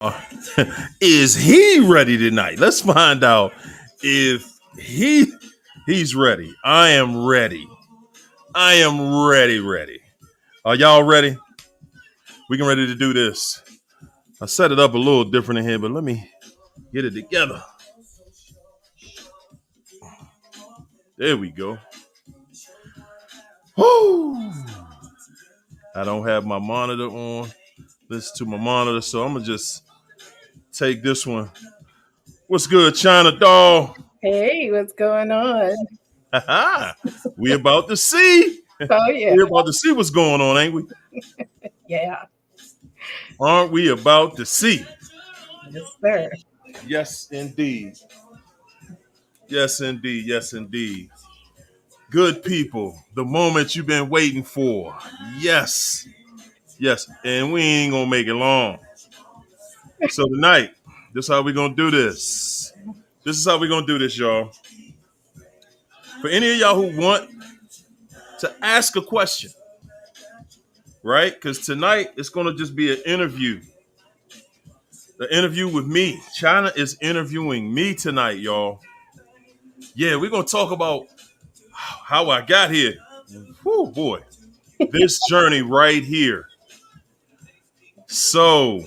Uh, is he ready tonight? Let's find out if he's ready. I am ready. I am ready. Are y'all ready? We can ready to do this. I set it up a little different in here, but let me get it together. There we go. Woo! I don't have my monitor on. Listen to my monitor, so I'm gonna just take this one. What's good, China doll? Hey, what's going on? We about to see. Oh, yeah. We're about to see what's going on, ain't we? Yeah. Aren't we about to see? Yes, sir. Yes, indeed. Yes, indeed. Yes, indeed. Good people, the moment you've been waiting for. Yes. Yes. And we ain't going to make it long. So tonight, this is how we're going to do this. This is how we're going to do this, y'all. For any of y'all who want to ask a question, right? Because tonight it's going to just be an interview. The interview with me. China is interviewing me tonight, y'all. Yeah, we're going to talk about how I got here. Whew, boy. This journey right here. So,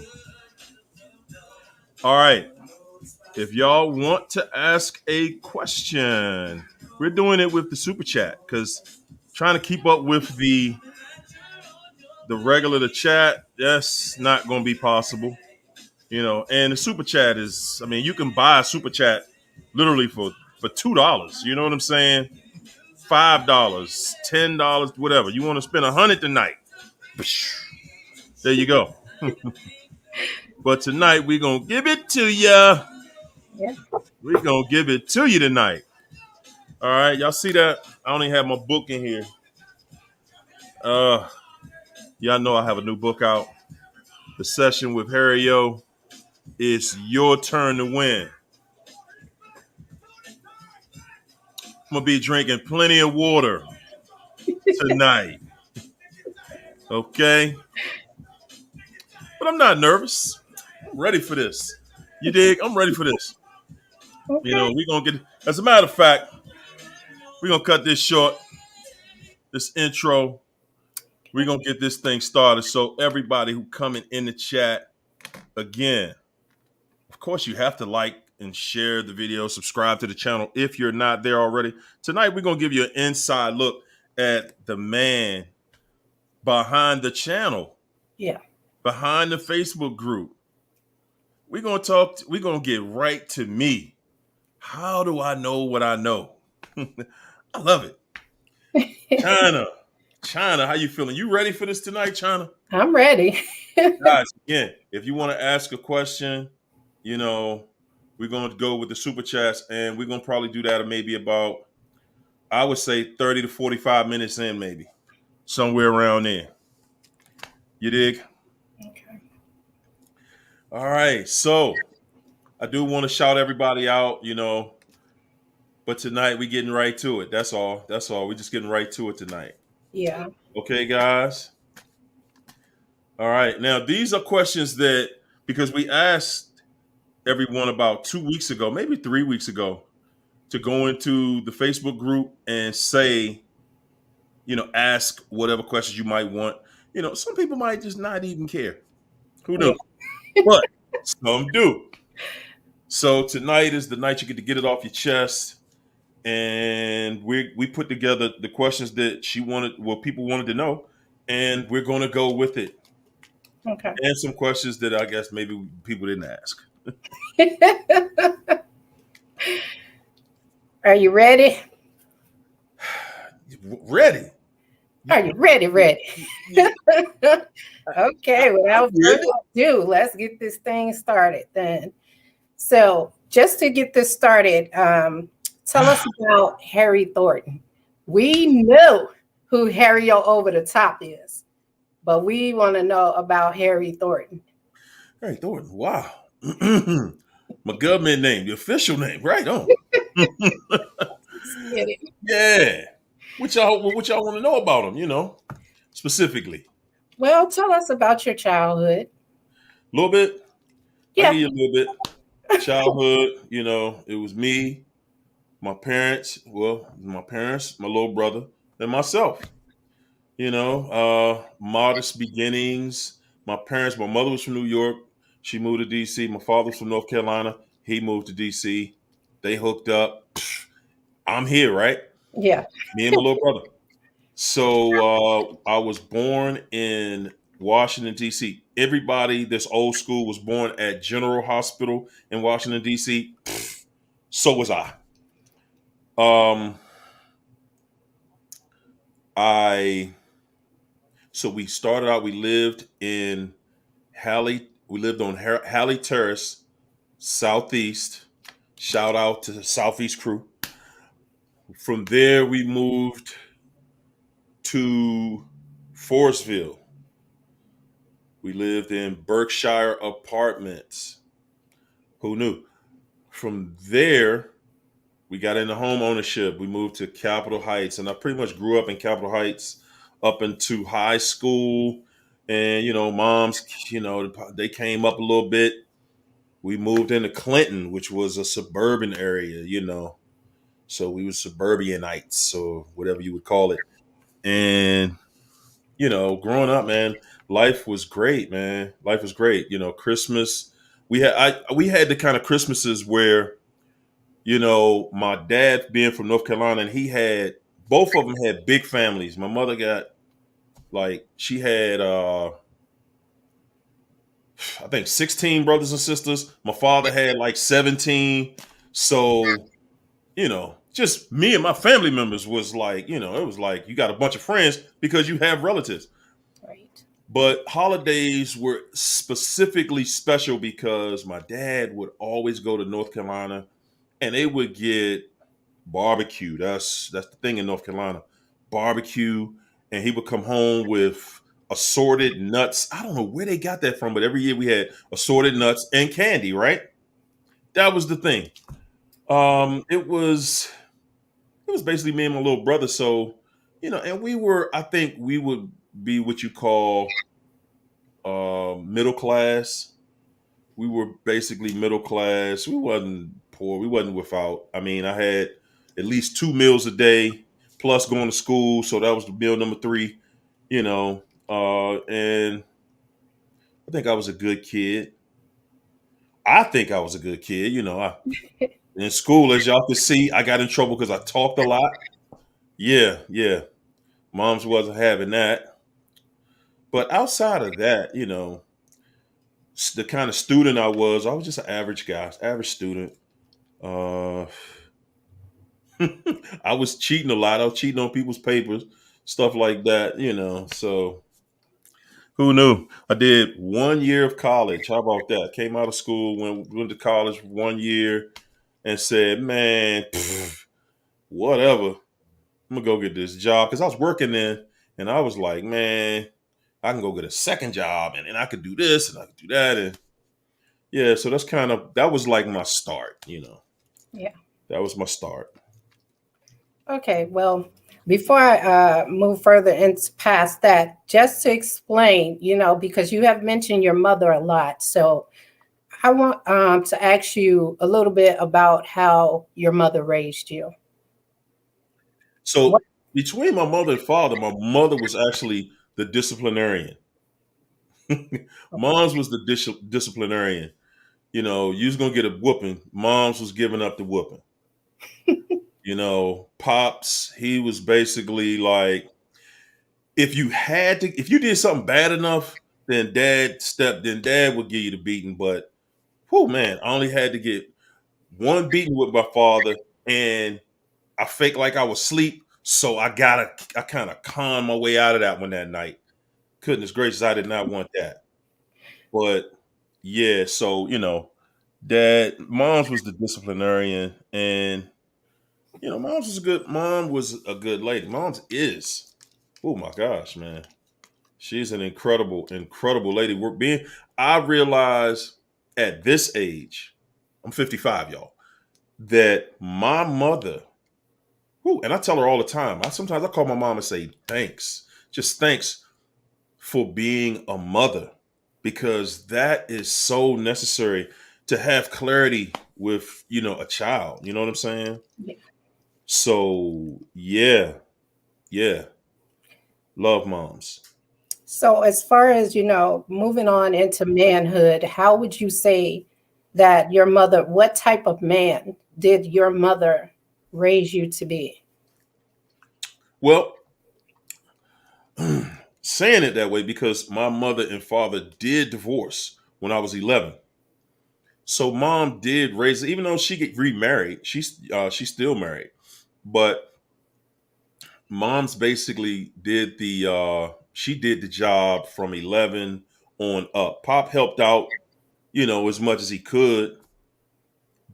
all right. If y'all want to ask a question, we're doing it with the super chat because trying to keep up with the regular the chat, that's not going to be possible. You know, and the super chat is, I mean, you can buy a super chat literally for $2. You know what I'm saying? $5, $10, whatever. You want to spend $100 tonight. There you go. But tonight we're gonna give it to you. Yeah. We're gonna give it to you tonight. All right, y'all see that? I only have my book in here. Y'all know I have a new book out. The Session with Hario. It's your turn to win. I'm gonna be drinking plenty of water tonight. Okay? But I'm not nervous. I'm ready for this. You dig? I'm ready for this. Okay. You know, we're gonna get, as a matter of fact, we're gonna cut this short, this intro. We're gonna get this thing started. So everybody who coming in the chat, again, of course you have to like and share the video, subscribe to the channel if you're not there already. Tonight we're gonna give you an inside look at the man behind the channel. Yeah. Behind the Facebook group. We're gonna get right to me. How do I know what I know? I love it. China, how you feeling? You ready for this tonight, China? I'm ready. Guys, again, if you want to ask a question, you know, we're going to go with the super chats, and we're going to probably do that at maybe about, I would say 30 to 45 minutes in, maybe somewhere around there. You dig? Okay. All right. So I do want to shout everybody out, you know, but tonight we're getting right to it. That's all. We're just getting right to it tonight. Yeah. Okay, guys. All right. Now, these are questions that, because we asked everyone about 2 weeks ago, maybe 3 weeks ago, to go into the Facebook group and say, you know, ask whatever questions you might want. You know, some people might just not even care. Who knows? Yeah. But some do. So tonight is the night you get to get it off your chest. And we put together the questions that people wanted to know, and we're going to go with it. Okay. And some questions that I guess maybe people didn't ask. Are you ready? Ready? Are you ready? Okay. Without further ado, let's get this thing started then. So, just to get this started, tell us about Harry Thornton. We know who Hario over the top is, but we want to know about Harry Thornton. Harry Thornton, wow. My government name, the official name, right on. Yeah. What y'all want to know about him, you know, specifically? Well, tell us about your childhood. A little bit. I'll Yeah. give you a little bit. Childhood, it was me, my parents, my little brother, and myself. Modest beginnings. My mother was from New York. She moved to DC. My father was from North Carolina. He moved to DC. They hooked up. I'm here, right? Yeah. Me and my little brother. So I was born in Washington, D.C. Everybody this old school was born at General Hospital in Washington, D.C. So was I. Um, I so we started out. We lived in Halley. We lived on Halley Terrace, Southeast. Shout out to the Southeast crew. From there, we moved to Forestville. We lived in Berkshire Apartments. Who knew? From there, we got into home ownership. We moved to Capitol Heights, and I pretty much grew up in Capitol Heights up into high school. And moms, they came up a little bit. We moved into Clinton, which was a suburban area. So we were suburbanites, or whatever you would call it. And growing up, man, life was great, man. Life was great. Christmas. We had the kind of Christmases where my dad being from North Carolina, and he had both of them had big families. My mother got she had I think 16 brothers and sisters. My father had like 17. So, just me and my family members was it was like you got a bunch of friends because you have relatives. Right. But holidays were specifically special because my dad would always go to North Carolina and they would get barbecue. That's the thing in North Carolina. Barbecue. And he would come home with assorted nuts. I don't know where they got that from, but every year we had assorted nuts and candy, right? That was the thing. It was basically me and my little brother. So, and I think we would be what you call middle class. We were basically middle class. We wasn't poor. We wasn't without. I mean, I had at least 2 meals a day plus going to school. So that was the meal number three, and I think I was a good kid. I think I was a good kid. In school, as y'all can see, I got in trouble because I talked a lot. Yeah, yeah. Moms wasn't having that. But outside of that, the kind of student I was just an average guy, average student. Uh, I was cheating a lot. I was cheating on people's papers, stuff like that, So who knew? I did 1 year of college. How about that? Came out of school, went to college 1 year, and said, "Man, whatever. I'm gonna go get this job," because I was working then, and I was like, "Man, I can go get a second job, and I could do this and I could do that." And yeah, so that was like my start. Yeah. That was my start. Okay. Well, before I move further into past that, just to explain, because you have mentioned your mother a lot, so I want to ask you a little bit about how your mother raised you. What? So between my mother and father, my mother was actually the disciplinarian. Mom's was the disciplinarian. You was gonna get a whooping. Mom's was giving up the whooping. Pops, he was basically like, if you did something bad enough, then dad would give you the beating. But whoo man, I only had to get one beating with my father, and I faked like I was asleep. So I kind of conned my way out of that one that night. Goodness gracious, I did not want that. But yeah, so mom's was the disciplinarian, and mom was a good lady. Mom's is, oh my gosh, man, she's an incredible, incredible lady. I realize at this age, I'm 55, y'all, that my mother, and I tell her all the time. Sometimes I call my mom and say thanks, just thanks for being a mother. because that is so necessary to have clarity with, a child. You know what I'm saying? Yeah. So yeah, yeah, love moms. So, as far as moving on into manhood, how would you say that your mother, what type of man did your mother raise you to be? Well, saying it that way because my mother and father did divorce when I was 11. So mom did raise, even though she get remarried, she's still married. But mom's basically did she did the job from 11 on up. Pop helped out, as much as he could,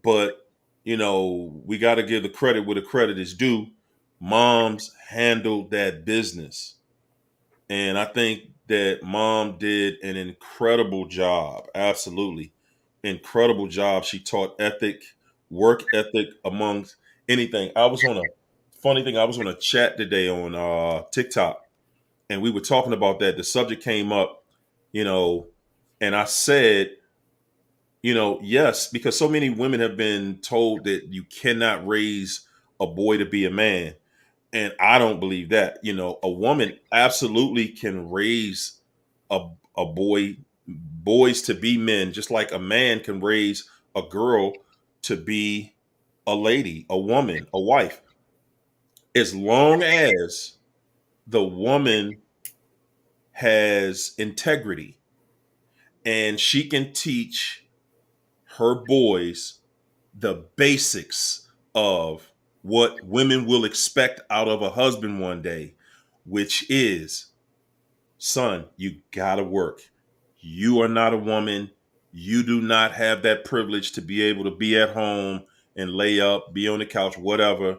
but we got to give the credit where the credit is due. Mom's handled that business. And I think that mom did an incredible job. Absolutely. Incredible job. She taught ethic, work ethic amongst anything. Funny thing, I was on a chat today on TikTok, and we were talking about that. The subject came up, you know, and I said, yes, because so many women have been told that you cannot raise a boy to be a man. And I don't believe that. A woman absolutely can raise a, a boys to be men, just like a man can raise a girl to be a lady, a woman, a wife, as long as the woman has integrity and she can teach her boys the basics of what women will expect out of a husband one day, which is, son, you gotta work. You are not a woman. You do not have that privilege to be able to be at home and lay up, be on the couch, whatever.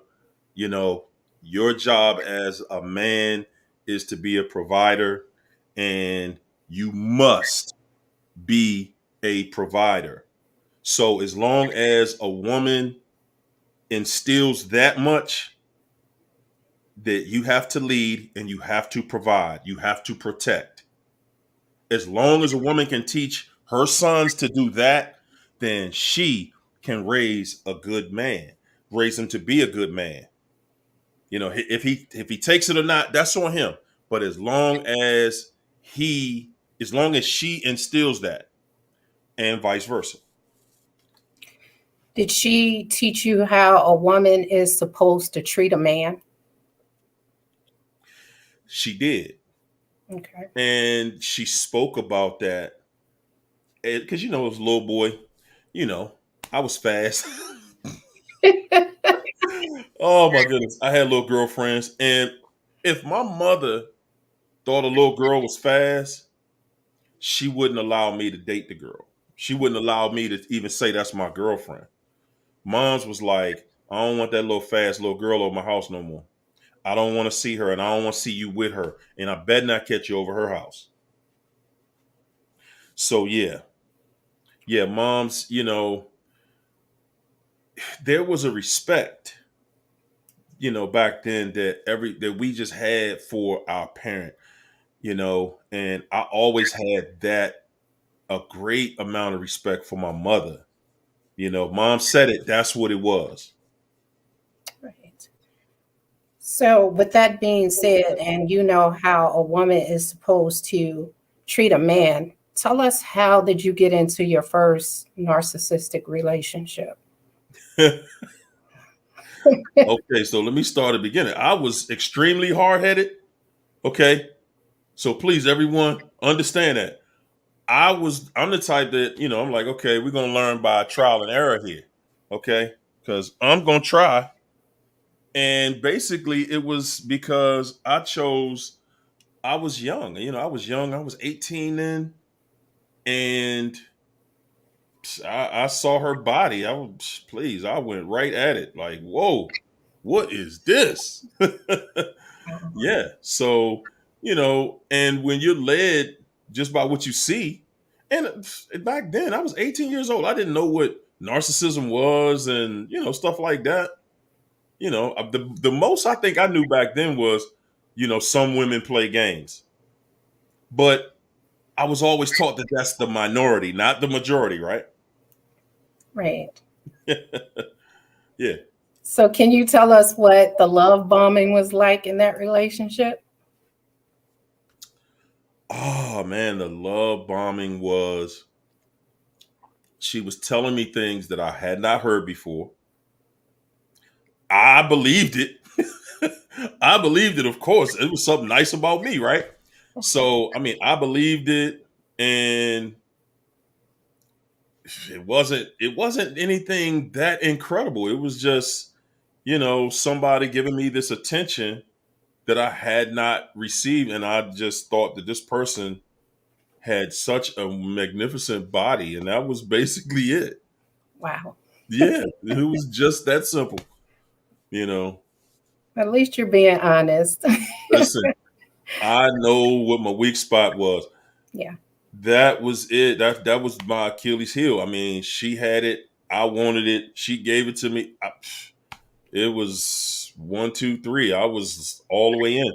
You know, your job as a man is to be a provider, and you must be a provider. So as long as a woman instills that much, that you have to lead and you have to provide, you have to protect. As long as a woman can teach her sons to do that, then she can raise a good man, raise him to be a good man. If he takes it or not, that's on him. But as long as she instills that, and vice versa. Did she teach you how a woman is supposed to treat a man? She did. Okay. And she spoke about that because as a little boy, you know, I was fast. Oh my goodness. I had little girlfriends. And if my mother thought a little girl was fast, she wouldn't allow me to date the girl. She wouldn't allow me to even say that's my girlfriend. Mom's was like, I don't want that little fast little girl over my house no more. I don't want to see her, and I don't want to see you with her. And I bet not catch you over her house. So yeah. Yeah, mom's, there was a respect, back then that we just had for our parent, and I always had that a great amount of respect for my mother. Mom said it, that's what it was. Right. So, with that being said, and you know how a woman is supposed to treat a man, tell us, how did you get into your first narcissistic relationship? Okay, so let me start at the beginning. I was extremely hard-headed. Okay. So please, everyone, understand that. I'm the type that, I'm like, okay, we're gonna learn by trial and error here. Okay. Because I'm gonna try. And basically it was because I was young. I was young. I was 18 then. And I saw her body. I went right at it. Like, whoa, what is this? Yeah. So, and when you're led just by what you see, and back then I was 18 years old. I didn't know what narcissism was and, stuff like that. The most I think I knew back then was, some women play games. But I was always taught that that's the minority, not the majority, right? Right. Yeah. So, can you tell us what the love bombing was like in that relationship? Oh man, the love bombing was, she was telling me things that I had not heard before. I believed it. I believed it, of course. It was something nice about me, right? So, I mean, I believed it, and it wasn't anything that incredible. It was just, somebody giving me this attention that I had not received, and I just thought that this person had such a magnificent body, and that was basically it. Wow. Yeah, it was just that simple. You know, At least you're being honest. listen, I know what my weak spot was. Yeah. That was it. That was my Achilles heel. I mean, she had it. I wanted it. She gave it to me. It was one, two, three. I was all the way in.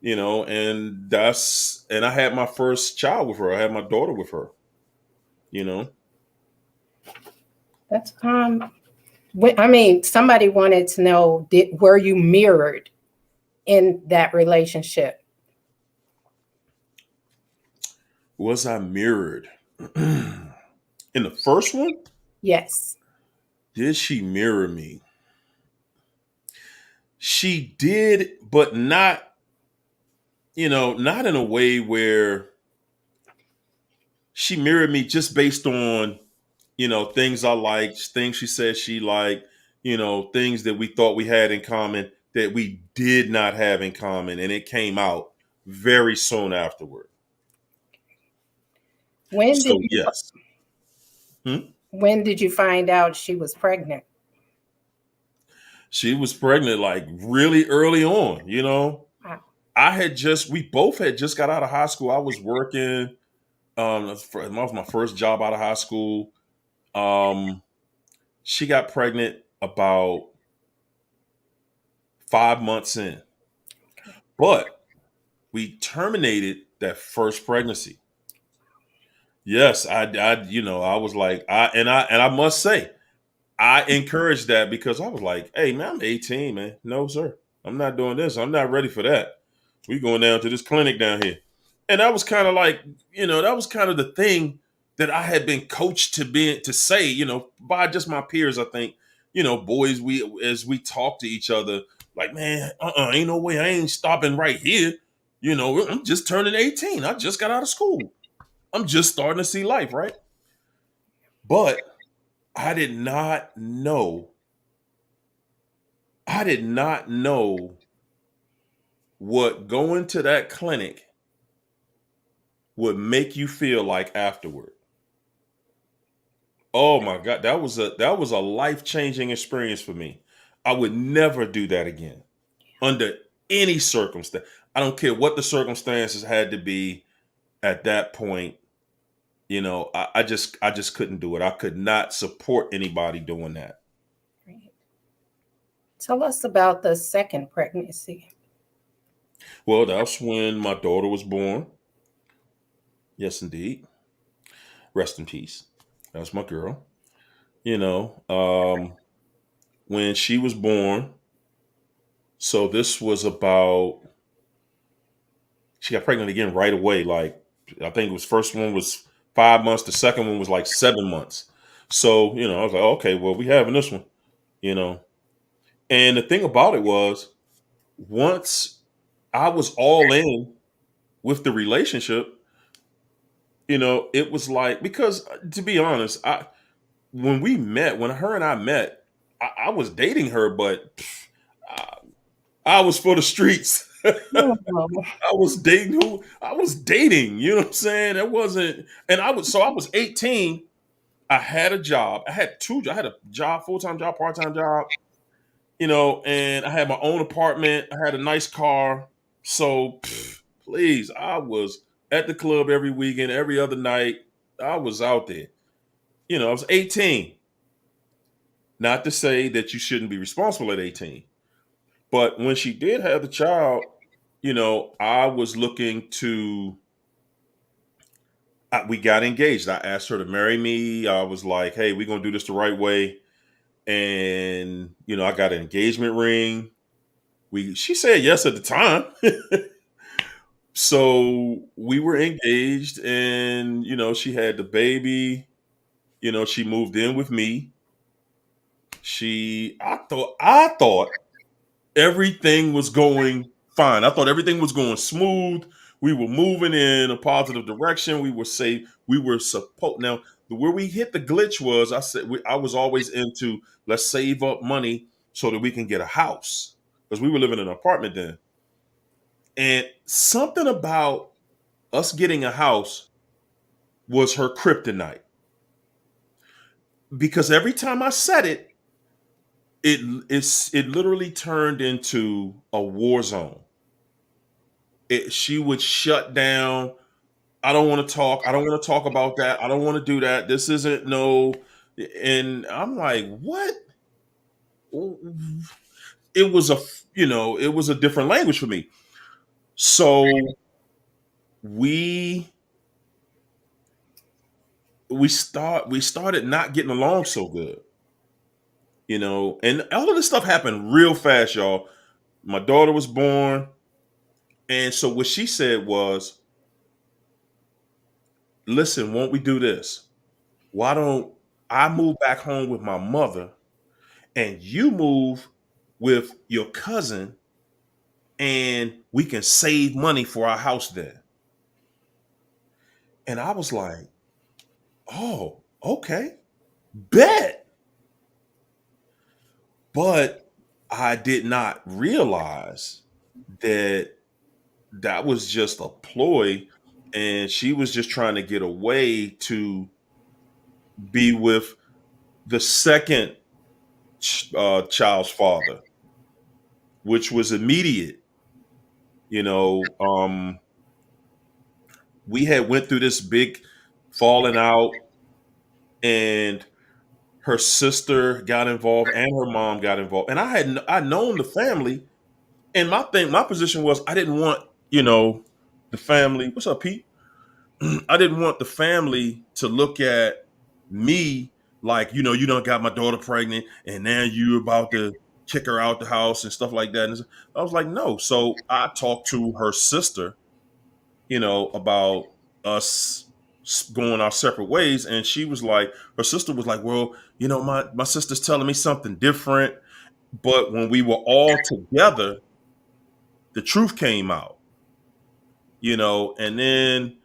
And I had my first child with her. I had my daughter with her. You know, That's I mean, somebody wanted to know, were you mirrored in that relationship? was I mirrored in the first one? Yes. Did she mirror me? She did, but not in a way where she mirrored me just based on, things I liked, things she said she liked, things that we thought we had in common that we did not have in common. And it came out very soon afterward. When did So, you yes. Hmm? when did you find out she was pregnant? She was pregnant like really early on, Wow. we both had just got out of high school. I was working. That was my first job out of high school. Um, she got pregnant about 5 months in, Okay. but we terminated that first pregnancy. Yes, I was like, I must say, I encouraged that because I was like, hey man, I'm 18, man. No, sir. I'm not doing this. I'm not ready for that. We going down to this clinic down here. And that was kind of like, that was kind of the thing that I had been coached to say, by just my peers, I think, boys, as we talk to each other, like, man, ain't no way I ain't stopping right here. I'm just turning 18. I just got out of school. I'm just starting to see life, right? But I did not know I did not know what going to that clinic would make you feel like afterward. Oh my God, that was a life-changing experience for me. I would never do that again under any circumstance. I don't care what the circumstances had to be at that point. I just couldn't do it. I could not support anybody doing that. Great. Tell us about the second pregnancy. Well, that's when my daughter was born. Yes, indeed. Rest in peace. That's my girl. You know, um, when she was born, so this was about, she got pregnant again right away. Like, I think it was, first one was 5 months, the second one was like 7 months. So, I was like, okay, well, we having this one, you know. And the thing about it was, once I was all in with the relationship, it was like, because to be honest, when her and I met, I was dating her, but I, I was for the streets. Oh, I was dating, you know what I'm saying? It wasn't, and I was 18. I had a job. I had a job, full-time job, part-time job, and I had my own apartment. I had a nice car. So please, I was at the club every weekend, every other night. I was out there. I was 18. Not to say that you shouldn't be responsible at 18. But when she did have the child, I was looking to we got engaged. I asked her to marry me. I was like, hey, we're going to do this the right way. And, I got an engagement ring. She said yes at the time. So we were engaged, and, she had the baby. She moved in with me. I thought everything was going fine. I thought everything was going smooth. We were moving in a positive direction. We were safe. We were supposed now. Where we hit the glitch was I was always into, let's save up money so that we can get a house, because we were living in an apartment then. And something about us getting a house was her kryptonite, because every time I said it, it literally turned into a war zone. She would shut down. I don't want to talk. I don't want to talk about that. I don't want to do that. This isn't no. And I'm like, what? It was it was a different language for me. So we we started not getting along so good, and all of this stuff happened real fast, y'all. My daughter was born, and so what she said was, listen, won't we do this? Why don't I move back home with my mother, and you move with your cousin, and we can save money for our house there? And I was like, oh, okay, bet. But I did not realize that that was just a ploy, and she was just trying to get away to be with the second child's father, which was immediate. You know, we had went through this big falling out, and her sister got involved and her mom got involved, and I known the family, and my position was, I didn't want, the family. What's up, Pete? I didn't want the family to look at me like, you don't got my daughter pregnant, and now you about to kick her out the house and stuff like that. And I was like, no. So I talked to her sister, about us going our separate ways. And her sister was like, well, my sister's telling me something different. But when we were all together, the truth came out, and then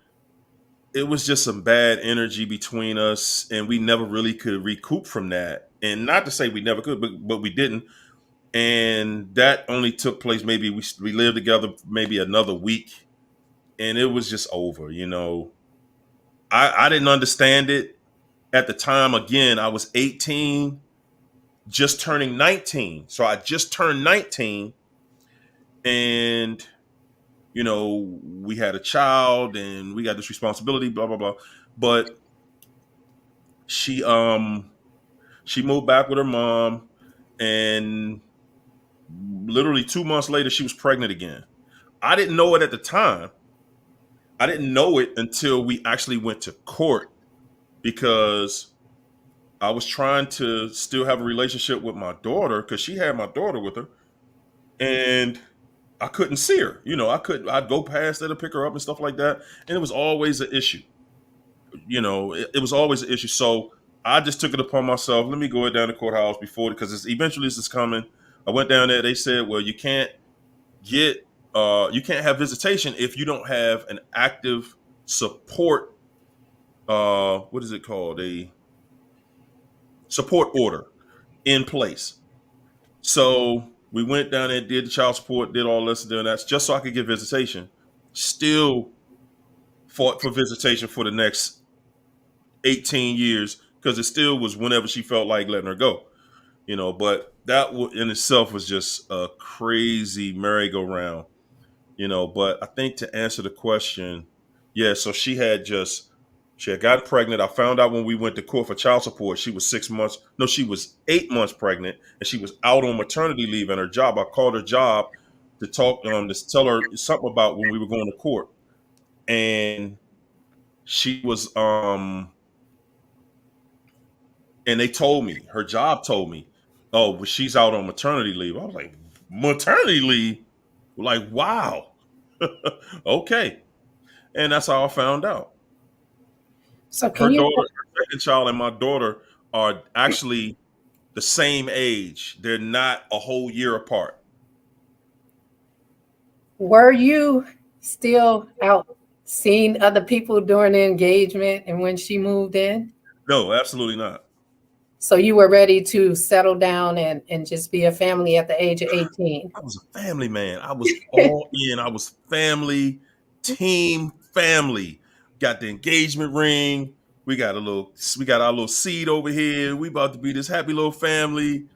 it was just some bad energy between us, and we never really could recoup from that. And not to say we never could, but we didn't. And that only took place, maybe we lived together maybe another week, and it was just over. I didn't understand it at the time. Again, I was 18, just turning 19. So I just turned 19, and we had a child, and we got this responsibility, blah blah blah. But she she moved back with her mom, and literally 2 months later, she was pregnant again. I didn't know it at the time. I didn't know it until we actually went to court, because I was trying to still have a relationship with my daughter, because she had my daughter with her, and I couldn't see her. I'd go past her to pick her up and stuff like that, and it was always an issue. It was always an issue. So I just took it upon myself. Let me go down to the courthouse before, because eventually this is coming. I went down there. They said, well, get you can't have visitation if you don't have an active support. What is it called? A support order in place. So we went down there, did the child support, did all this and doing that, just so I could get visitation. Still fought for visitation for the next 18 years, because it still was whenever she felt like letting her go. But that in itself was just a crazy merry-go-round. But I think, to answer the question, yeah, so she had gotten pregnant. I found out when we went to court for child support, she was 6 months. No, she was 8 months pregnant, and she was out on maternity leave at her job. I called her job to talk to tell her something about when we were going to court. And she was and they told me, her job told me, oh, but she's out on maternity leave. I was like, maternity leave? Like, wow. Okay. And that's how I found out. So Her can you daughter, her second child, and my daughter are actually the same age. They're not a whole year apart. were you still out seeing other people during the engagement and when she moved in? No, absolutely not. So you were ready to settle down and just be a family at the age of 18. I was a family man. I was all in. I was family, team family. Got the engagement ring. We got our little seed over here. We about to be this happy little family.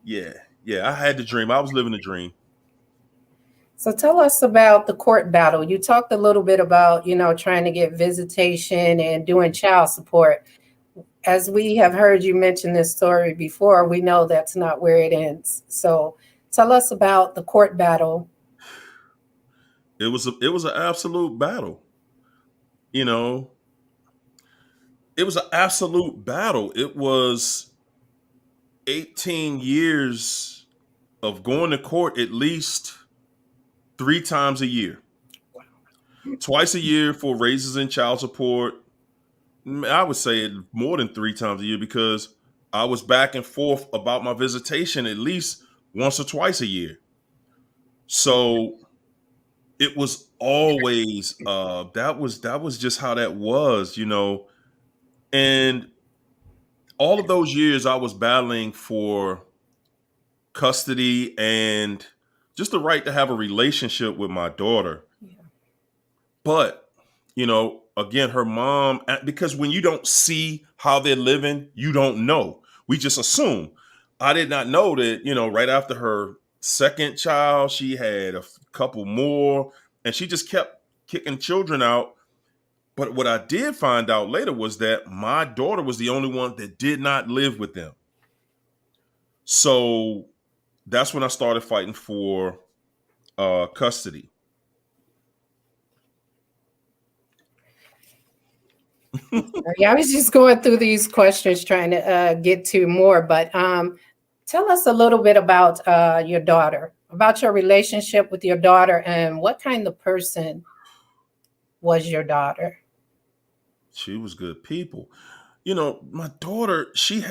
Yeah. Yeah. I had the dream. I was living the dream. So tell us about the court battle. You talked a little bit about, trying to get visitation and doing child support. As we have heard you mention this story before, we know that's not where it ends. So tell us about the court battle. It was an absolute battle. You know, it was an absolute battle. It was 18 years of going to court at least 3 times a year. Twice a year for raises in child support. I would say it more than 3 times a year because I was back and forth about my visitation at least once or twice a year. So it was always that was just how that was. And all of those years I was battling for custody and just the right to have a relationship with my daughter. Yeah. But, again, her mom, because when you don't see how they're living, you don't know. We just assume. I did not know that, right after her second child, she had a couple more and she just kept kicking children out. But what I did find out later was that my daughter was the only one that did not live with them. So that's when I started fighting for custody. Yeah, I was just going through these questions trying to get to more, but tell us a little bit about your daughter, about your relationship with your daughter, and what kind of person was your daughter? She was good people. My daughter, she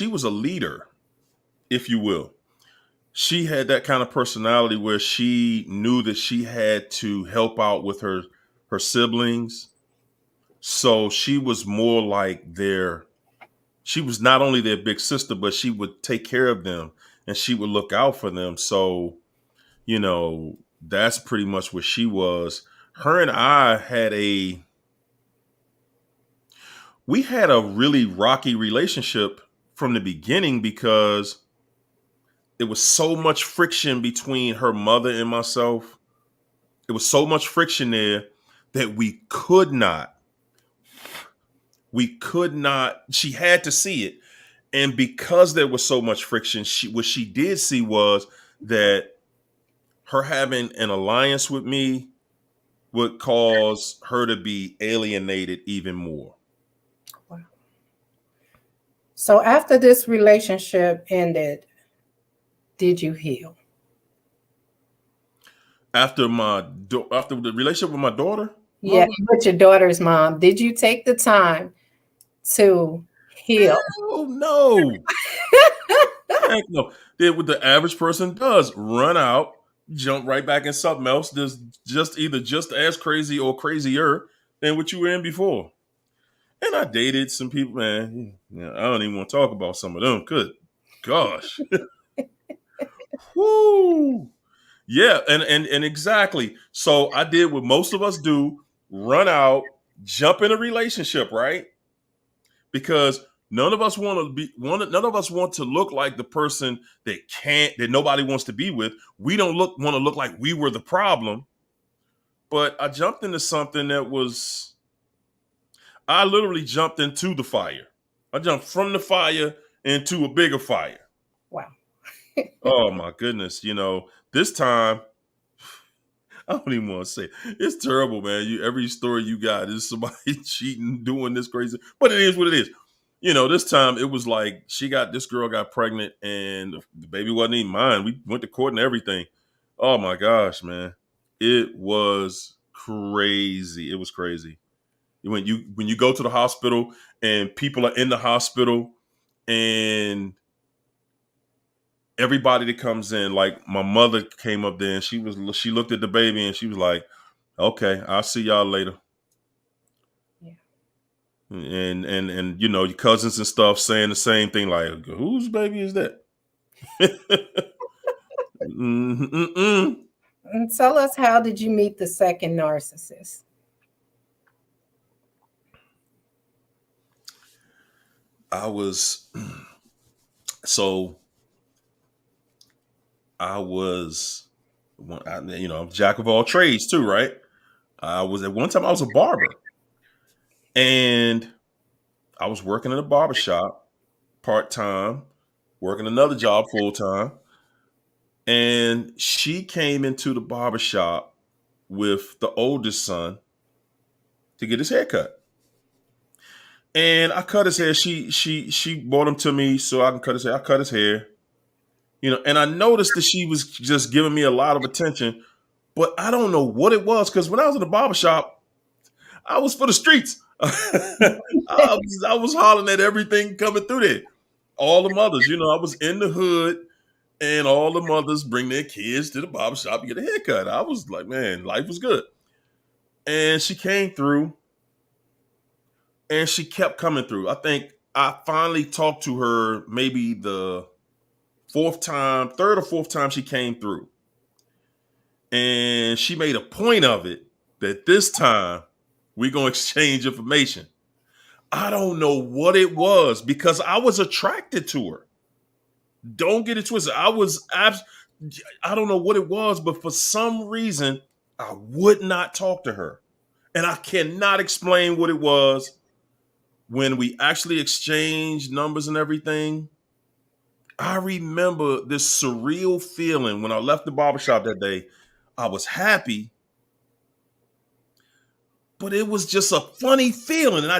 was a leader, if you will. She had that kind of personality where she knew that she had to help out with her siblings. So she was more like she was not only their big sister, but she would take care of them and she would look out for them. So, that's pretty much what she was. Her and I we had a really rocky relationship from the beginning because it was so much friction between her mother and myself. It was so much friction there that we could not, she had to see it. And because there was so much friction, what she did see was that her having an alliance with me would cause her to be alienated even more. Wow. So after this relationship ended, did you heal? After the relationship with my daughter, Yeah, with your daughter's mom, did you take the time to heal? oh no. Heck no. Did what the average person does: run out, jump right back in something else that's just as crazy or crazier than what you were in before. And I dated some people, man. Yeah, I don't even want to talk about some of them. Good gosh. Whoo. Yeah, and exactly. So I did what most of us do: run out, jump in a relationship, right? Because none of us want to look like the person that nobody wants to be with. We don't want to look like we were the problem. But I jumped into something I literally jumped into the fire. I jumped from the fire into a bigger fire. Wow. Oh my goodness. This time I don't even want to say it. It's terrible, man. Every story you got is somebody cheating, doing this crazy, but it is what it is. This time it was like this girl got pregnant, and the baby wasn't even mine. We went to court and everything. Oh my gosh, man, it was crazy. It was crazy. When you go to the hospital and people are in the hospital and everybody that comes in, like my mother came up there and she looked at the baby and she was like, "Okay, I'll see y'all later." Yeah. And your cousins and stuff saying the same thing, like, "Whose baby is that?" And tell us, how did you meet the second narcissist? I was I'm jack of all trades too, right? At one time I was a barber, and I was working in a barber shop part time, working another job full time, and she came into the barber shop with the oldest son to get his hair cut. And I cut his hair. She brought him to me so I can cut his hair. I cut his hair. And I noticed that she was just giving me a lot of attention, but I don't know what it was, because when I was in the barbershop, I was for the streets. I was hollering at everything coming through there. All the mothers, I was in the hood, and all the mothers bring their kids to the barbershop to get a haircut. I was like, man, life was good. And she came through, and she kept coming through. I think I finally talked to her maybe the third or fourth time she came through. And she made a point of it that this time we're going to exchange information. I don't know what it was, because I was attracted to her. Don't get it twisted. I don't know what it was, but for some reason, I would not talk to her. And I cannot explain what it was. When we actually exchanged numbers and everything, I remember this surreal feeling when I left the barbershop that day. I was happy, but it was just a funny feeling. And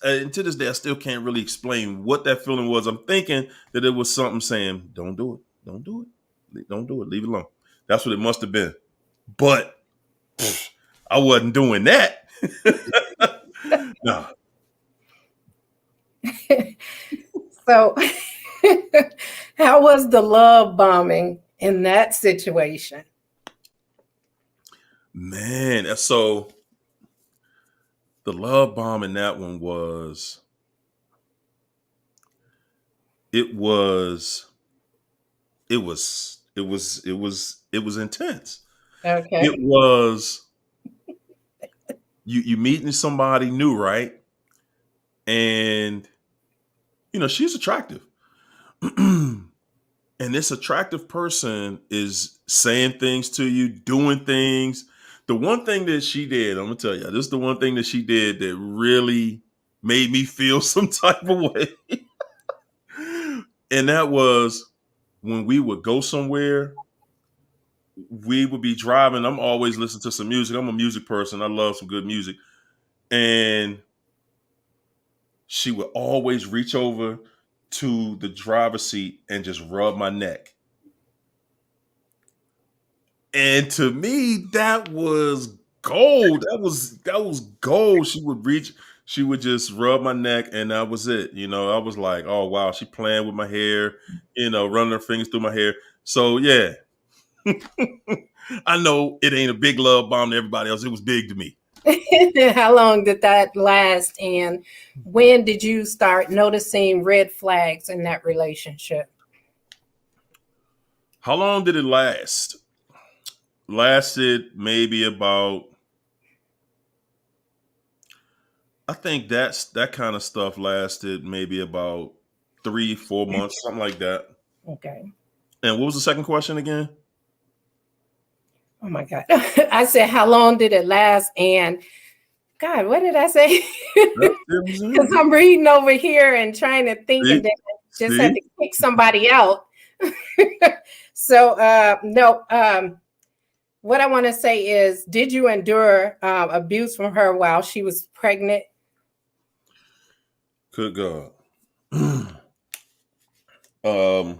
and to this day, I still can't really explain what that feeling was. I'm thinking that it was something saying, don't do it. Don't do it. Don't do it. Leave it alone. That's what it must have been. But I wasn't doing that. No. So how was the love bombing in that situation? Man, so the love bomb in that one was intense. Okay. It was you meeting somebody new, right? And she's attractive. And this attractive person is saying things to you, doing things. The one thing that she did, I'm gonna tell you, this is the one thing that she did that really made me feel some type of way. And that was when we would go somewhere, we would be driving. I'm always listening to some music. I'm a music person. I love some good music. And she would always reach over to the driver's seat and just rub my neck. And to me, that was gold. That was gold. She would just rub my neck, and that was it. I was like, oh wow, she playing with my hair, running her fingers through my hair. So yeah. I know it ain't a big love bomb to everybody else. It was big to me. How long did that last? And when did you start noticing red flags in that relationship? How long did it last? Lasted maybe about, I think that kind of stuff lasted maybe about 3-4 months, something like that. Okay. And what was the second question again? Oh my God. I said, how long did it last? And God, what did I say? Because I'm reading over here and trying to think, and then I just had to kick somebody out. So no. what I want to say is, did you endure abuse from her while she was pregnant? Good God. um,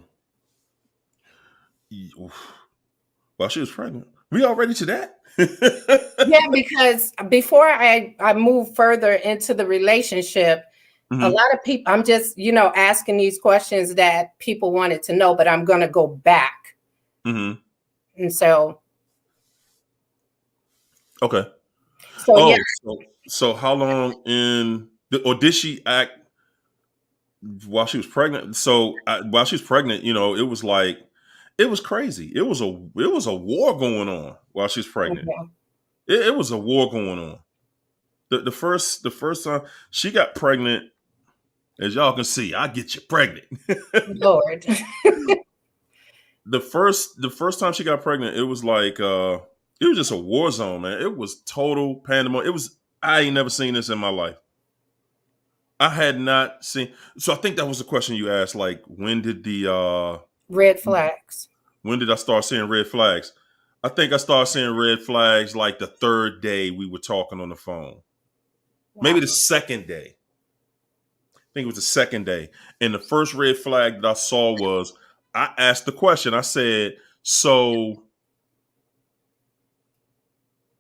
while she was pregnant. We already to that? Yeah, because before I move further into the relationship, a lot of people, I'm just, asking these questions that people wanted to know, but I'm going to go back. Mm-hmm. And so. Okay. So, yeah. So how long or did she act while she was pregnant? So while she was pregnant, it was crazy. It was a war going on while she was pregnant. Okay. It was a war going on. The first time she got pregnant, as y'all can see, I get you pregnant. Lord. the first time she got pregnant, it was like it was just a war zone, man. It was total pandemonium. I ain't never seen this in my life. I had not seen. So I think that was the question you asked. Like, Red flags. when did I start seeing red flags? I think I started seeing red flags like the third day we were talking on the phone. Maybe Wow. the second day. I think it was the second day. And the first red flag that I saw was I asked the question. I said, "So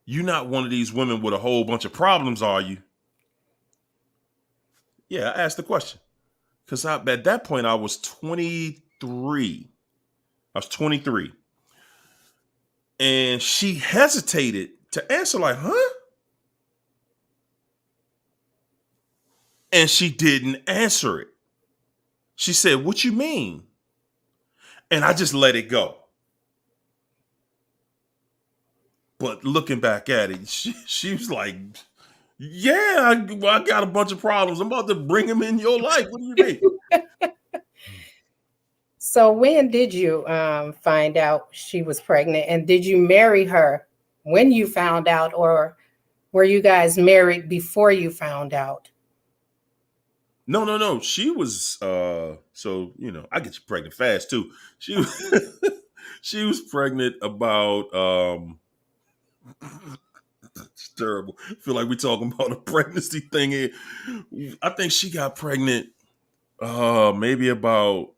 you're not one of these women with a whole bunch of problems, are you?" Yeah, I asked the question because at that point I was 23. I was 23. And she hesitated to answer, like, huh? And she didn't answer it. She said, "What you mean?" And I just let it go. But looking back at it, she was like, "Yeah, I got a bunch of problems. I'm about to bring them in your life. What do you mean?" So when did you find out she was pregnant, and did you marry her when you found out, or were you guys married before you found out? No. She was so, I get you pregnant fast too. She was she was pregnant about it's terrible. I feel like we're talking about a pregnancy thing here. I think she got pregnant maybe about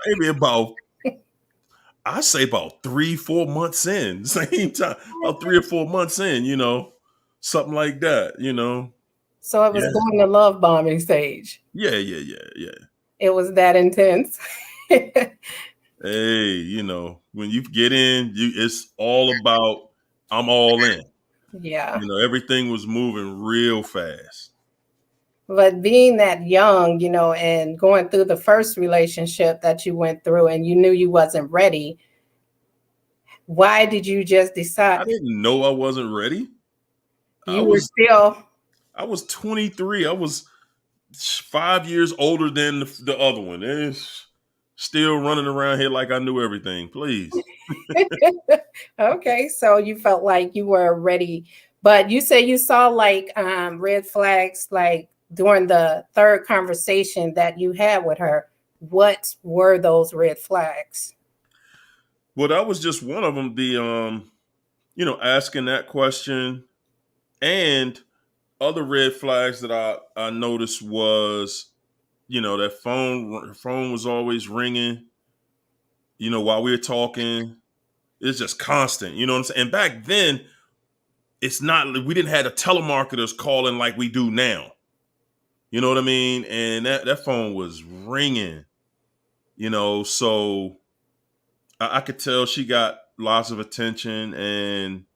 maybe about I say about 3-4 months in, same time, about 3 or 4 months in, something like that, So it was Yeah. during the love bombing stage. Yeah. It was that intense. Hey, when you get in, it's all about I'm all in. Yeah. Everything was moving real fast. But being that young, and going through the first relationship that you went through and you knew you wasn't ready, why did you just I decide didn't know I wasn't ready. I you were was still? I was 23. I was 5 years older than the other one. It's still running around here like I knew everything. Please. Okay, so you felt like you were ready, but you say you saw like red flags like during the third conversation that you had with her. What were those red flags? Well, that was just one of them. Asking that question, and other red flags that I noticed was, that her phone was always ringing. While we were talking, it's just constant. You know what I'm saying? And back then, we didn't have the telemarketers calling like we do now. You know what I mean? And that phone was ringing. So I could tell she got lots of attention, and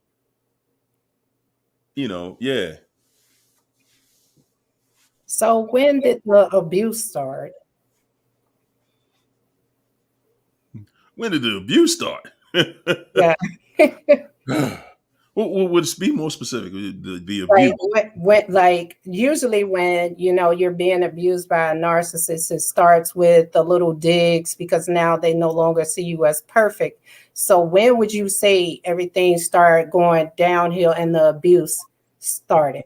yeah. So when did the abuse start? When did the abuse start? Yeah. Would be more specific? The Like abuse. like usually when you're being abused by a narcissist, it starts with the little digs because now they no longer see you as perfect. So when would you say everything started going downhill and the abuse started?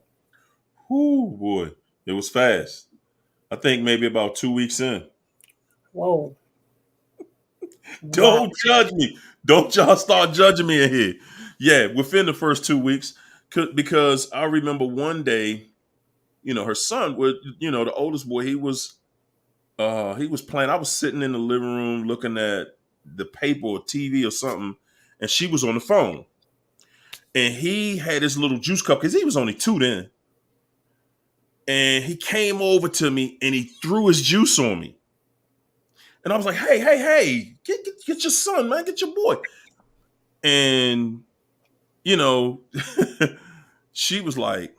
Whoo, boy, it was fast. I think maybe about 2 weeks in. Whoa. Wow. Don't judge me. Don't y'all start judging me in here. Yeah, within the first 2 weeks, because I remember one day, her son was, the oldest boy, he was playing. I was sitting in the living room looking at the paper or TV or something, and she was on the phone. And he had his little juice cup because he was only 2 then. And he came over to me and he threw his juice on me. And I was like, hey, get your son, man, get your boy. And, you know, she was like,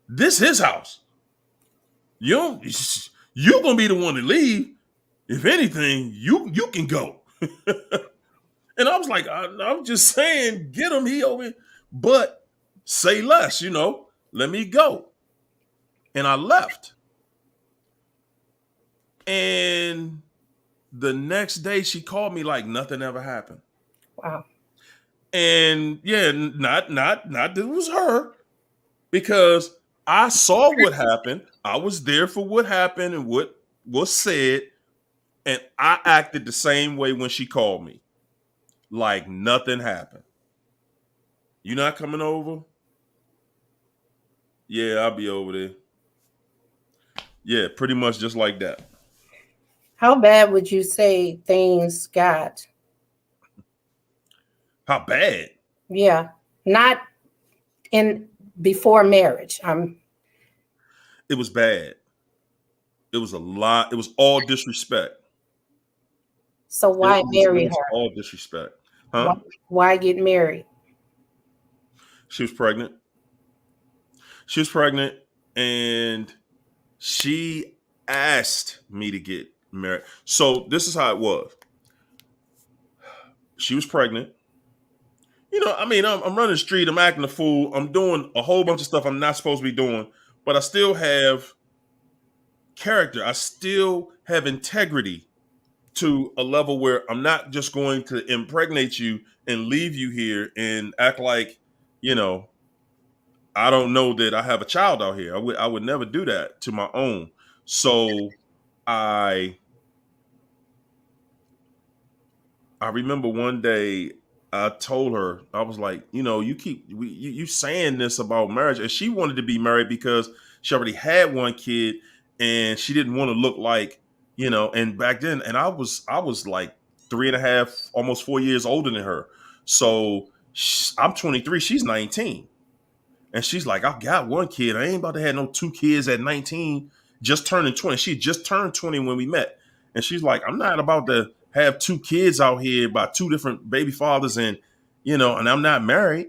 this his house. You're gonna be the one to leave. If anything, you can go. And I was like, I'm just saying, get him. He over, but say less. Let me go. And I left. And the next day, she called me like nothing ever happened. Wow. And yeah, not that it was her, because I saw what happened. I was there for what happened and what was said, and I acted the same way when she called me, like nothing happened. You not coming over? Yeah, I'll be over there. Yeah, pretty much just like that. How bad would you say things got? How bad? Yeah. Not in before marriage. It was bad. It was a lot. It was all disrespect. So why It marry was her? all disrespect. Why, Huh? why get married? She was pregnant. She was pregnant, and she asked me to get married. So this is how it was. She was pregnant. I'm running the street. I'm acting a fool. I'm doing a whole bunch of stuff I'm not supposed to be doing, but I still have character. I still have integrity to a level where I'm not just going to impregnate you and leave you here and act like, you know, I don't know that I have a child out here. I would never do that to my own. So I I remember one day I told her, I was like, you saying this about marriage, and she wanted to be married because she already had one kid, and she didn't want to look like, and back then, and I was like 3.5, almost 4 years older than her. So I'm 23, she's 19. And she's like, I got one kid. I ain't about to have no 2 kids at 19, just turning 20. She just turned 20 when we met. And she's like, I'm not about to have 2 kids out here by 2 different baby fathers, and I'm not married.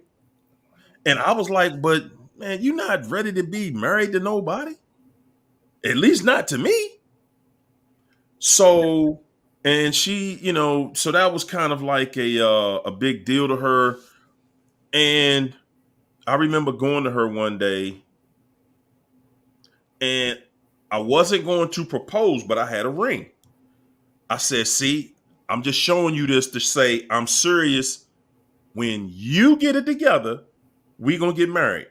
And I was like, but man, you're not ready to be married to nobody. At least not to me. So, and she, so that was kind of like a big deal to her. And I remember going to her one day, and I wasn't going to propose, but I had a ring. I said, see, I'm just showing you this to say I'm serious. When you get it together, we're going to get married.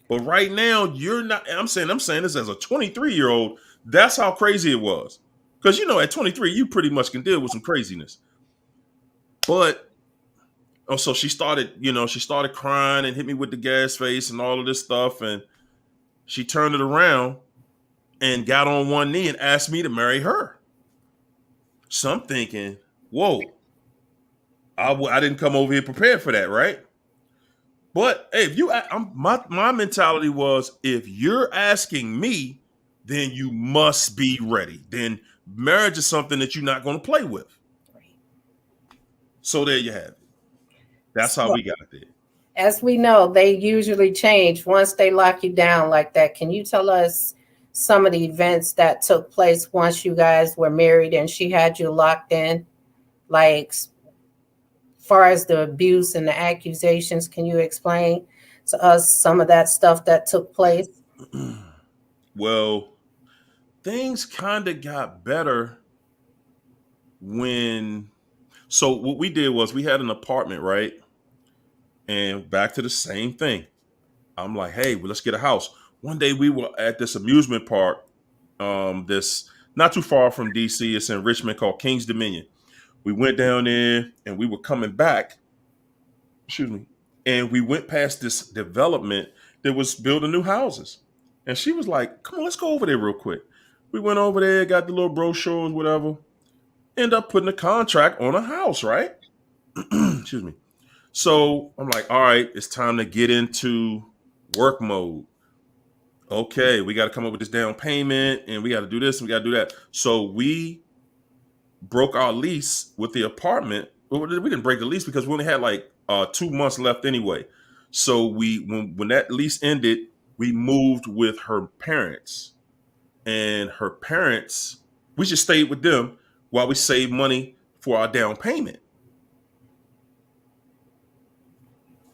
But right now, you're not. I'm saying this as a 23-year-old. That's how crazy it was. Because, at 23, you pretty much can deal with some craziness. But, so she started crying and hit me with the gas face and all of this stuff. And she turned it around and got on one knee and asked me to marry her. So I'm thinking, whoa, I didn't come over here prepared for that, right? But hey, my mentality was, if you're asking me, then you must be ready. Then marriage is something that you're not going to play with. So there you have it. That's how So, we got there. as we know, they usually change once they lock you down like that. Can you tell us some of the events that took place once you guys were married and she had you locked in? Like, far as the abuse and the accusations, can you explain to us some of that stuff that took place? Well, things kind of got better when. So what we did was we had an apartment, right? And back to the same thing. I'm like, hey, well, let's get a house. One day we were at this amusement park, this not too far from DC. It's in Richmond, called King's Dominion. We went down there and we were coming back. Excuse me. And we went past this development that was building new houses. And she was like, "Come on, let's go over there real quick." We went over there, got the little brochures, whatever. End up putting a contract on a house, right? Excuse me. So I'm like, all right, it's time to get into work mode. Okay, we got to come up with this down payment and we got to do this and we got to do that. So we broke our lease with the apartment. Well, we didn't break the lease because we only had like 2 months left anyway. So when that lease ended, we moved with her parents. And her parents, we just stayed with them while we saved money for our down payment.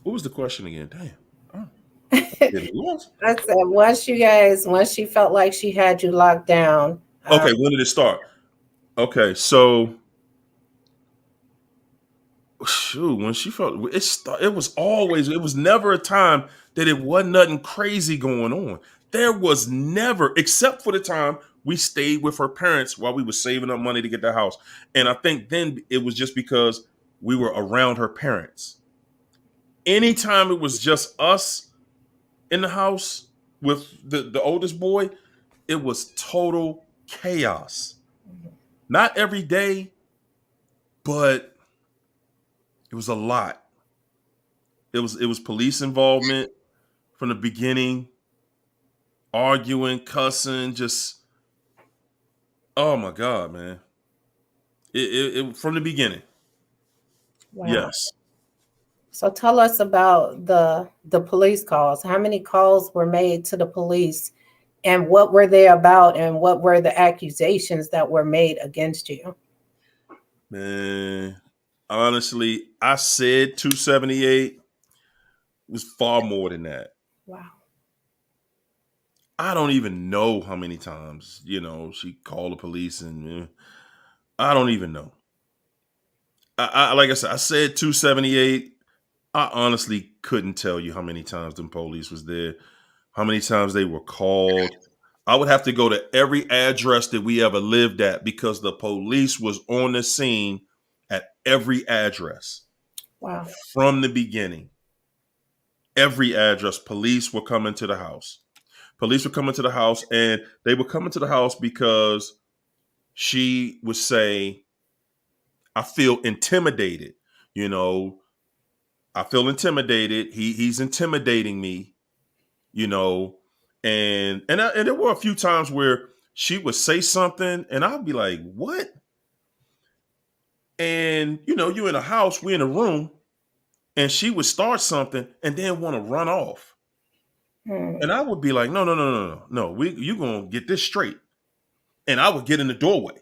What was the question again? Damn. Oh, it was. I said once she felt like she had you locked down. Okay, when did it start? Okay, so shoot, when she felt it was never a time that it wasn't nothing crazy going on. There was never, except for the time we stayed with her parents while we were saving up money to get the house. And I think then it was just because we were around her parents. Anytime it was just us in the house with the oldest boy, it was total chaos. Not every day, but it was a lot. It was police involvement from the beginning, arguing, cussing, just oh my God, man. It from the beginning. Wow. Yes. So tell us about the police calls. How many calls were made to the police, and what were they about, and what were the accusations that were made against you? Man, honestly, I said 278 was far more than that. Wow. I don't even know how many times, she called the police and I don't even know. I like I said 278. I honestly couldn't tell you how many times the police was there, how many times they were called. I would have to go to every address that we ever lived at because the police was on the scene at every address. Wow. From the beginning. Every address, police were coming to the house. Police were coming to the house, and they were coming to the house because she would say, "I feel intimidated. I feel intimidated. He's intimidating me. You know." And there were a few times where she would say something, and I'd be like, "What?" And you're in a house, we're in a room, and she would start something and then want to run off. And I would be like, no, no, no, no, no, no. You gonna get this straight. And I would get in the doorway.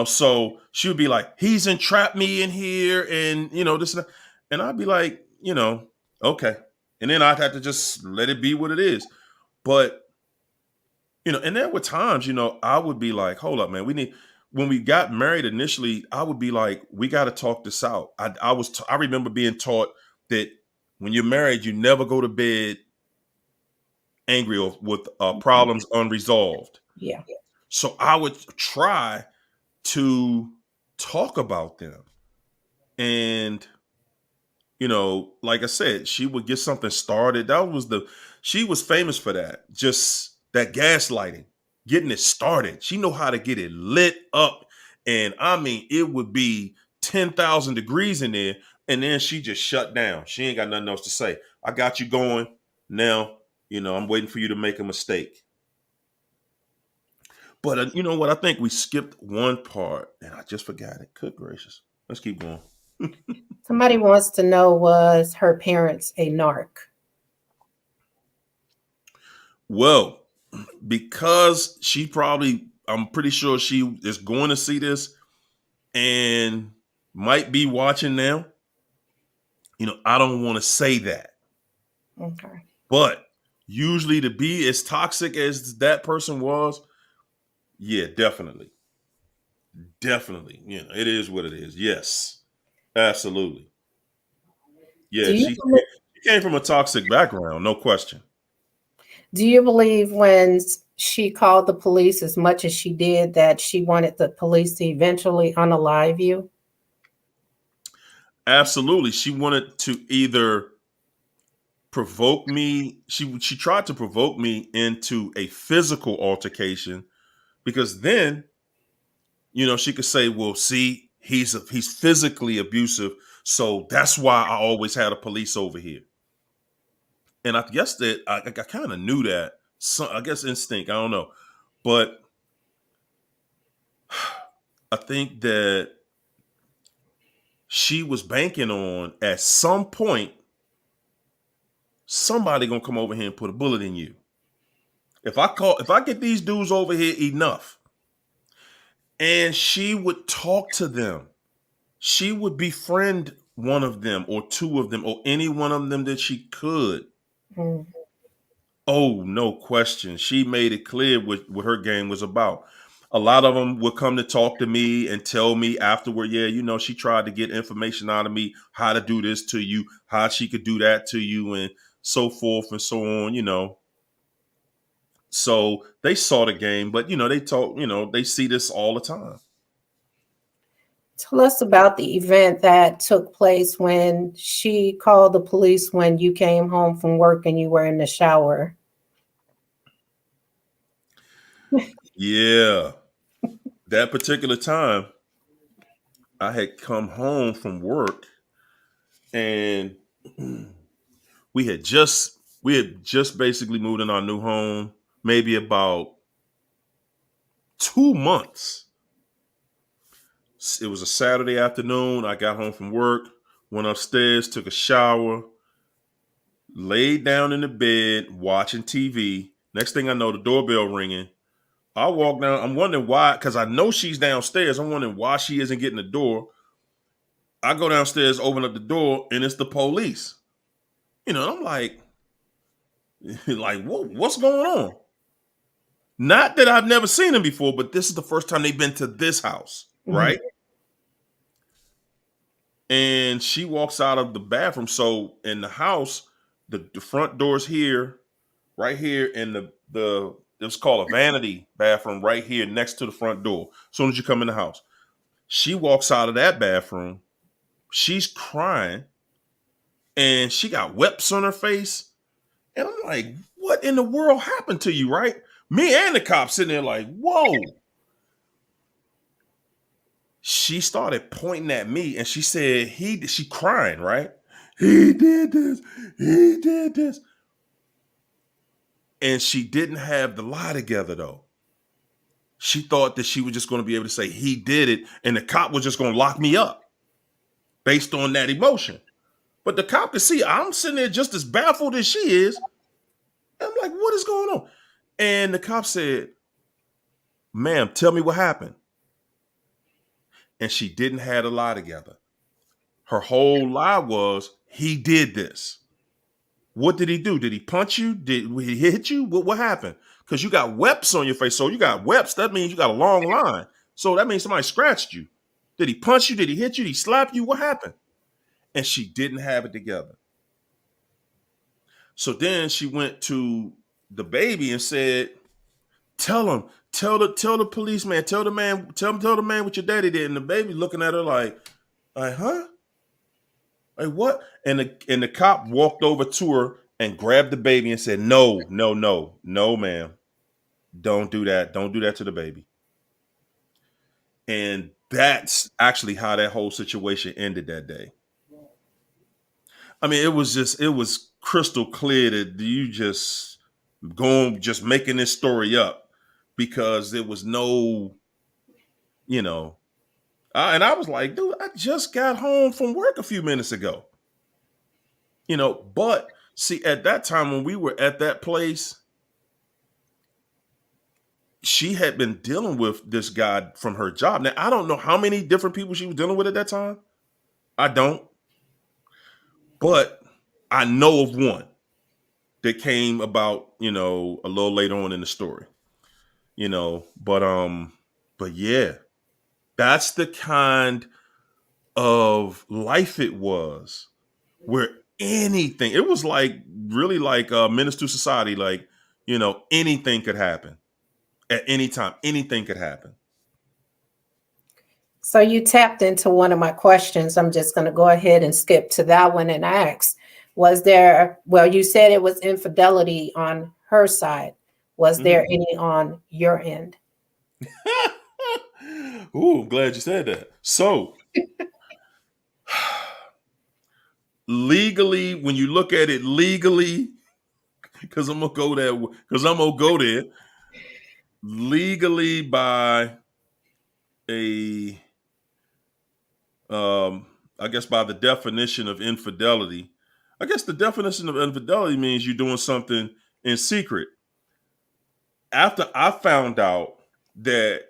So she would be like, "He's entrapped me in here," and this and that. And I'd be like, okay. And then I'd have to just let it be what it is. But and there were times, I would be like, "Hold up, man. When we got married initially, I would be like, we got to talk this out." I remember being taught that when you're married, you never go to bed angry or with problems unresolved. Yeah. So I would try to talk about them. And, like I said, she would get something started. She was famous for that. Just that gaslighting, getting it started. She know how to get it lit up. And I mean, it would be 10,000 degrees in there. And then she just shut down. She ain't got nothing else to say. "I got you going. Now, I'm waiting for you to make a mistake." But you know what? I think we skipped one part and I just forgot it. Good gracious. Let's keep going. Somebody wants to know, was her parents a narc? Well, because I'm pretty sure she is going to see this and might be watching now. I don't want to say that. Okay. But usually to be as toxic as that person was, yeah, definitely. Definitely. It is what it is. Yes. Absolutely. Do Yeah, you she came from a toxic background, no question. do you believe when she called the police as much as she did that she wanted the police to eventually unalive you? Absolutely. She wanted to either provoke me. She tried to provoke me into a physical altercation because then, she could say, "Well, see, he's physically abusive, so that's why I always had a police over here." And I guess that I kind of knew that. So I guess instinct. I don't know, but I think that she was banking on at some point somebody gonna come over here and put a bullet in you. If I get these dudes over here enough, and she would talk to them, she would befriend one of them or two of them or any one of them that she could. Mm. Oh, no question. She made it clear what her game was about. A lot of them would come to talk to me and tell me afterward, yeah, she tried to get information out of me, how to do this to you, how she could do that to you, and so forth and so on. So they saw the game, but they talk, they see this all the time. Tell us about the event that took place when she called the police when you came home from work and you were in the shower. Yeah. That particular time, I had come home from work and we had just basically moved in our new home, maybe about 2 months. It was a Saturday afternoon. I got home from work, went upstairs, took a shower, laid down in the bed watching TV. Next thing I know, the doorbell ringing. I walk down. I'm wondering why, because I know she's downstairs. I'm wondering why she isn't getting the door. I go downstairs, open up the door, and it's the police. I'm like, what's going on? Not that I've never seen them before, but this is the first time they've been to this house, right? Mhm. And she walks out of the bathroom. So in the house, the front door's here, right here, and the it's called a vanity bathroom right here next to the front door. As soon as you come in the house, she walks out of that bathroom. She's crying, and she got webs on her face. And I'm like, what in the world happened to you, right? Me and the cop sitting there like, whoa. She started pointing at me and she said, she crying, right? He did this. He did this. And she didn't have the lie together though. She thought that she was just going to be able to say he did it and the cop was just going to lock me up based on that emotion. But the cop could see I'm sitting there just as baffled as she is. I'm like, what is going on? And the cop said, ma'am, tell me what happened. And she didn't have a lie together. Her whole lie was, he did this. What did he do? Did he punch you? Did he hit you? What happened? Because you got webs on your face. So you got webs. That means you got a long line. So that means somebody scratched you. Did he punch you? Did he hit you? Did he slap you? What happened? And she didn't have it together. So then she went to the baby and said, tell the policeman, tell the man what your daddy did. And the baby looking at her like, huh? Like what? And the cop walked over to her and grabbed the baby and said, no, no, no, no, ma'am. Don't do that. Don't do that to the baby. And that's actually how that whole situation ended that day. I mean, it was crystal clear that you just making this story up because there was no, you know, and I was like, dude, I just got home from work a few minutes ago. But see, at that time when we were at that place, she had been dealing with this guy from her job. Now, I don't know how many different people she was dealing with at that time. I don't. But I know of one that came about, a little later on in the story. But yeah, that's the kind of life it was where anything, it was like really like Menace to Society, like, anything could happen. at any time. Anything could happen. So you tapped into one of my questions. I'm just going to go ahead and skip to that one and ask, was there, well, you said it was infidelity on her side. Was there any on your end? Ooh, I'm glad you said that. So, legally, when you look at it legally, because I'm gonna go there, legally by a, I guess by the definition of infidelity. I guess the definition of infidelity means you're doing something in secret. After I found out that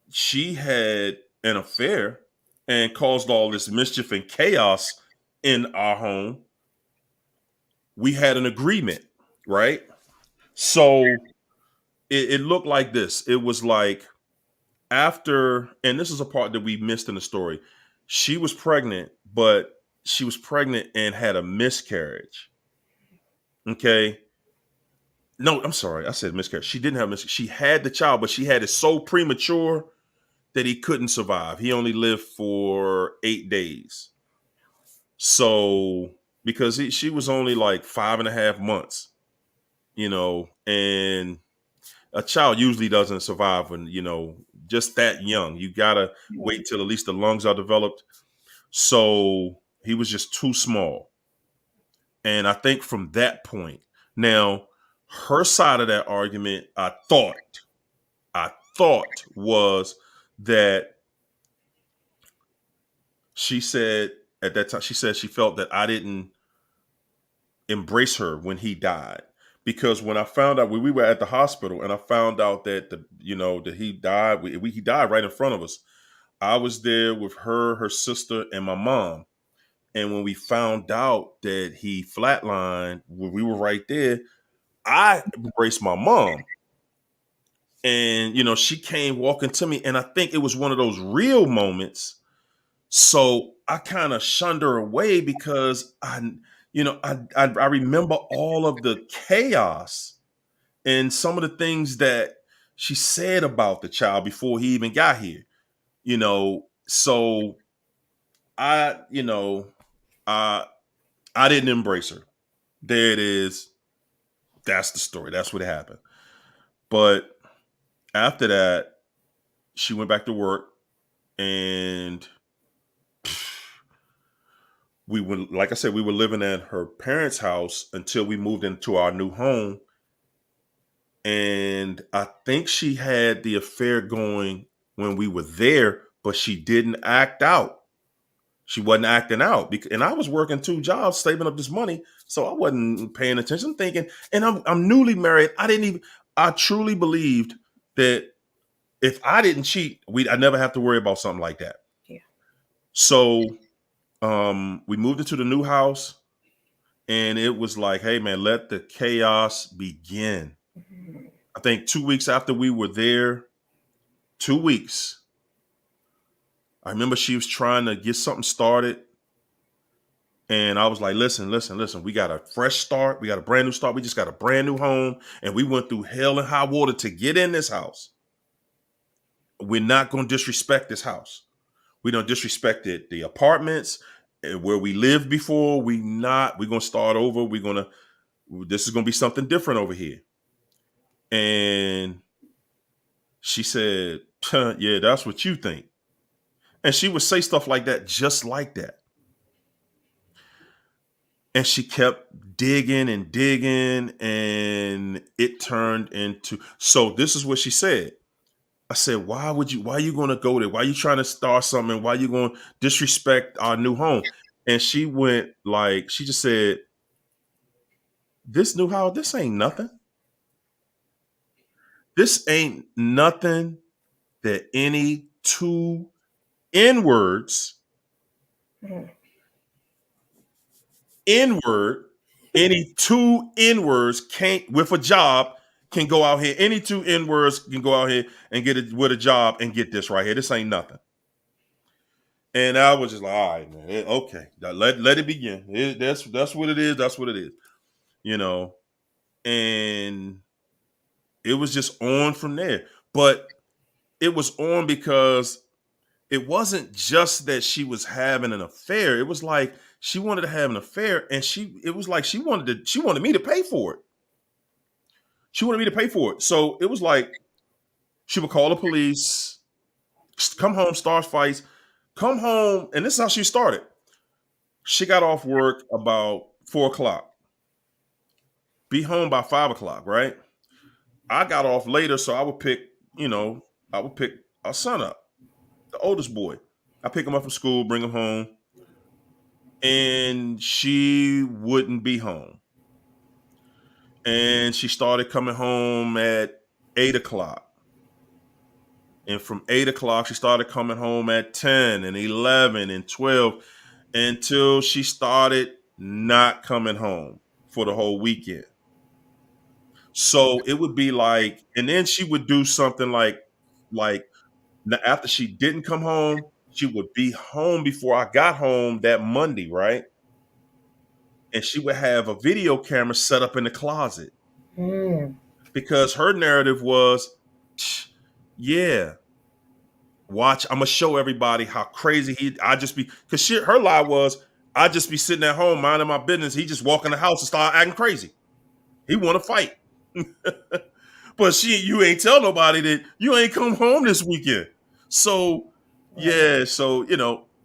she had an affair and caused all this mischief and chaos in our home, we had an agreement, right? So it looked like this. It was like after, and this is a part that we missed in the story. She was pregnant, but she was pregnant and had a miscarriage. Okay. No, I'm sorry. I said miscarriage. She didn't have miscarriage. She had the child, but she had it so premature that he couldn't survive. He only lived for 8 days. So because she was only like 5.5 months, and a child usually doesn't survive when, just that young. You gotta wait till at least the lungs are developed. So he was just too small. And I think from that point, now her side of that argument, I thought was that she said at that time, she said she felt that I didn't embrace her when he died. Because when I found out, when we were at the hospital and I found out that that he died, he died right in front of us. I was there with her sister, and my mom. And when we found out that he flatlined, when we were right there, I embraced my mom. And she came walking to me, and I think it was one of those real moments. So I kind of shunned her away because I remember all of the chaos and some of the things that she said about the child before he even got here. So I, I didn't embrace her. There it is. That's the story. That's what happened. But after that, she went back to work, and we were, like I said, we were living at her parents' house until we moved into our new home. And I think she had the affair going when we were there, but she didn't act out. She wasn't acting out, and I was working 2 jobs, saving up this money, so I wasn't paying attention. I'm thinking, and I'm newly married. I truly believed that if I didn't cheat, I never have to worry about something like that. Yeah. So we moved into the new house, and it was like, hey man, let the chaos begin. Mm-hmm. I think 2 weeks after we were there, 2 weeks, I remember she was trying to get something started. And I was like, listen, we got a fresh start. We got a brand new start. We just got a brand new home. And we went through hell and high water to get in this house. We're not going to disrespect this house. We don't disrespect it, the apartments where we lived before. We're going to start over. This is going to be something different over here. And she said, yeah, that's what you think. And she would say stuff like that, just like that. And she kept digging and digging, and it turned into, so this is what she said. I said, why are you going to go there? Why are you trying to start something? Why are you going to disrespect our new home? And she just said, this new house, this ain't nothing. This ain't nothing that any 2 N-words, any 2 N-words can't, with a job, can go out here. Any 2 N-words can go out here and get it with a job and get this right here. This ain't nothing. And I was just like, all right, man, okay, let it begin. That's what it is. That's what it is. And It was just on from there. But it was on because it wasn't just that she was having an affair. It was like she wanted to have an affair, and it was like she wanted me to pay for it. She wanted me to pay for it. So it was like she would call the police, come home, start fights, come home, and this is how she started. She got off work about 4 o'clock, be home by 5 o'clock, right? I got off later, so I would pick our son up, the oldest boy. I pick him up from school, bring him home, and she wouldn't be home. And she started coming home at 8 o'clock. And from 8 o'clock, she started coming home at 10 and 11 and 12 until she started not coming home for the whole weekend. So it would be like, and then she would do something like after she didn't come home, she would be home before I got home that Monday, right? And she would have a video camera set up in the closet because her narrative was, yeah, watch, I'm gonna show everybody how crazy I just be, because her lie was, I just be sitting at home minding my business. He just walk in the house and start acting crazy. He want to fight. But you ain't tell nobody that you ain't come home this weekend. So yeah, so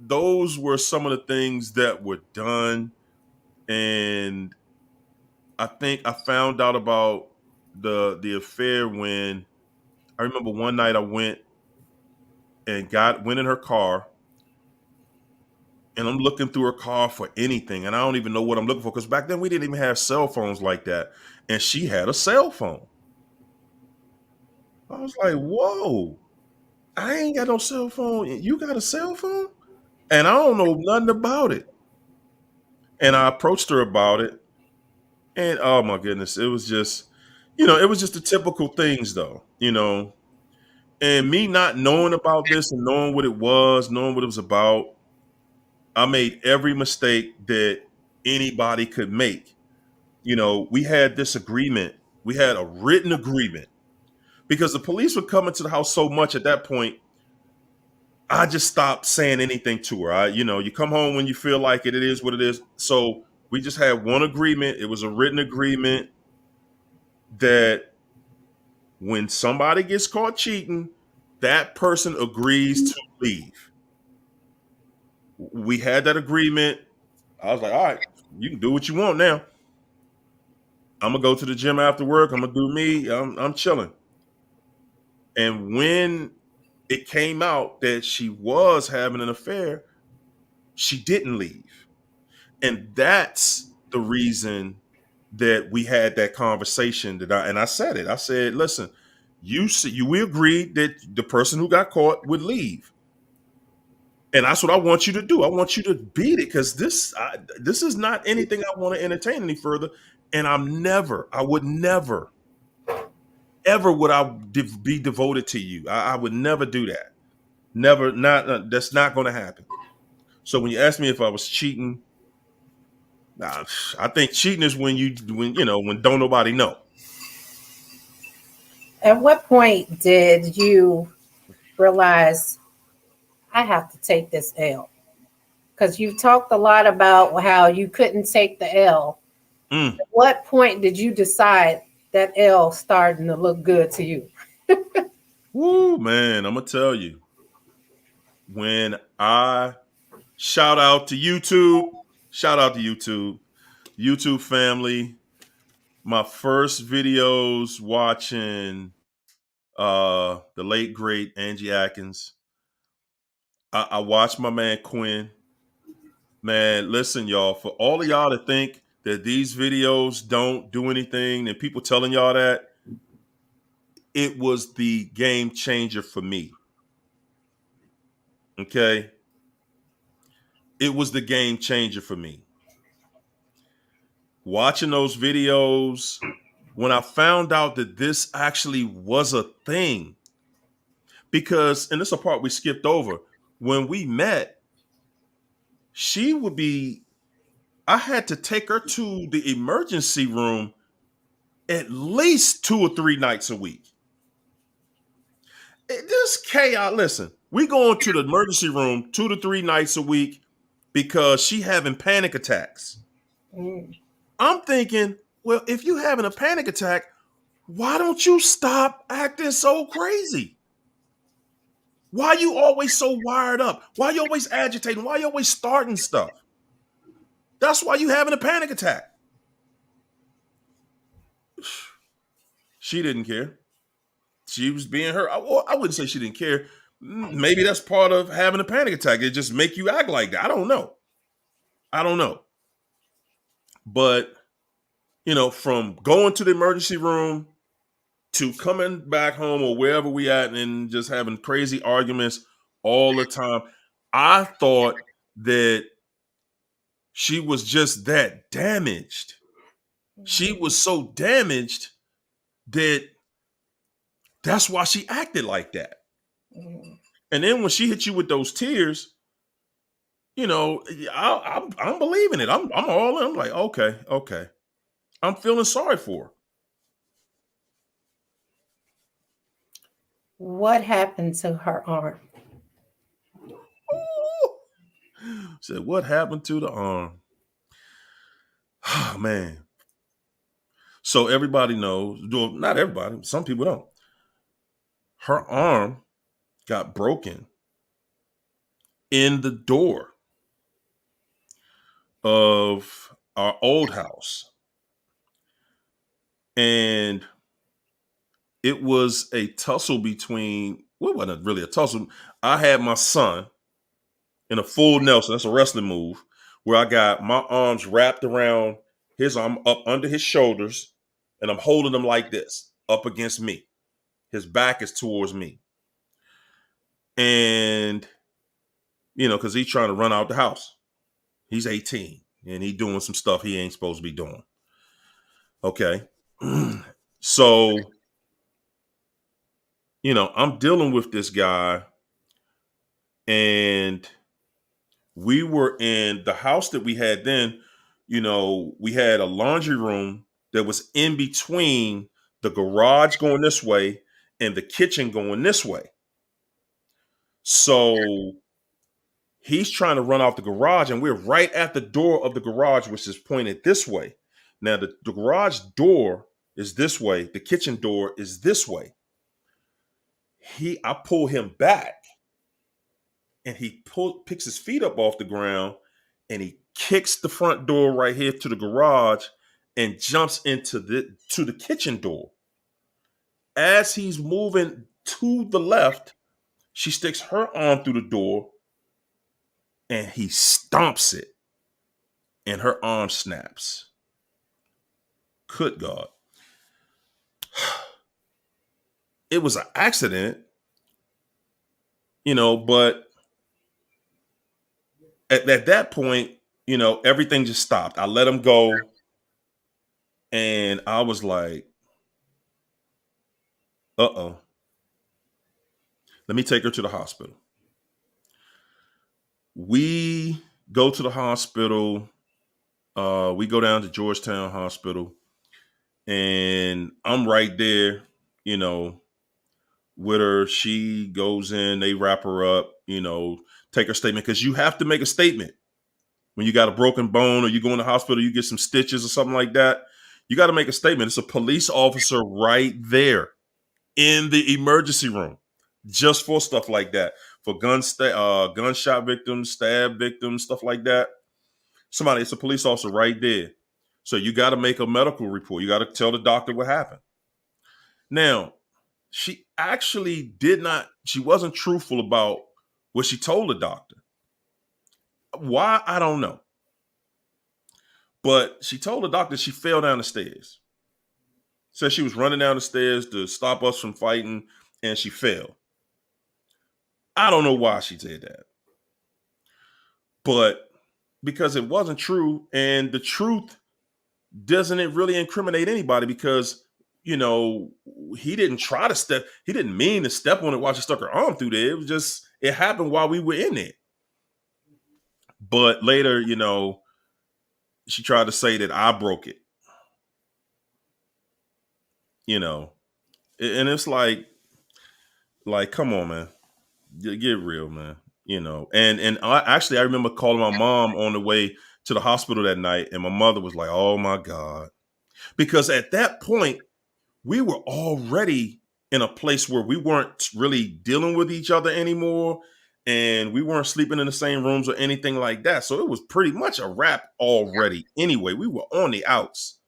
those were some of the things that were done. And I think I found out about the affair when I remember one night I went in her car, and I'm looking through her car for anything, and I don't even know what I'm looking for, because back then we didn't even have cell phones like that, and she had a cell phone. I was like, whoa, I ain't got no cell phone. You got a cell phone? And I don't know nothing about it. And I approached her about it, and oh my goodness, it was just, it was just the typical things though, and me not knowing about this and knowing what it was, knowing what it was about, I made every mistake that anybody could make. We had this agreement. We had a written agreement because the police would come into the house so much at that point. I just stopped saying anything to her. You come home when you feel like it. It is what it is. So we just had one agreement. It was a written agreement that when somebody gets caught cheating, that person agrees to leave. We had that agreement. I was like, all right, you can do what you want now. I'm gonna go to the gym after work. I'm gonna do me. I'm chilling. And when it came out that she was having an affair, she didn't leave. And that's the reason that we had that conversation and I said it. I said, listen, we agreed that the person who got caught would leave. And that's what I want you to do. I want you to beat it, because this is not anything I want to entertain any further. And I would never, ever would I be devoted to you. I would never do that. Never, not that's not going to happen. So when you ask me if I was cheating, I think cheating is when when don't nobody know. At what point did you realize I have to take this L? Because you've talked a lot about how you couldn't take the L. At what point did you decide that L starting to look good to you? Woo, man, I'm gonna tell you. When I shout out to YouTube family, my first videos watching the late great Angie Atkins. I watched my man Quinn. Man, listen, y'all, for all of y'all to think that these videos don't do anything and people telling y'all that, it was the game changer for me. Okay? It was the game changer for me. Watching those videos, when I found out that this actually was a thing, because, and this is a part we skipped over, when we met, I had to take her to the emergency room at least 2 or 3 nights a week. This chaos. Listen, we going to the emergency room 2 to 3 nights a week because she having panic attacks. Mm. I'm thinking, well, if you having a panic attack, why don't you stop acting so crazy? Why you always so wired up? Why you always agitating? Why you always starting stuff? That's why you having a panic attack. She didn't care. She was being her. Well, I wouldn't say she didn't care. Maybe that's part of having a panic attack. It just make you act like that. I don't know. I don't know. But from going to the emergency room to coming back home or wherever we at and just having crazy arguments all the time, I thought that she was just that damaged. She was so damaged that that's why she acted like that. And then when she hit you with those tears, I'm believing it. I'm all in. I'm like, okay. I'm feeling sorry for her. What happened to her arm? Said, what happened to the arm? Oh, man. So everybody knows, not everybody, some people don't. Her arm got broken in the door of our old house. And it was a tussle between, well, it wasn't really a tussle. I had my son in a full Nelson, that's a wrestling move, where I got my arms wrapped around his arm up under his shoulders, and I'm holding him like this, up against me. His back is towards me. And, because he's trying to run out the house. He's 18 and he doing some stuff he ain't supposed to be doing. Okay. So, I'm dealing with this guy, and we were in the house that we had then. We had a laundry room that was in between the garage going this way and the kitchen going this way. So he's trying to run out the garage, and we're right at the door of the garage, which is pointed this way. Now, the garage door is this way. The kitchen door is this way. I pull him back, and he picks his feet up off the ground, and he kicks the front door right here to the garage and jumps into the kitchen door. As he's moving to the left, she sticks her arm through the door, and he stomps it, and her arm snaps. Good God. It was an accident, but at that point, everything just stopped. I let him go, and I was like, uh-oh. Let me take her to the hospital. We go to the hospital. We go down to Georgetown Hospital, and I'm right there, with her. She goes in, they wrap her up, take her statement, because you have to make a statement when you got a broken bone or you go in the hospital, you get some stitches or something like that. You got to make a statement. It's a police officer right there in the emergency room just for stuff like that, for gunshot victims, stab victims, stuff like that. It's a police officer right there. So you got to make a medical report. You got to tell the doctor what happened. Now, she actually she wasn't truthful about what she told the doctor. Why? I don't know. But she told the doctor she fell down the stairs. Said she was running down the stairs to stop us from fighting, and she fell. I don't know why she did that. But because it wasn't true, and the truth doesn't it really incriminate anybody, because he didn't try to step, he didn't mean to step on it while she stuck her arm through there. It was just, it happened while we were in it. But later, she tried to say that I broke it. you know, and it's like, come on, man, get real, man. And actually, I remember calling my mom on the way to the hospital that night, and my mother was like, "Oh my God," because at that point we were already in a place where we weren't really dealing with each other anymore, and we weren't sleeping in the same rooms or anything like that. So it was pretty much a wrap already. Anyway, we were on the outs,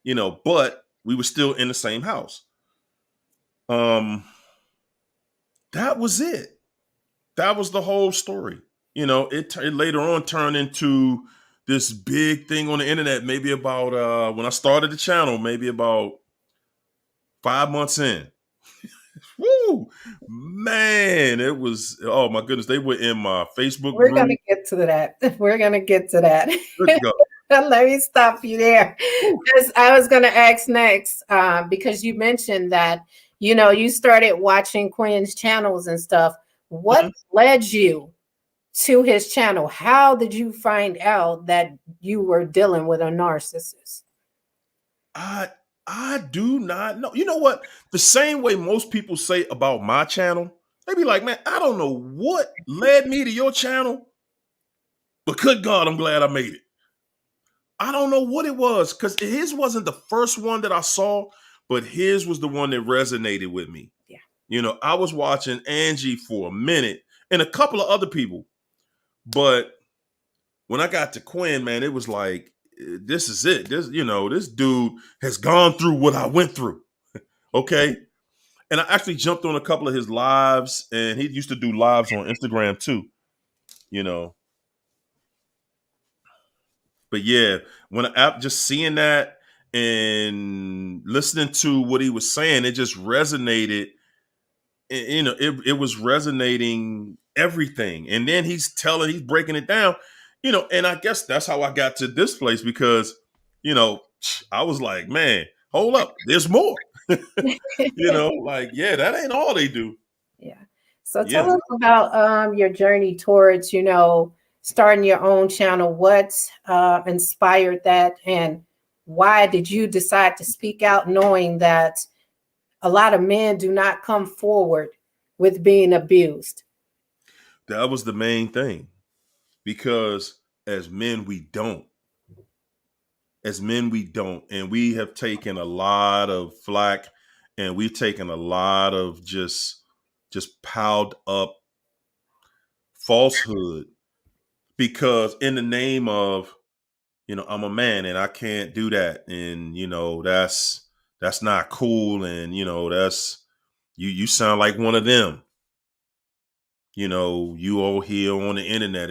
but we were still in the same house. Um, that was it. That was the whole story. It later on turned into this big thing on the internet. Maybe about when I started the channel, maybe about 5 months in. Woo, man, it was. Oh my goodness, they were in my Facebook We're going group. to get to that. We're going to get to that. Good God. Let me stop you there. Woo. Because I was going to ask next, because you mentioned that, you started watching Quinn's channels and stuff. What Mhm. led you to his channel? How did you find out that you were dealing with a narcissist? I I do not know. You know what? The same way most people say about my channel, they be like, "Man, I don't know what led me to your channel, but good God, I'm glad I made it." I don't know what it was because his wasn't the first one that I saw, but his was the one that resonated with me. Yeah. I was watching Angie for a minute and a couple of other people, but when I got to Quinn, man, it was like, this is it. This dude has gone through what I went through. Okay. And I actually jumped on a couple of his lives, and he used to do lives on Instagram too, you know. But yeah, when I just seeing that and listening to what he was saying, it just resonated. It was resonating everything. And then he's breaking it down, and I guess that's how I got to this place because, I was like, man, hold up, there's more. Like, yeah, that ain't all they do. Yeah. So Yeah. tell us about your journey towards, starting your own channel. What inspired that, and why did you decide to speak out, knowing that a lot of men do not come forward with being abused? That was the main thing because as men, we don't. As men, we don't. And we have taken a lot of flack and we've taken a lot of just piled up falsehood because in the name of, I'm a man and I can't do that. And, that's not cool. And, that's you sound like one of them. You all here on the internet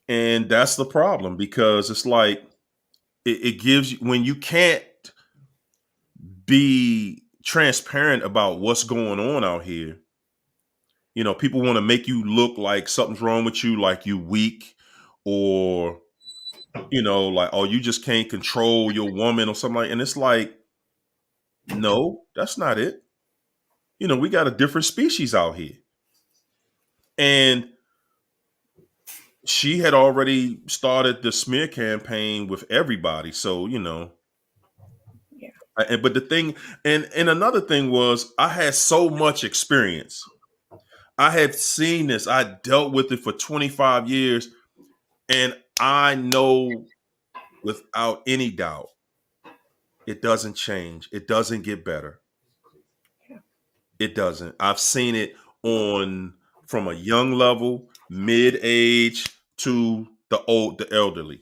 and that's the problem because it's like it gives you when you can't be transparent about what's going on out here. People want to make you look like something's wrong with you, like you weak, or like, oh, you just can't control your woman or something like. And it's like, no, that's not it. We got a different species out here, and she had already started the smear campaign with everybody. So Yeah. but the thing, and another thing was, I had so much experience. I had seen this. I dealt with it for 25 years, and I know without any doubt, it doesn't change. It doesn't get better. Yeah. It doesn't. I've seen it on from a young level, mid age to the elderly.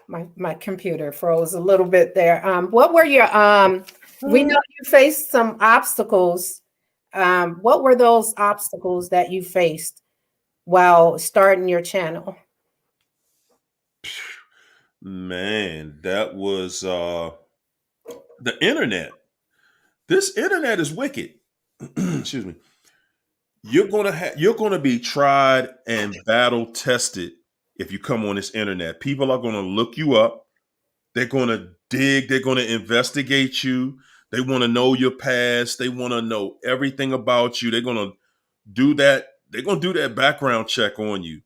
My computer froze a little bit there. What were your we know you faced some obstacles. What were those obstacles that you faced while starting your channel? Man, that was the internet. This internet is wicked. Excuse me. You're gonna be tried and battle tested if you come on this internet. People are gonna look you up. They're gonna dig. They're gonna investigate you. They want to know your past. They want to know everything about you. They're gonna do that. they're gonna do that background check on you,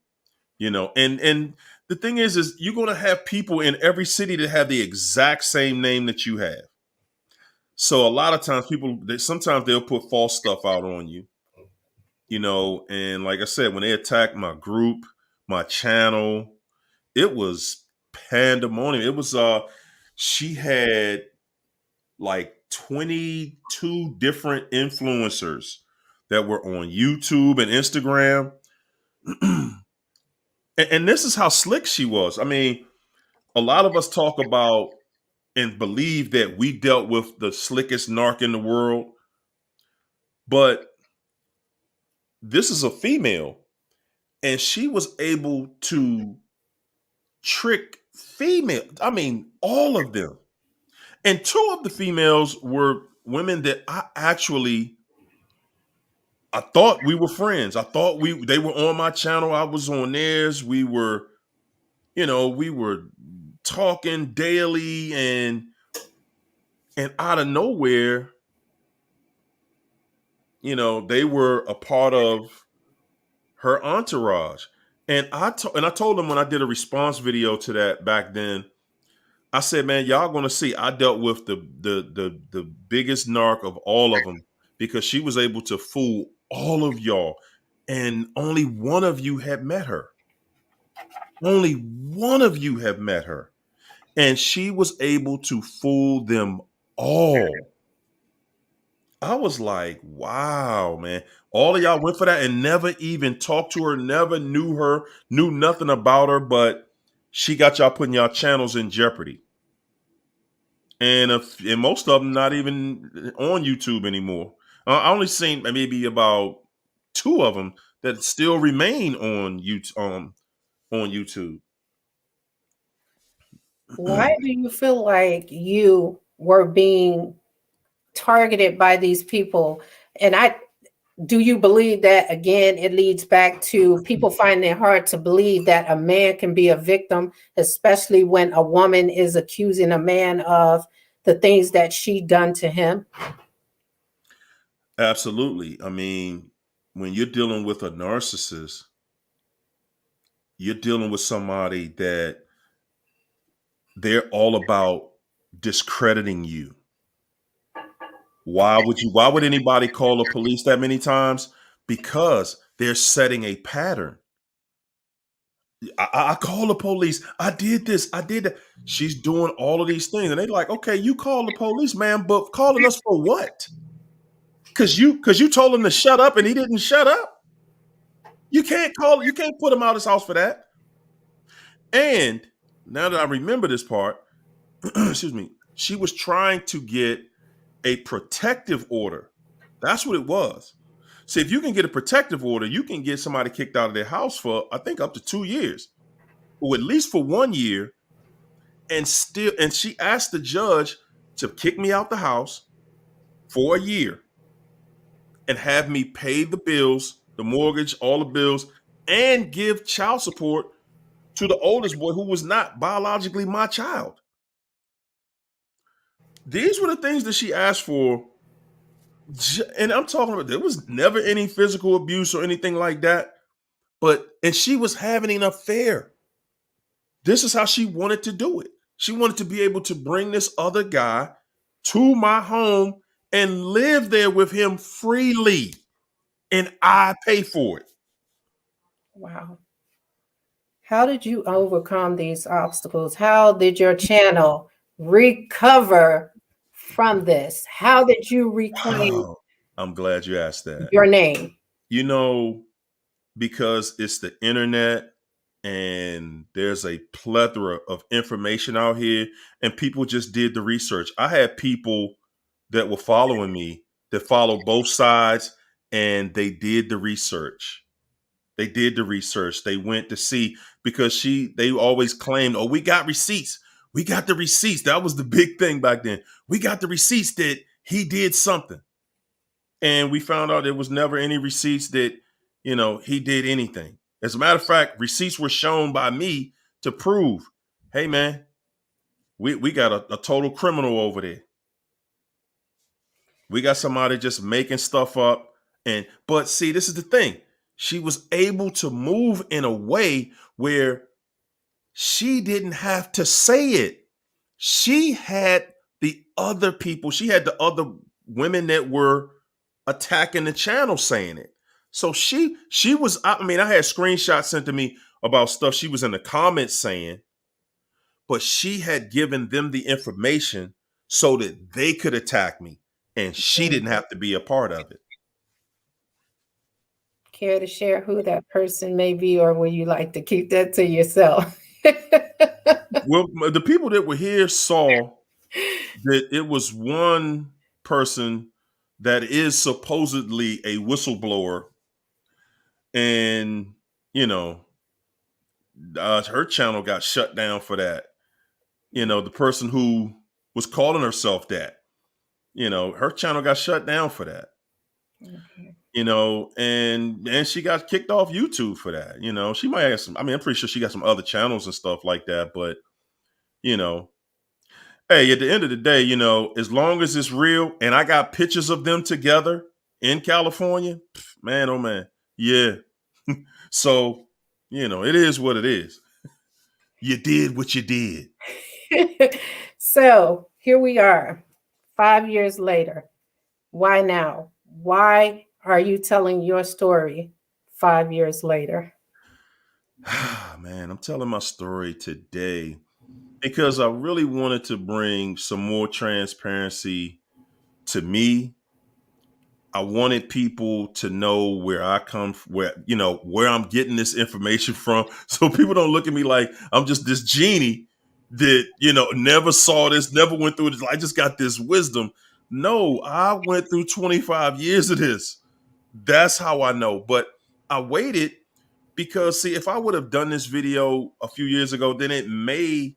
and the thing is you're gonna have people in every city that have the exact same name that you have. So a lot of times sometimes they'll put false stuff out on you, and like I said, when they attacked my group, my channel, it was pandemonium. It was she had like 22 different influencers that were on YouTube and Instagram. And this is how slick she was. I mean, a lot of us talk about and believe that we dealt with the slickest narc in the world, but this is a female, and she was able to trick female. I mean, all of them. And two of the females were women that I thought we were friends. I thought they were on my channel. I was on theirs. We were talking daily, and out of nowhere, they were a part of her entourage. And I told them when I did a response video to that back then, I said, man, y'all gonna see. I dealt with the biggest narc of all of them, because she was able to fool all of y'all, and only one of you had met her. Only one of you have met her, and she was able to fool them all. I was like, wow, man. All of y'all went for that and never even talked to her, never knew her, knew nothing about her, but she got y'all putting y'all channels in jeopardy. And most of them not even on YouTube anymore. I only seen maybe about two of them that still remain on YouTube. Why do you feel like you were being targeted by these people? And do you believe that, again, it leads back to people finding it hard to believe that a man can be a victim, especially when a woman is accusing a man of the things that she done to him? Absolutely. I mean, when you're dealing with a narcissist, you're dealing with somebody that they're all about discrediting you. Why would anybody call the police that many times? Because they're setting a pattern. I call the police. I did this. I did that. She's doing all of these things. And they're like, okay, you call the police, man, but calling us for what? Because you told him to shut up and he didn't shut up. You can't put him out of his house for that. And now that I remember this part, excuse me, she was trying to get a protective order. That's what it was. See, if you can get a protective order, you can get somebody kicked out of their house for, I think, up to 2 years, or at least for 1 year. And she asked the judge to kick me out the house for a year and have me pay the bills, the mortgage, all the bills, and give child support to the oldest boy who was not biologically my child. These were the things that she asked for. And I'm talking about, there was never any physical abuse or anything like that. And she was having an affair. This is how she wanted to do it. She wanted to be able to bring this other guy to my home and live there with him freely. And I pay for it. Wow. How did you overcome these obstacles? How did your channel recover from this? How did you reclaim Wow. I'm glad you asked that. your name? Because it's the internet and there's a plethora of information out here, and people just did the research. I had people that were following me that followed both sides, and they did the research. They did the research. They went to see, because they always claimed, oh, we got receipts. We got the receipts. That was the big thing back then. We got the receipts that he did something. And we found out there was never any receipts that, he did anything. As a matter of fact, receipts were shown by me to prove, hey, man, we got a total criminal over there. We got somebody just making stuff up. But see, this is the thing. she was able to move in a way where she didn't have to say it. She had the other people, she had the other women that were attacking the channel saying it. So she was, I mean, I had screenshots sent to me about stuff she was in the comments saying, but she had given them the information so that they could attack me and she didn't have to be a part of it. Care to share who that person may be, or would you like to keep that to yourself? Well, the people that were here saw that it was one person that is supposedly a whistleblower, and you know, her channel got shut down for that. You know, the person who was calling herself that, you know, her channel got shut down for that. Okay. You know, and she got kicked off YouTube for that. You know, she might have some, I mean, I'm pretty sure she got some other channels and stuff like that, but you know, hey, at the end of the day, you know, as long as it's real and I got pictures of them together in California, man, oh man, yeah. So, you know, it is what it is. You did what you did. So here we are, 5 years later. Why now? Why are you telling your story 5 years later? Man, I'm telling my story today because I really wanted to bring some more transparency to me. I wanted people to know where I come from, where I'm getting this information from. So people don't look at me like I'm just this genie that, never saw this, never went through this. I just got this wisdom. No, I went through 25 years of this. That's how I know. But I waited because, see, if I would have done this video a few years ago, then it may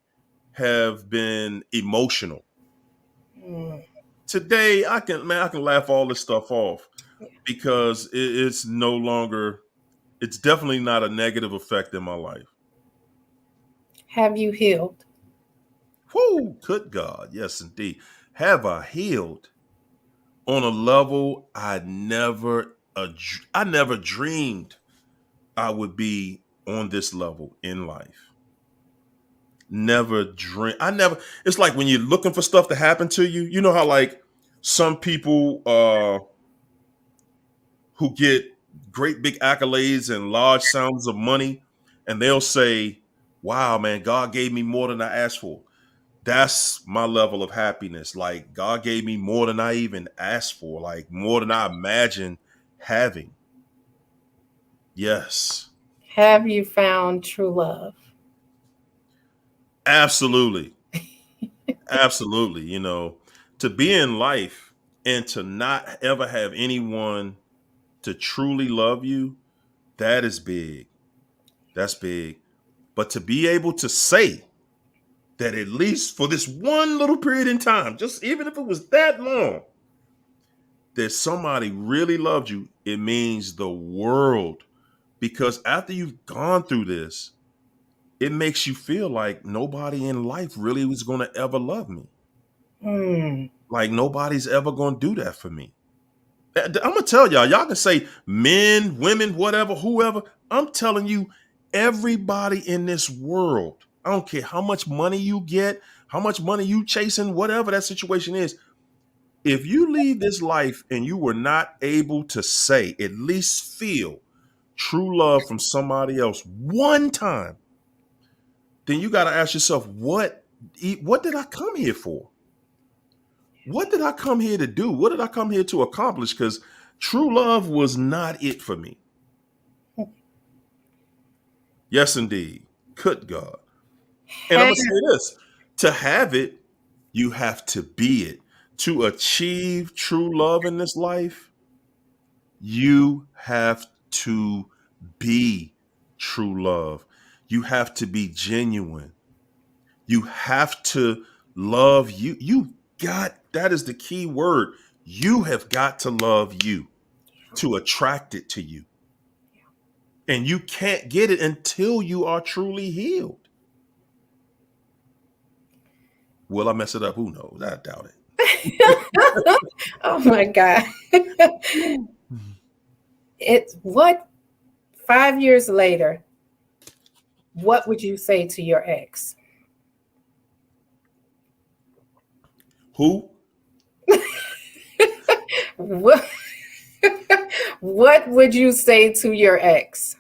have been emotional. Mm. Today, I can laugh all this stuff off because it's no longer, it's definitely not a negative effect in my life. Have you healed? Whoo, good God. Yes, indeed. Have I healed on a level I never dreamed I would be on this level in life. It's like when you're looking for stuff to happen to you, you know how like some people who get great big accolades and large sums of money, and they'll say, wow, man, God gave me more than I asked for. That's my level of happiness. Like God gave me more than I even asked for, like more than I imagined having. Yes, Have you found true love? absolutely. Absolutely. To be in life and to not ever have anyone to truly love you, that is big. That's big. But to be able to say that at least for this one little period in time, just even if it was that long, that somebody really loved you, it means the world. Because after you've gone through this, it makes you feel like nobody in life really was going to ever love me. Mm. Like nobody's ever going to do that for me. I'm going to tell y'all can say men, women, whatever, whoever. I'm telling you, everybody in this world, I don't care how much money you get, how much money you chasing, whatever that situation is. If you leave this life and you were not able to say, at least feel true love from somebody else one time, then you got to ask yourself, what did I come here for? What did I come here to do? What did I come here to accomplish? Because true love was not it for me. Yes, indeed. Good God. And I'm going to say this, to have it, you have to be it. To achieve true love in this life, you have to be true love. You have to be genuine. You have to love you. That is the key word. You have got to love you to attract it to you. And you can't get it until you are truly healed. Will I mess it up? Who knows? I doubt it. Oh my God. It's what 5 years later, what would you say to your ex? Who? What, what would you say to your ex?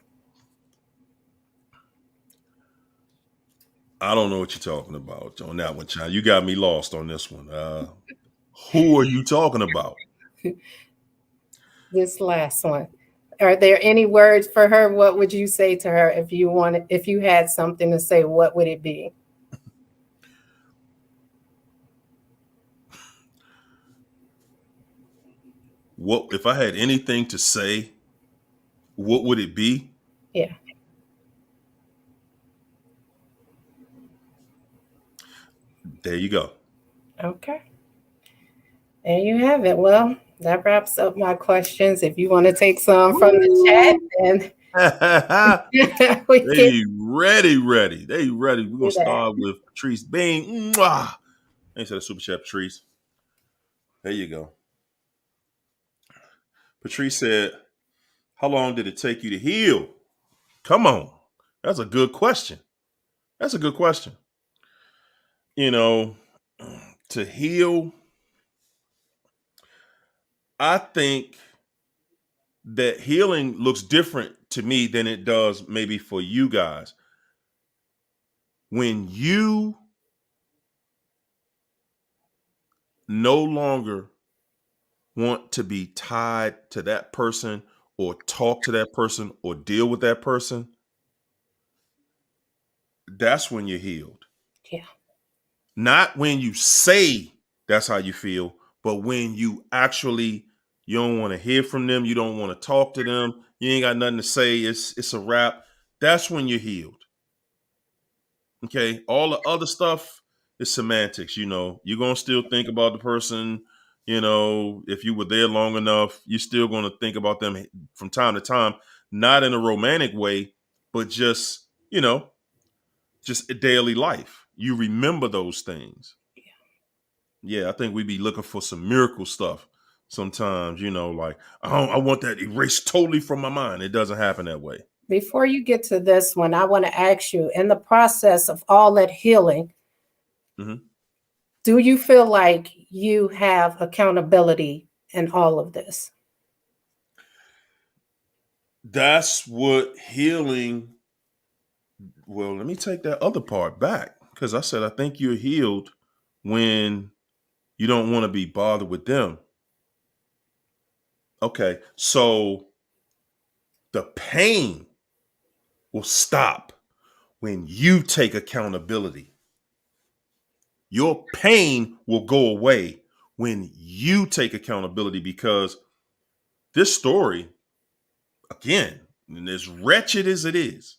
I don't know what you're talking about on that one, China. You got me lost on this one. Who are you talking about? This last one. Are there any words for her? What would you say to her if you wanted, if you had something to say, what would it be? What if I had anything to say? What would it be? Yeah. There you go. Okay. There you have it. Well, that wraps up my questions. If you want to take some from the chat, then we can They ready. They ready. We're gonna do that. start with Patrice Bean. Mwah. Thanks for the super chat, Patrice. There you go. Patrice said, "How long did it take you to heal?" Come on, that's a good question. That's a good question. You know, to heal, I think that healing looks different to me than it does maybe for you guys. When you no longer want to be tied to that person or talk to that person or deal with that person, that's when you're healed. Yeah. Not when you say that's how you feel, but when you actually you don't want to hear from them, you don't want to talk to them, you ain't got nothing to say, it's a wrap. That's when you're healed. Okay, all the other stuff is semantics. You're gonna still think about the person. If you were there long enough, you're still gonna think about them from time to time, not in a romantic way, but just a daily life. You remember those things. Yeah, I think we be looking for some miracle stuff sometimes. Like I want that erased totally from my mind. It doesn't happen that way. Before you get to this one, I want to ask you, in the process of all that healing, Mm-hmm. do you feel like you have accountability in all of this? That's what healing. Well, let me take that other part back because I said I think you're healed when you don't want to be bothered with them. Okay, so the pain will stop when you take accountability. Your pain will go away when you take accountability because this story, again, and as wretched as it is,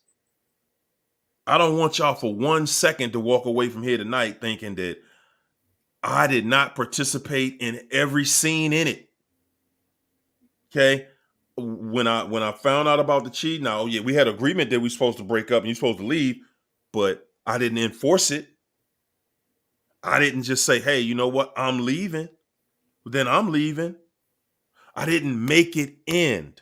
I don't want y'all for 1 second to walk away from here tonight thinking that I did not participate in every scene in it. Okay. When I found out about the cheating, now, oh yeah, we had agreement that we supposed to break up and you're supposed to leave, but I didn't enforce it. I didn't just say, hey, you know what? I'm leaving. Then I'm leaving. I didn't make it end.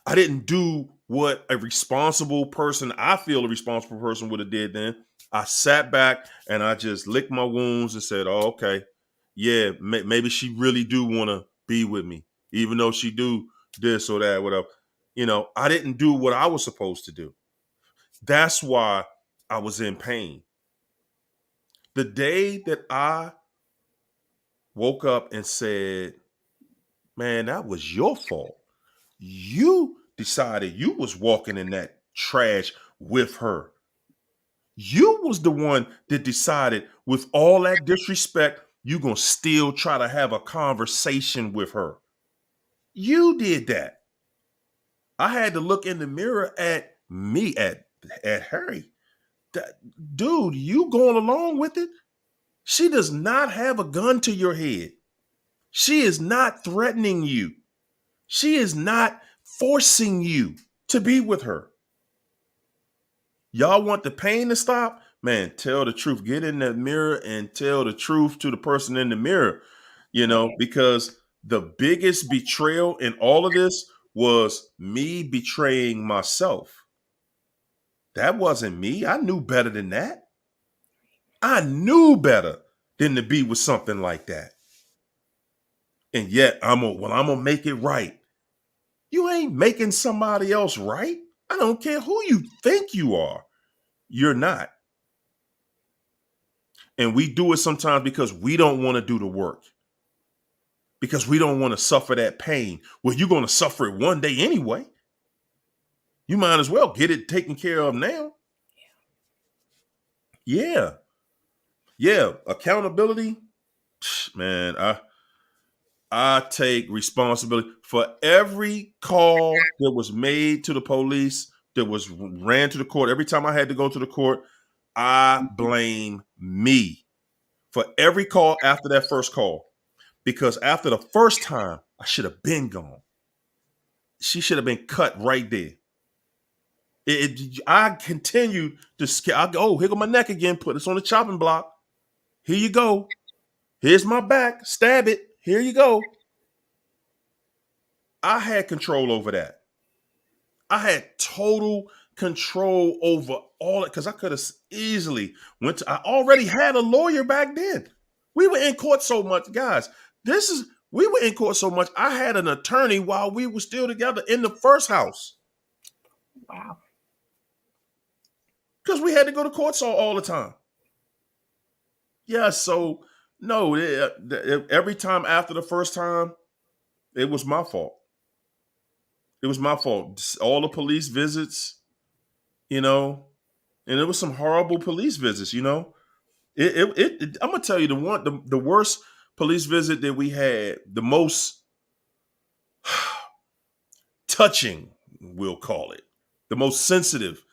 I didn't do what a responsible person, I feel a responsible person would have did then. I sat back and I just licked my wounds and said, oh, okay, yeah, maybe she really do want to be with me, even though she do this or that, whatever. I didn't do what I was supposed to do. That's why I was in pain. The day that I woke up and said, man, that was your fault. You decided you was walking in that trash with her. You was the one that decided with all that disrespect, you going to still try to have a conversation with her. You did that. I had to look in the mirror at me, at Harry. Dude, you going along with it? She does not have a gun to your head. She is not threatening you. She is not forcing you to be with her. Y'all want the pain to stop? Man, tell the truth. Get in that mirror and tell the truth to the person in the mirror, because the biggest betrayal in all of this was me betraying myself. That wasn't me. I knew better than that. I knew better than to be with something like that. And yet I'm gonna make it right. You ain't making somebody else right. I don't care who you think you are. You're not. And we do it sometimes because we don't want to do the work. Because we don't want to suffer that pain. Well, you're going to suffer it one day anyway. You might as well get it taken care of now. Yeah. Yeah. Accountability. Man, I take responsibility for every call that was made to the police, that was ran to the court. Every time I had to go to the court, I blame me for every call after that first call. Because after the first time, I should have been gone. She should have been cut right there. I continued to, I go, oh, here go my neck again. Put this on the chopping block. Here you go. Here's my back. Stab it. Here you go. I had control over that. I had total control over all it because I could have easily went to, I already had a lawyer back then. We were in court so much, guys. We were in court so much. I had an attorney while we were still together in the first house. Wow. Because we had to go to court all the time. Yeah, so no, every time after the first time, it was my fault. It was my fault. All the police visits, and it was some horrible police visits, I'm gonna tell you the worst police visit that we had, the most touching, we'll call it, the most sensitive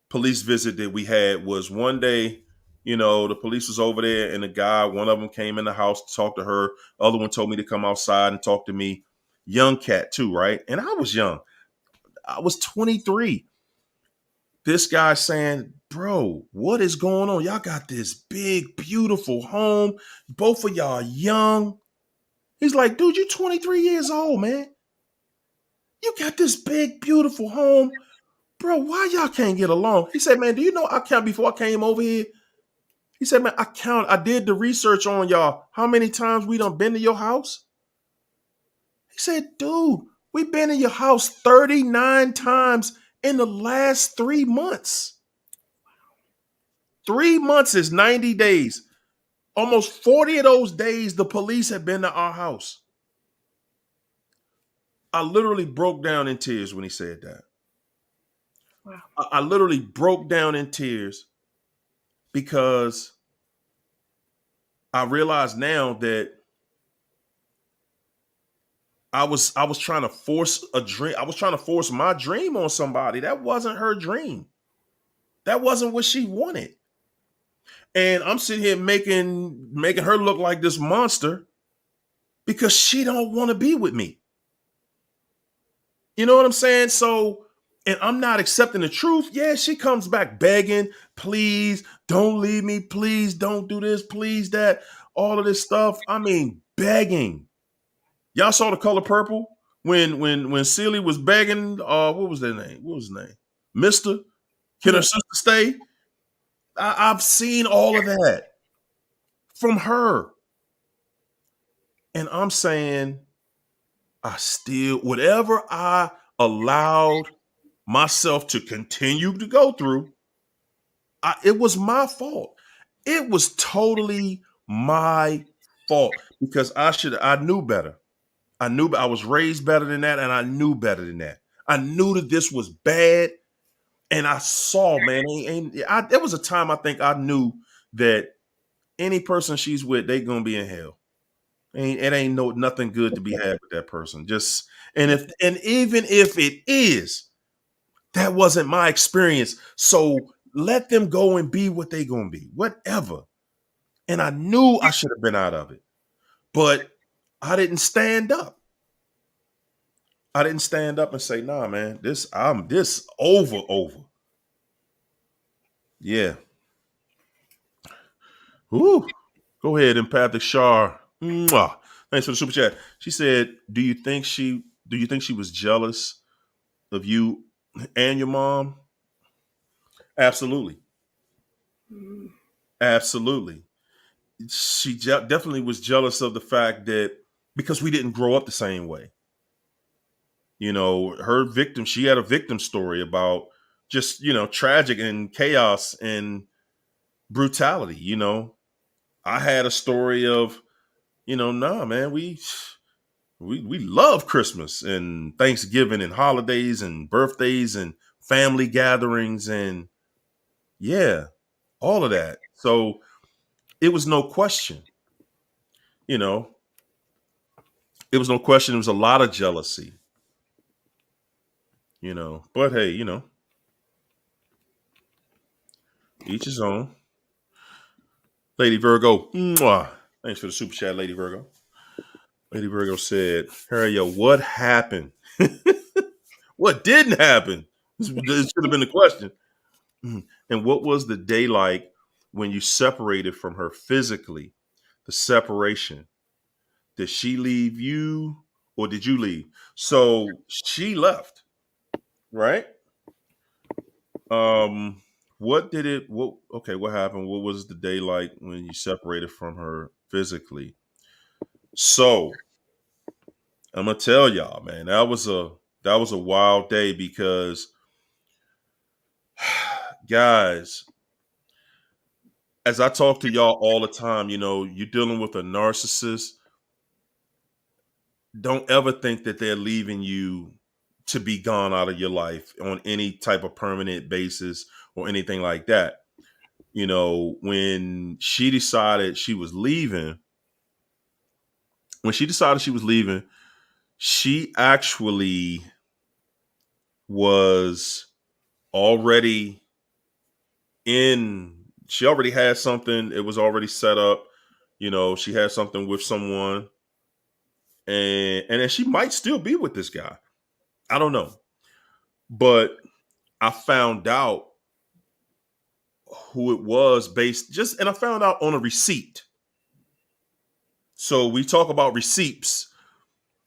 police visit that we had was one day. The police was over there, and one of them came in the house to talk to her. The other one told me to come outside and talk to me. Young cat too, right? And I was young. I was 23. This guy saying, bro, what is going on? Y'all got this big, beautiful home. Both of y'all young. He's like, dude, you're 23 years old, man. You got this big, beautiful home. Bro, why y'all can't get along? He said, man, do you know I count before I came over here? He said, man, I did the research on y'all. How many times we done been to your house? He said, dude, we've been in your house 39 times in the last 3 months. 3 months is 90 days. Almost 40 of those days, the police have been to our house. I literally broke down in tears when he said that. Wow. I literally broke down in tears because I realize now that I was trying to force a dream. I was trying to force my dream on somebody. That wasn't her dream. That wasn't what she wanted. And I'm sitting here making her look like this monster because she don't want to be with me. You know what I'm saying? So, and I'm not accepting the truth. Yeah, she comes back begging, please don't leave me. Please don't do this. Please that. All of this stuff. I mean, begging. Y'all saw The Color Purple when Celie was begging. What was their name? What was his name? Mister. Can her sister stay? I've seen all of that from her, and I'm saying, whatever I allowed myself to continue to go through, it was my fault. It was totally my fault because I knew better. I was raised better than that, and I knew better than that. I knew that this was bad, and I saw, man. There was a time I think I knew that any person she's with, they gonna be in hell. It ain't nothing good to be had with that person. And even if it is, that wasn't my experience. So let them go and be what they gonna be, whatever. And I knew I should have been out of it, but I didn't stand up. I didn't stand up and say, nah, man, this over. Yeah. Woo. Go ahead, Empathic Shar. Mwah. Thanks for the super chat. She said, do you think she do you think she was jealous of you and your mom? Absolutely. Absolutely. She definitely was jealous of the fact that because we didn't grow up the same way. You know, her victim, she had a victim story about just, tragic and chaos and brutality. I had a story of, nah, man, we love Christmas and Thanksgiving and holidays and birthdays and family gatherings and yeah, all of that. So it was no question, you know, it was no question. It was a lot of jealousy, but hey, each his own. Lady Virgo, mwah. Thanks for the super chat, Lady Virgo. Lady Virgo said, Hario, what happened? What didn't happen? This should have been the question. And what was the day like when you separated from her physically? The separation. Did she leave you or did you leave? So she left, right? Um, what happened? What was the day like when you separated from her physically? So I'm gonna tell y'all, man, that was a wild day because guys, as I talk to y'all all the time, you're dealing with a narcissist. Don't ever think that they're leaving you to be gone out of your life on any type of permanent basis or anything like that. When she decided she was leaving, she actually was already she already had something. It was already set up. She had something with someone and then she might still be with this guy. I don't know. But I found out who it was and I found out on a receipt. So we talk about receipts.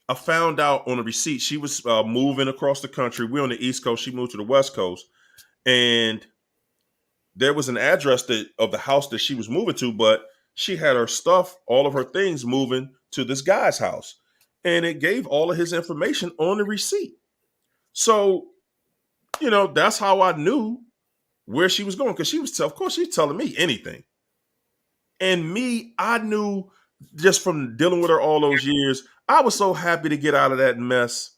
I found out on a receipt she was moving across the country. We're on the East Coast. She moved to the West Coast, and there was an address of the house that she was moving to, but she had her stuff, all of her things, moving to this guy's house, and it gave all of his information on the receipt. So that's how I knew where she was going because of course, she's telling me anything. And me, I knew just from dealing with her all those years, I was so happy to get out of that mess.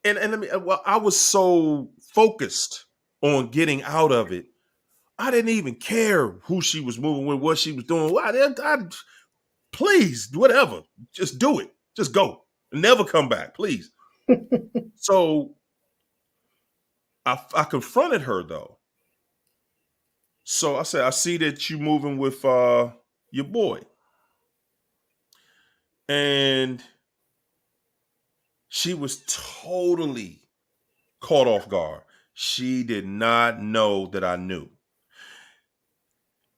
And I mean, well, I was so focused on getting out of it. I didn't even care who she was moving with, what she was doing. Please, whatever, just do it. Just go. Never come back, please. So I confronted her though. So I said, I see that you moving with your boy. And she was totally caught off guard. She did not know that I knew.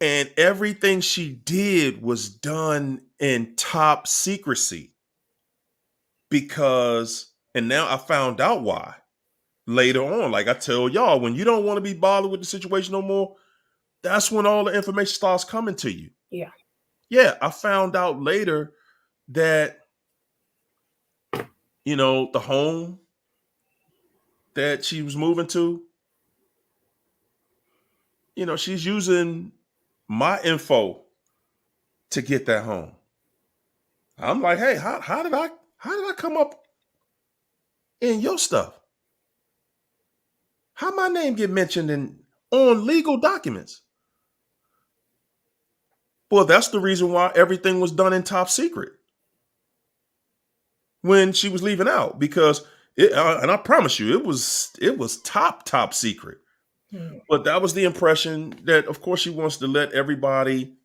And everything she did was done in top secrecy and now I found out why later on. Like I tell y'all, when you don't want to be bothered with the situation no more, that's when all the information starts coming to you. Yeah. Yeah, I found out later that, the home that she was moving to, she's using my info to get that home. I'm like, hey, how did I come up in your stuff? How my name get mentioned on legal documents? Well, that's the reason why everything was done in top secret when she was leaving out because and I promise you it was top secret. But that was the impression that of course she wants to lead everybody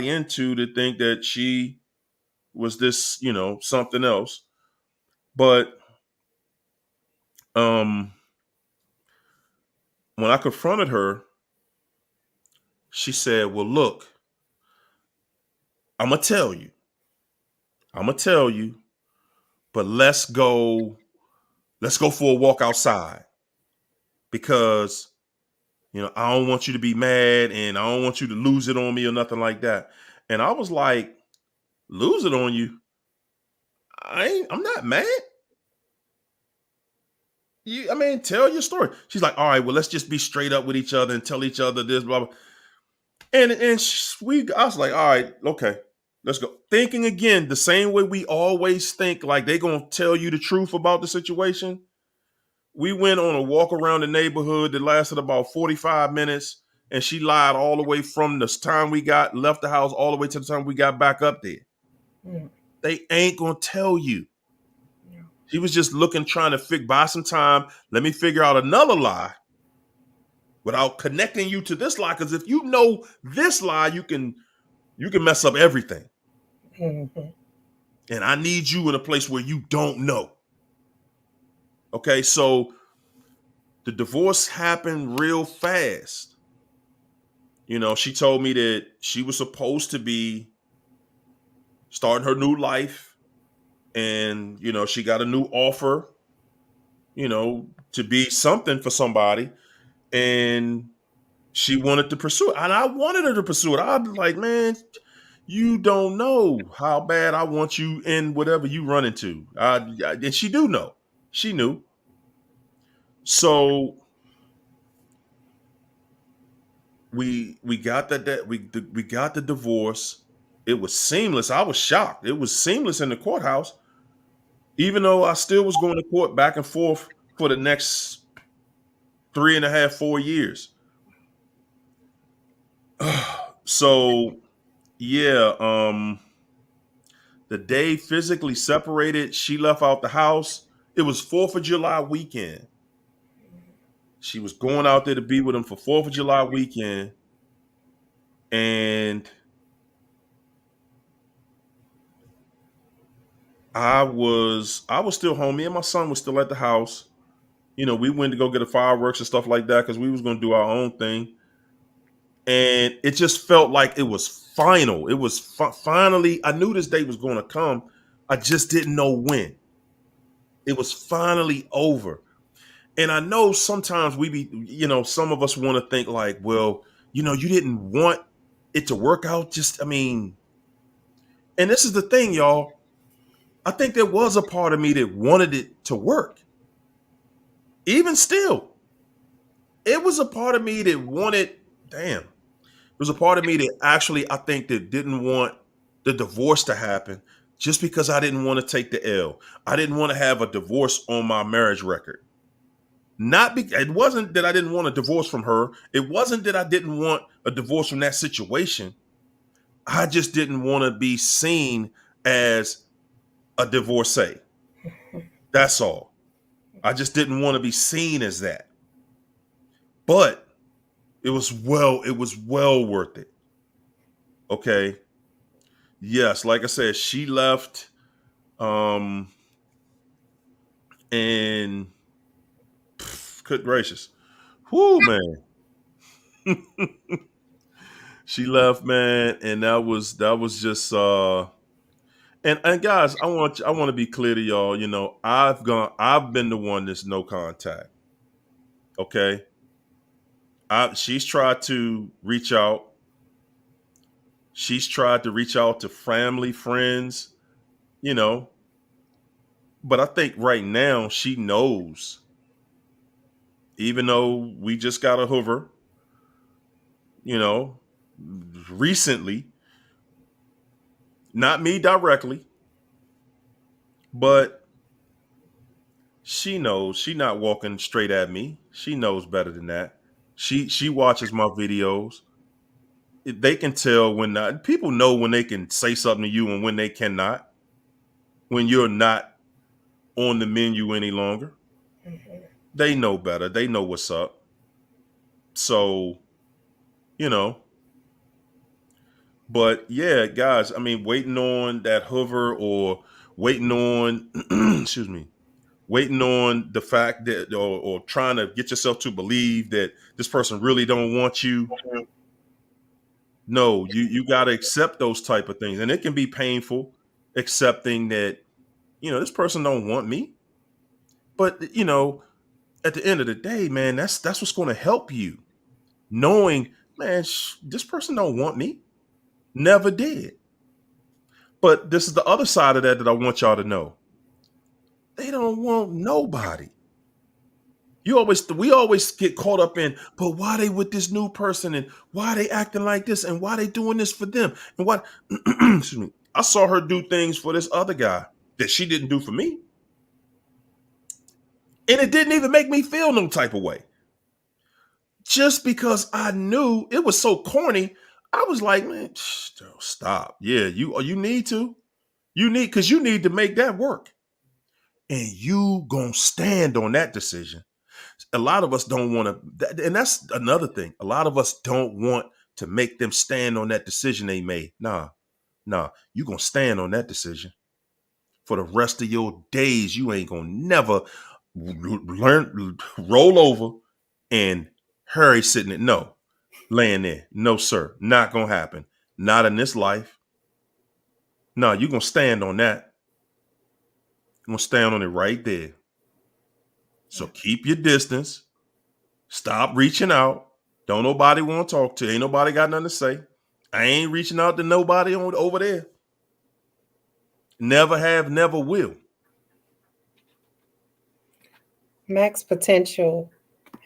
into to think that she was this, something else. But when I confronted her, she said, "Well, look, I'm gonna tell you, but let's go for a walk outside because I don't want you to be mad and I don't want you to lose it on me or nothing like that. And I was like, lose it on you? I'm not mad. Tell your story. She's like, all right, well, let's just be straight up with each other and tell each other this, blah, blah. And I was like, all right, okay, let's go. Thinking again, the same way we always think, like they're going to tell you the truth about the situation. We went on a walk around the neighborhood that lasted about 45 minutes. And she lied all the way from the time we left the house all the way to the time we got back up there. Mm. They ain't going to tell you. Yeah. She was just looking, trying to buy some time. Let me figure out another lie without connecting you to this lie. Because if you know this lie, you can mess up everything. Mm-hmm. And I need you in a place where you don't know. Okay, so the divorce happened real fast. She told me that she was supposed to be starting her new life. And, she got a new offer, to be something for somebody. And she wanted to pursue it. And I wanted her to pursue it. I'd be like, man, you don't know how bad I want you in whatever you run into. And she do know. She knew. So we got we got the divorce. It was seamless. I was shocked. It was seamless in the courthouse, even though I still was going to court back and forth for the next 3.5, 4 years. So yeah, the day physically separated, she left out the house. It was 4th of July weekend. She was going out there to be with him for 4th of July weekend. And I was still home. Me and my son was still at the house. We went to go get the fireworks and stuff like that because we was going to do our own thing. And it just felt like it was final. It was finally, I knew this day was going to come. I just didn't know when. It was finally over. And I know sometimes some of us want to think like, well, you didn't want it to work out. And this is the thing, y'all. I think there was a part of me that wanted it to work. Even still, it was a part of me that wanted, there was a part of me that actually, I think, that didn't want the divorce to happen just because I didn't want to take the L. I didn't want to have a divorce on my marriage record. It wasn't that I didn't want a divorce from her. It wasn't that I didn't want a divorce from that situation. I just didn't want to be seen as a divorcee. That's all. I just didn't want to be seen as that. But it was well worth it. Okay. Yes, like I said, she left and good gracious. Whoo, man. She left, man, and that was just and guys, I want to be clear to y'all, I've been the one that's no contact. Okay? She's tried to reach out. She's tried to reach out to family, friends, you know, but I think right now she knows, even though we just got a Hoover, you know, recently, not me directly, but she knows she's not walking straight at me. She knows better than that. She watches my videos. They can tell when not. People know when they can say something to you and when they cannot. When you're not on the menu any longer. Mm-hmm. They know better. They know what's up. So, you know. But yeah, guys, I mean, waiting on that Hoover or waiting on, excuse me, waiting on the fact that, or trying to get yourself to believe that this person really don't want you. No, you got to accept those type of things. And it can be painful accepting that, This person don't want me. But at the end of the day, man, that's what's going to help you. Knowing, man, this person don't want me. Never did. But this is the other side of that I want y'all to know. They don't want nobody. We always get caught up in, but why they with this new person and why they acting like this and why they doing this for them and what? Excuse me. I saw her do things for this other guy that she didn't do for me, and it didn't even make me feel no type of way. Just because I knew it was so corny, I was like, man, stop. Yeah, you need to. Because you need to make that work. And you gonna stand on that decision. A lot of us don't want to, and that's another thing. A lot of us don't want to make them stand on that decision they made. Nah, you gonna stand on that decision for the rest of your days. You ain't gonna never roll over and Harry sitting there. No, laying there. No, sir, not gonna happen. Not in this life. No, you gonna stand on that. I'm gonna stand on it right there. So keep your distance. Stop reaching out. Don't nobody want to talk to. Ain't nobody got nothing to say. I ain't reaching out to nobody over there. Never have, never will. Max Potential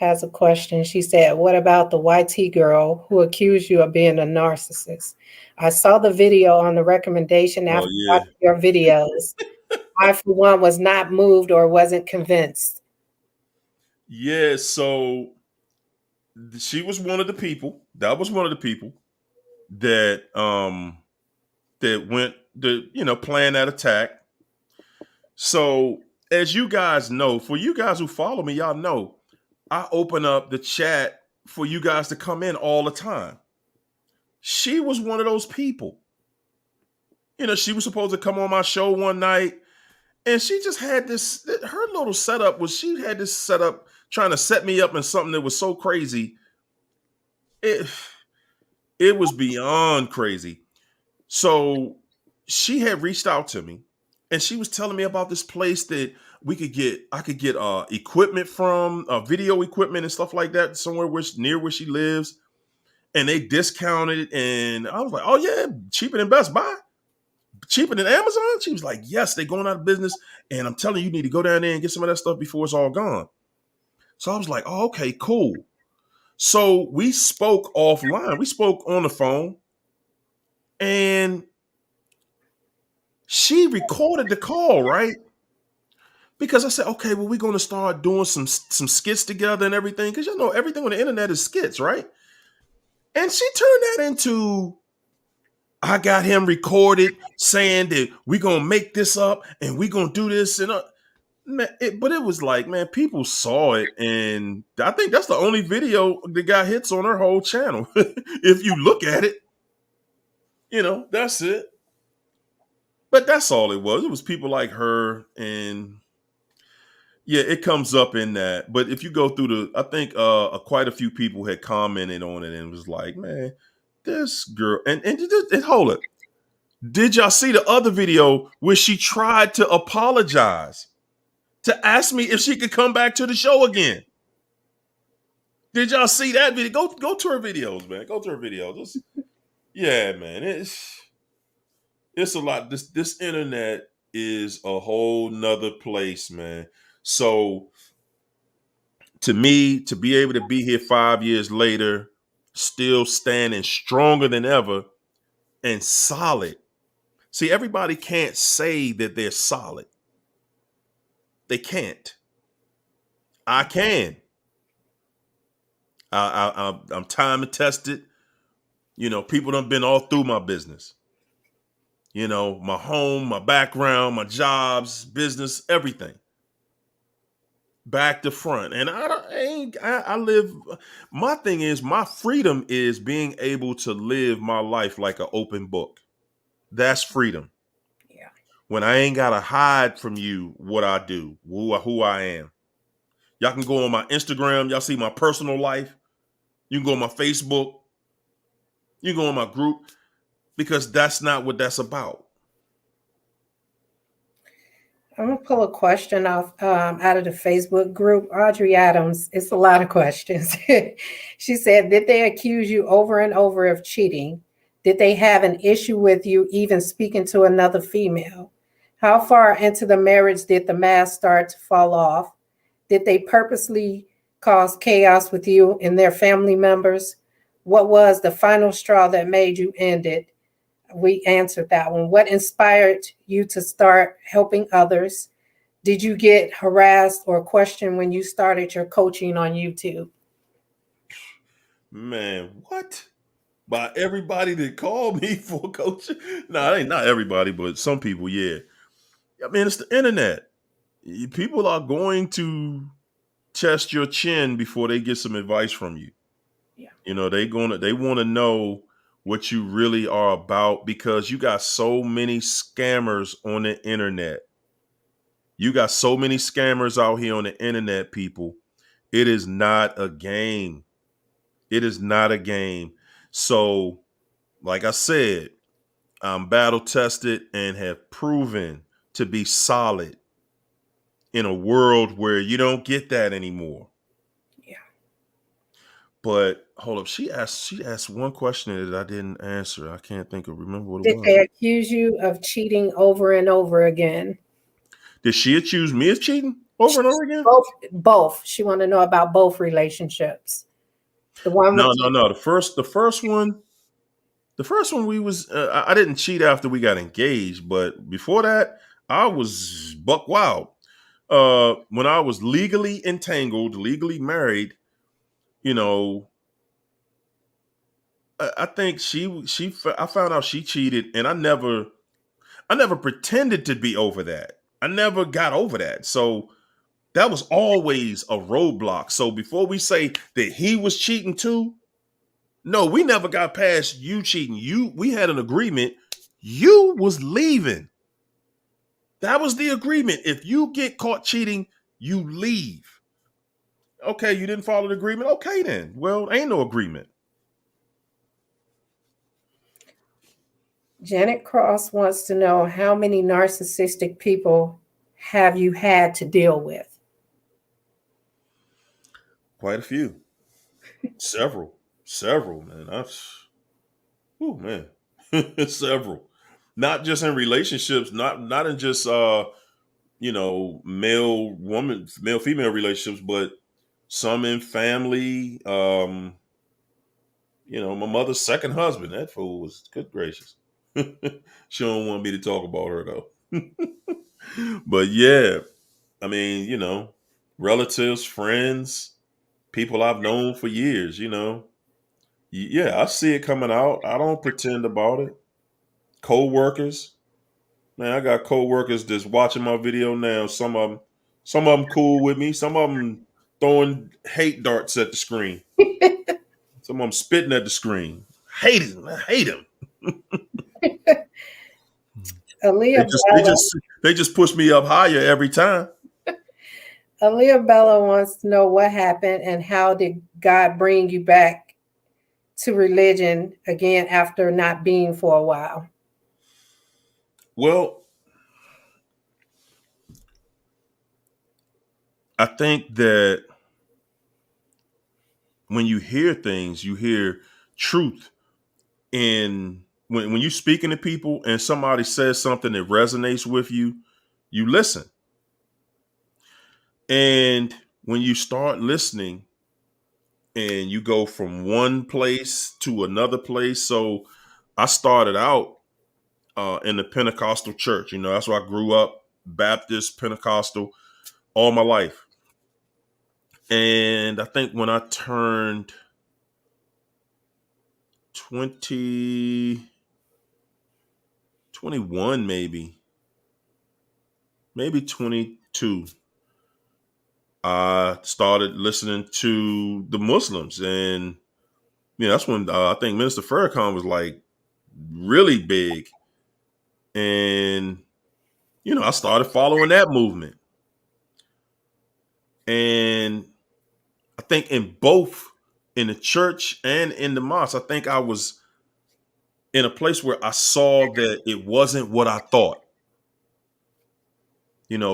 has a question. She said, what about the YT girl who accused you of being a narcissist? I saw the video on the recommendation after watching your videos. I, for one, was not moved or wasn't convinced. Yeah, so she was one of the people. That was one of the people that went to plan that attack. So as you guys know, for you guys who follow me, y'all know I open up the chat for you guys to come in all the time. She was one of those people. She was supposed to come on my show one night, and she just had this. Her little setup was she had this setup trying to set me up in something that was so crazy. It was beyond crazy. So she had reached out to me, and she was telling me about this place that I could get equipment from, video equipment and stuff like that, somewhere near where she lives, and they discounted it. And I was like, oh yeah, cheaper than Best Buy, cheaper than Amazon. She was like, yes, they're going out of business, and I'm telling you, you need to go down there and get some of that stuff before it's all gone. So I was like, oh, okay, cool. So we spoke offline. We spoke on the phone, and she recorded the call, right? Because I said, okay, well, we're going to start doing some skits together and everything. Because everything on the internet is skits, right? And she turned that into, I got him recorded saying that we're going to make this up and we're going to do this. And but it was like, man, people saw it. And I think that's the only video that got hits on her whole channel. If you look at it, that's it. But that's all it was. It was people like her, and yeah, it comes up in that. But if you go through I think quite a few people had commented on it and was like, man, this girl, and hold it. Did y'all see the other video where she tried to apologize to ask me if she could come back to the show again? Did y'all see that video? Go to her videos, man. Go to her videos. Yeah, man. It's a lot. This internet is a whole nother place, man. So to me, to be able to be here 5 years later, still standing stronger than ever and solid. See, everybody can't say that they're solid. They can't. I can. I'm time tested. People done been all through my business. My home, my background, my jobs, business, everything. Back to front. And I live, my thing is, my freedom is being able to live my life like an open book. That's freedom. Yeah. When I ain't got to hide from you what I do, who I am. Y'all can go on my Instagram. Y'all see my personal life. You can go on my Facebook. You can go on my group, because that's not what that's about. I'm gonna pull a question off out of the Facebook group. Audrey Adams, it's a lot of questions. She said, "Did they accuse you over and over of cheating? Did they have an issue with you even speaking to another female? How far into the marriage did the mask start to fall off? Did they purposely cause chaos with you and their family members? What was the final straw that made you end it?" We answered that one. What inspired you to start helping others? Did you get harassed or questioned when you started your coaching on YouTube? Man, what? By everybody that called me for coaching? No, ain't not everybody, but some people, yeah. I mean, it's the internet. People are going to test your chin before they get some advice from you. Yeah. You know, they want to know what you really are about because you got so many scammers on the internet. You got so many scammers out here on the internet, people. It is not a game. It is not a game. So, like I said, I'm battle tested and have proven to be solid in a world where you don't get that anymore. Yeah. But hold up, she asked one question that I didn't answer. I can't remember what it Did was. they accuse you of cheating over and over again? Did she accuse me of cheating over and over again? Both. She wanted to know about both relationships. The one with No. The first one we was I didn't cheat after we got engaged, but before that, I was buck wild. When I was legally entangled, legally married, you know, I think I found out she cheated, and I never pretended to be over that. I never got over that. So that was always a roadblock. So before we say that he was cheating too, no, we never got past you cheating. We had an agreement. You was leaving. That was the agreement. If you get caught cheating, you leave. Okay, you didn't follow the agreement. Okay, then. Well, ain't no agreement. Janet Cross wants to know, how many narcissistic people have you had to deal with? Quite a few. Several, man. Oh man, several. Not just in relationships, not in just male female relationships, but some in family. My mother's second husband. That fool was, good gracious. She don't want me to talk about her though. But yeah, I mean, relatives, friends, people I've known for years. Yeah, I see it coming out. I don't pretend about it. Co-workers, man, I got co-workers that's watching my video now. Some of them cool with me. Some of them throwing hate darts at the screen. Some of them spitting at the screen. Hate him. I hate him. They Aaliyah just they Bella, just they just push me up higher every time. Aaliyah Bella wants to know what happened and how did God bring you back to religion again after not being for a while? Well, I think that when you hear things, you hear truth. And when you're speaking to people and somebody says something that resonates with you, you listen. And when you start listening and you go from one place to another place. So I started out in the Pentecostal church. That's where I grew up, Baptist, Pentecostal, all my life. And I think when I turned 20, 21, maybe 22, I started listening to the Muslims. And that's when I think Minister Farrakhan was like really big. And, I started following that movement. And I think in both, in the church and in the mosque, I think I was in a place where I saw that it wasn't what I thought.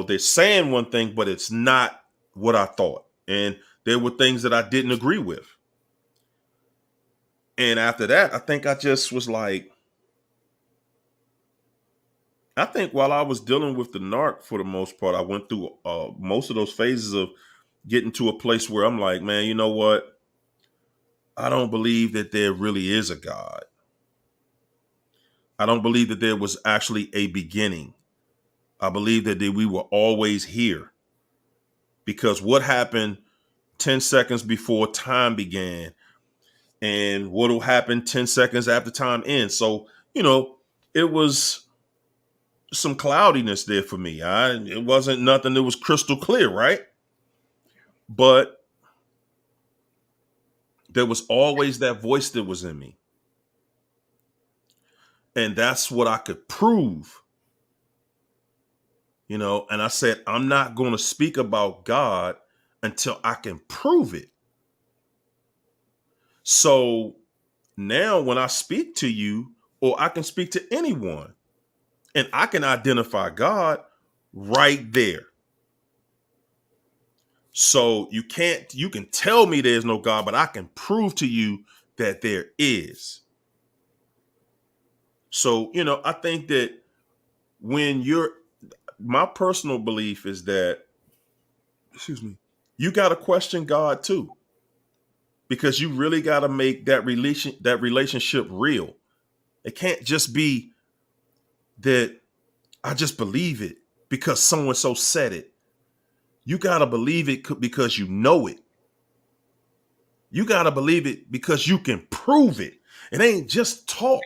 they're saying one thing, but it's not what I thought. And there were things that I didn't agree with. And after that, I think I just was like, I think while I was dealing with the narc for the most part, I went through most of those phases of getting to a place where I'm like, man, you know what? I don't believe that there really is a God. I don't believe that there was actually a beginning. I believe that we were always here, because what happened 10 seconds before time began and what will happen 10 seconds after time ends. So, it was some cloudiness there for me. It wasn't nothing that was crystal clear, right? But there was always that voice that was in me. And that's what I could prove. And I said, I'm not going to speak about God until I can prove it. So now when I speak to you, or I can speak to anyone, and I can identify God right there. So you can tell me there's no God, but I can prove to you that there is. So, I think that my personal belief is that, you got to question God too, because you really got to make that relationship real. It can't just be that I just believe it because someone so said it. You got to believe it because you know it. You got to believe it because you can prove it. It ain't just talk.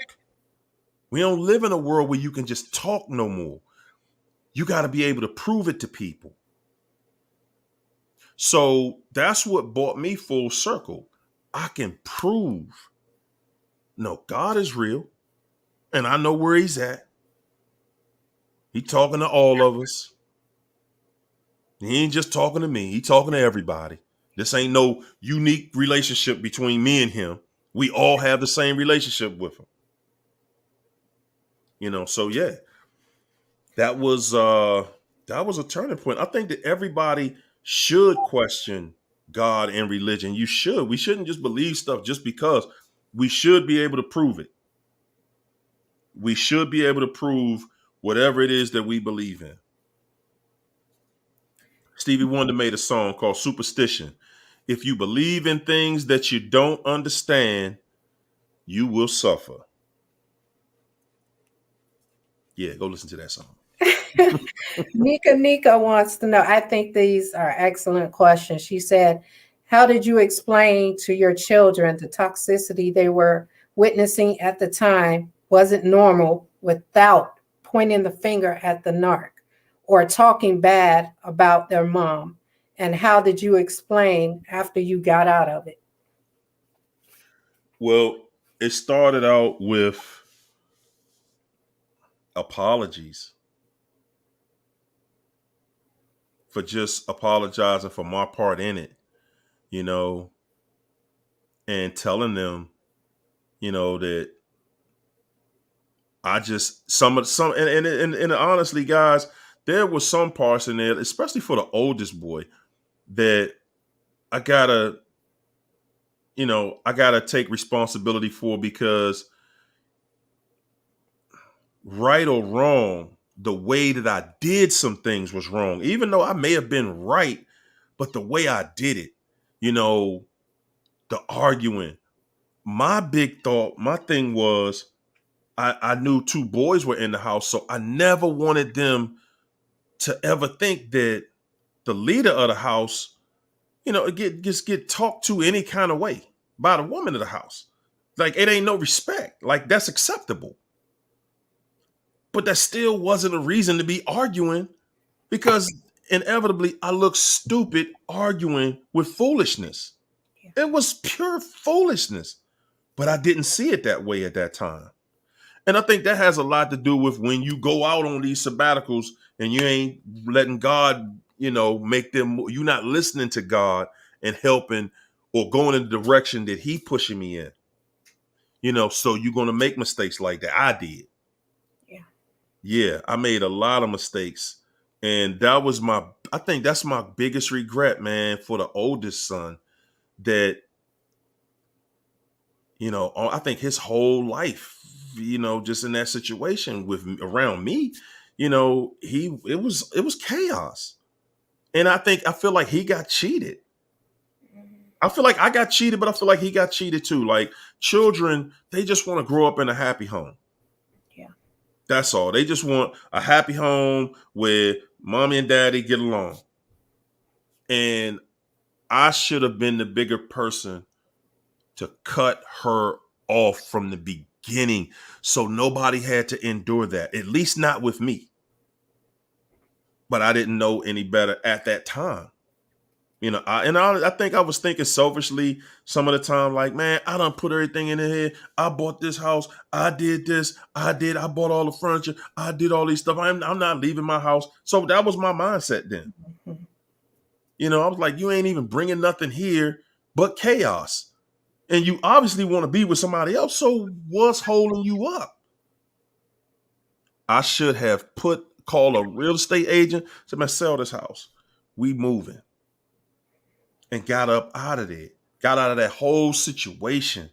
We don't live in a world where you can just talk no more. You got to be able to prove it to people. So that's what brought me full circle. I can prove, no, God is real, and I know where he's at. He's talking to all of us. He ain't just talking to me. He's talking to everybody. This ain't no unique relationship between me and him. We all have the same relationship with him. So yeah, that was a turning point. I think that everybody should question God and religion. You should. We shouldn't just believe stuff just because. We should be able to prove it. We should be able to prove whatever it is that we believe in. Stevie Wonder made a song called Superstition. If you believe in things that you don't understand, you will suffer. Yeah, go listen to that song. Nika wants to know, I think these are excellent questions. She said, how did you explain to your children the toxicity they were witnessing at the time wasn't normal without pointing the finger at the narc or talking bad about their mom? And how did you explain after you got out of it? Well, it started out with apologies, for just apologizing for my part in it, and telling them, that I just and honestly, guys, there were some parts in there, especially for the oldest boy, that I gotta take responsibility for, because right or wrong, the way that I did some things was wrong, even though I may have been right, but the way I did it, the arguing, my thing was, I knew two boys were in the house, so I never wanted them to ever think that the leader of the house, get talked to any kind of way by the woman of the house. Like, it ain't no respect. Like, that's acceptable. But that still wasn't a reason to be arguing, because inevitably I look stupid arguing with foolishness. It was pure foolishness, but I didn't see it that way at that time. And I think that has a lot to do with when you go out on these sabbaticals and you ain't letting God, make them, you're not listening to God and helping or going in the direction that he pushing me in. So you're going to make mistakes like that. I did. Yeah, I made a lot of mistakes And that was I think that's my biggest regret, man, for the oldest son, that, I think his whole life, just in that situation around me, it was chaos. And I feel like he got cheated. I feel like I got cheated, but I feel like he got cheated too. Like, children, they just want to grow up in a happy home. Yeah. That's all. They just want a happy home where mommy and daddy get along. And I should have been the bigger person to cut her off from the beginning, so nobody had to endure that, at least not with me. But I didn't know any better at that time. I think I was thinking selfishly some of the time, like, man, I done put everything in here. I bought this house. I did this. I bought all the furniture. I did all these stuff. I'm not leaving my house. So that was my mindset then. I was like, you ain't even bringing nothing here but chaos. And you obviously want to be with somebody else. So what's holding you up? I should have called a real estate agent, said, man, sell this house. We moving. And got up out of there. Got out of that whole situation.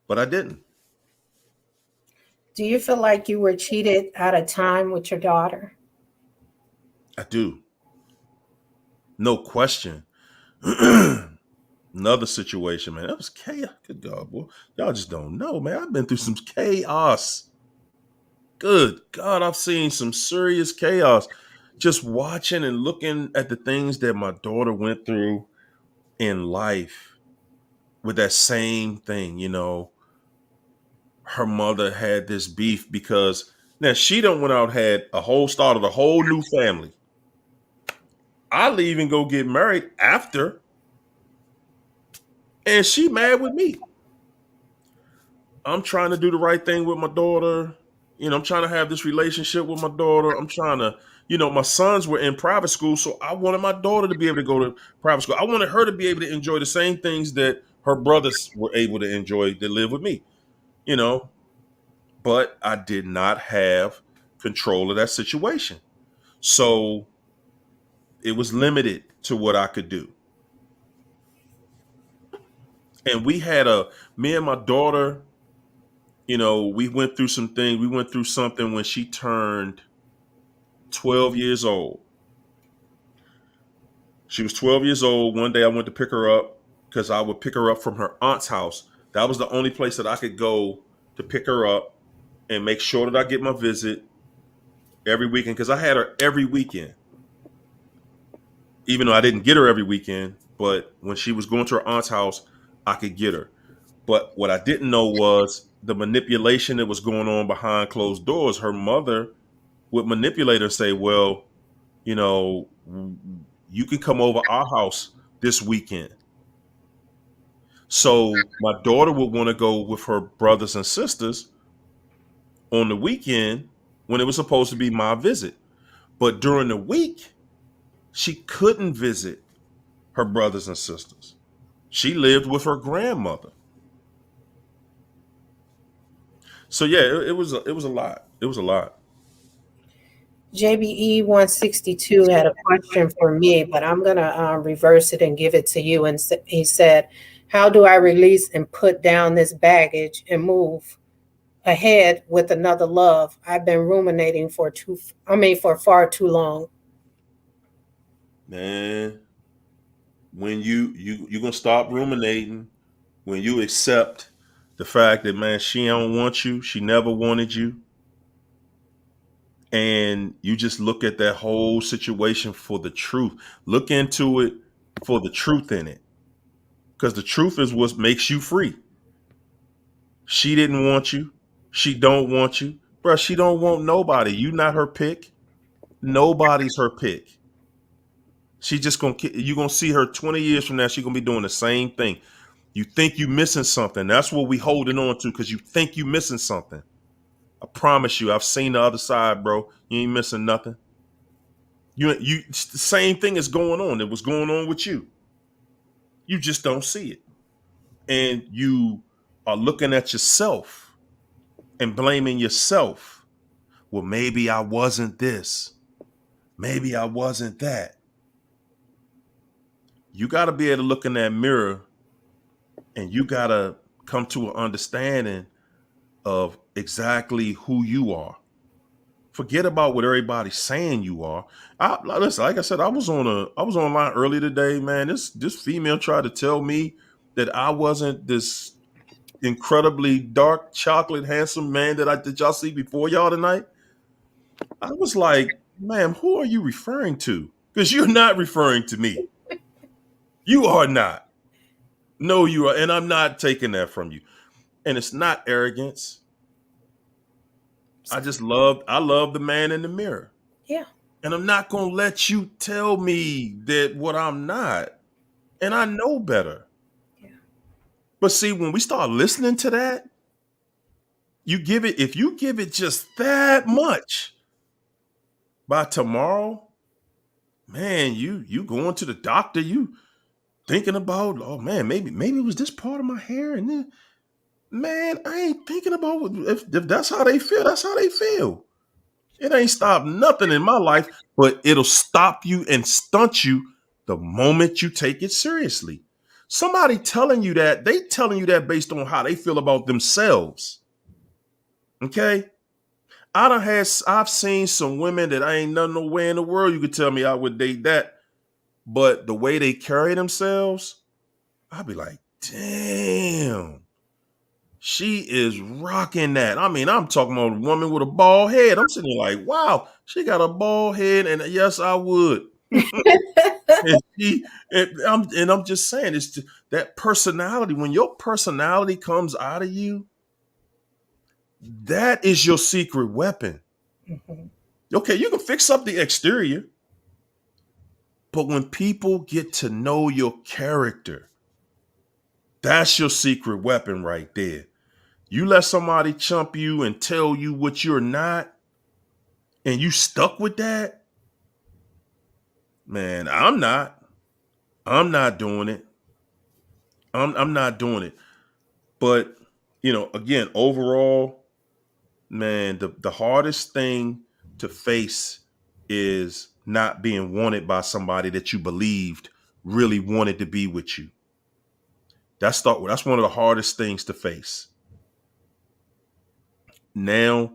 But I didn't. Do you feel like you were cheated out of time with your daughter? I do. No question. Another situation, man. That was chaos. Good God, boy. Y'all just don't know, man. I've been through some chaos. Good God, I've seen some serious chaos. Just watching and looking at the things that my daughter went through in life with that same thing, her mother had this beef because now she done went out, had started a whole new family. I leave and go get married after, and she mad with me. I'm trying to do the right thing with my daughter. I'm trying to have this relationship with my daughter. I'm trying to, my sons were in private school, so I wanted my daughter to be able to go to private school. I wanted her to be able to enjoy the same things that her brothers were able to enjoy that live with me, but I did not have control of that situation. So it was limited to what I could do. And me and my daughter, we went through some things. We went through something when she turned 12 years old. She was 12 years old. One day I went to pick her up because I would pick her up from her aunt's house. That was the only place that I could go to pick her up and make sure that I get my visit every weekend, because I had her every weekend. Even though I didn't get her every weekend, but when she was going to her aunt's house, I could get her. But what I didn't know was the manipulation that was going on behind closed doors. Her mother would manipulate her, say, well, you can come over our house this weekend. So my daughter would want to go with her brothers and sisters on the weekend when it was supposed to be my visit. But during the week, she couldn't visit her brothers and sisters. She lived with her grandmother. So yeah, it was a lot. It was a lot. JBE 162 had a question for me, but I'm going to reverse it and give it to you. And he said, how do I release and put down this baggage and move ahead with another love? I've been ruminating for far too long. Man, when you're gonna stop ruminating, when you accept the fact that, man, she don't want you, she never wanted you, and you just look at that whole situation for the truth. Look into it for the truth in it, because the truth is what makes you free. She didn't want you. She don't want you, bro. She don't want nobody. You not her pick. Nobody's her pick. She just you gonna see her 20 years from now. She gonna be doing the same thing. You think you missing something. That's what we holding on to, because you think you missing something. I promise you, I've seen the other side, bro. You ain't missing nothing. The same thing is going on. It was going on with you. You just don't see it. And you are looking at yourself and blaming yourself. Well, maybe I wasn't this. maybe I wasn't that. You got to be able to look in that mirror and you got to come to an understanding of exactly who you are. Forget about what everybody's saying you are. Listen, like I said, I was online early today, man. This female tried to tell me that I wasn't this incredibly dark chocolate handsome man that y'all see before y'all tonight. I was like, ma'am, who are you referring to? Because you're not referring to me. You are not. No, you are, and I'm not taking that from you. And it's not arrogance. I love the man in the mirror. Yeah. And I'm not gonna let you tell me that what I'm not. And I know better. Yeah. But see, when we start listening to that, if you give it just that much, by tomorrow, man, you going to the doctor, you thinking about, oh man, maybe it was this part of my hair, and then man, I ain't thinking about if that's how they feel, that's how they feel. It ain't stopped nothing in my life, but it'll stop you and stunt you the moment you take it seriously. Somebody telling you that, they telling you that based on how they feel about themselves. Okay? I've seen some women that I ain't nothing nowhere in the world you could tell me I would date that. But the way they carry themselves, I'd be like, damn, she is rocking that. I mean, I'm talking about a woman with a bald head. I'm sitting there like, wow, she got a bald head, and yes, I would. I'm just saying, that personality. When your personality comes out of you, that is your secret weapon. Mhm. Okay, you can fix up the exterior, but when people get to know your character, that's your secret weapon right there. You let somebody chump you and tell you what you're not, and you stuck with that, man, I'm not. I'm not doing it. I'm not doing it. But, again, overall, man, the hardest thing to face is not being wanted by somebody that you believed really wanted to be with you. That's one of the hardest things to face. Now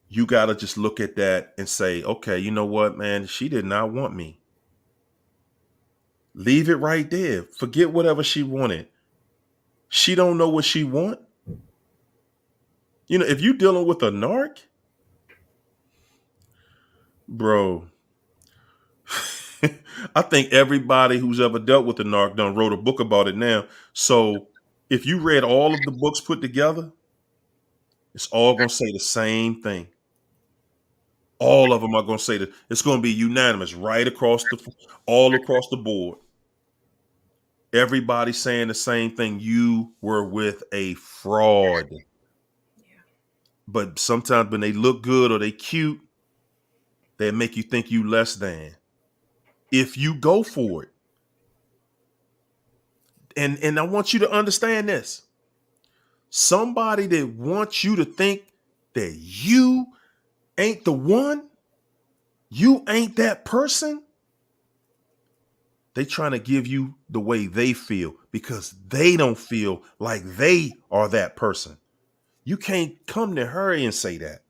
you got to just look at that and say, okay, you know what, man, she did not want me. Leave it right there. Forget whatever she wanted. She don't know what she want. If you're dealing with a narc, bro, I think everybody who's ever dealt with a narc done wrote a book about it now. So if you read all of the books put together, it's all going to say the same thing. All of them are going to say that it's going to be unanimous all across the board. Everybody saying the same thing. You were with a fraud. Yeah. But sometimes when they look good or they cute, they make you think you less than. If you go for it. And I want you to understand this. Somebody that wants you to think that you ain't the one, you ain't that person, they trying to give you the way they feel because they don't feel like they are that person. You can't come to her and say that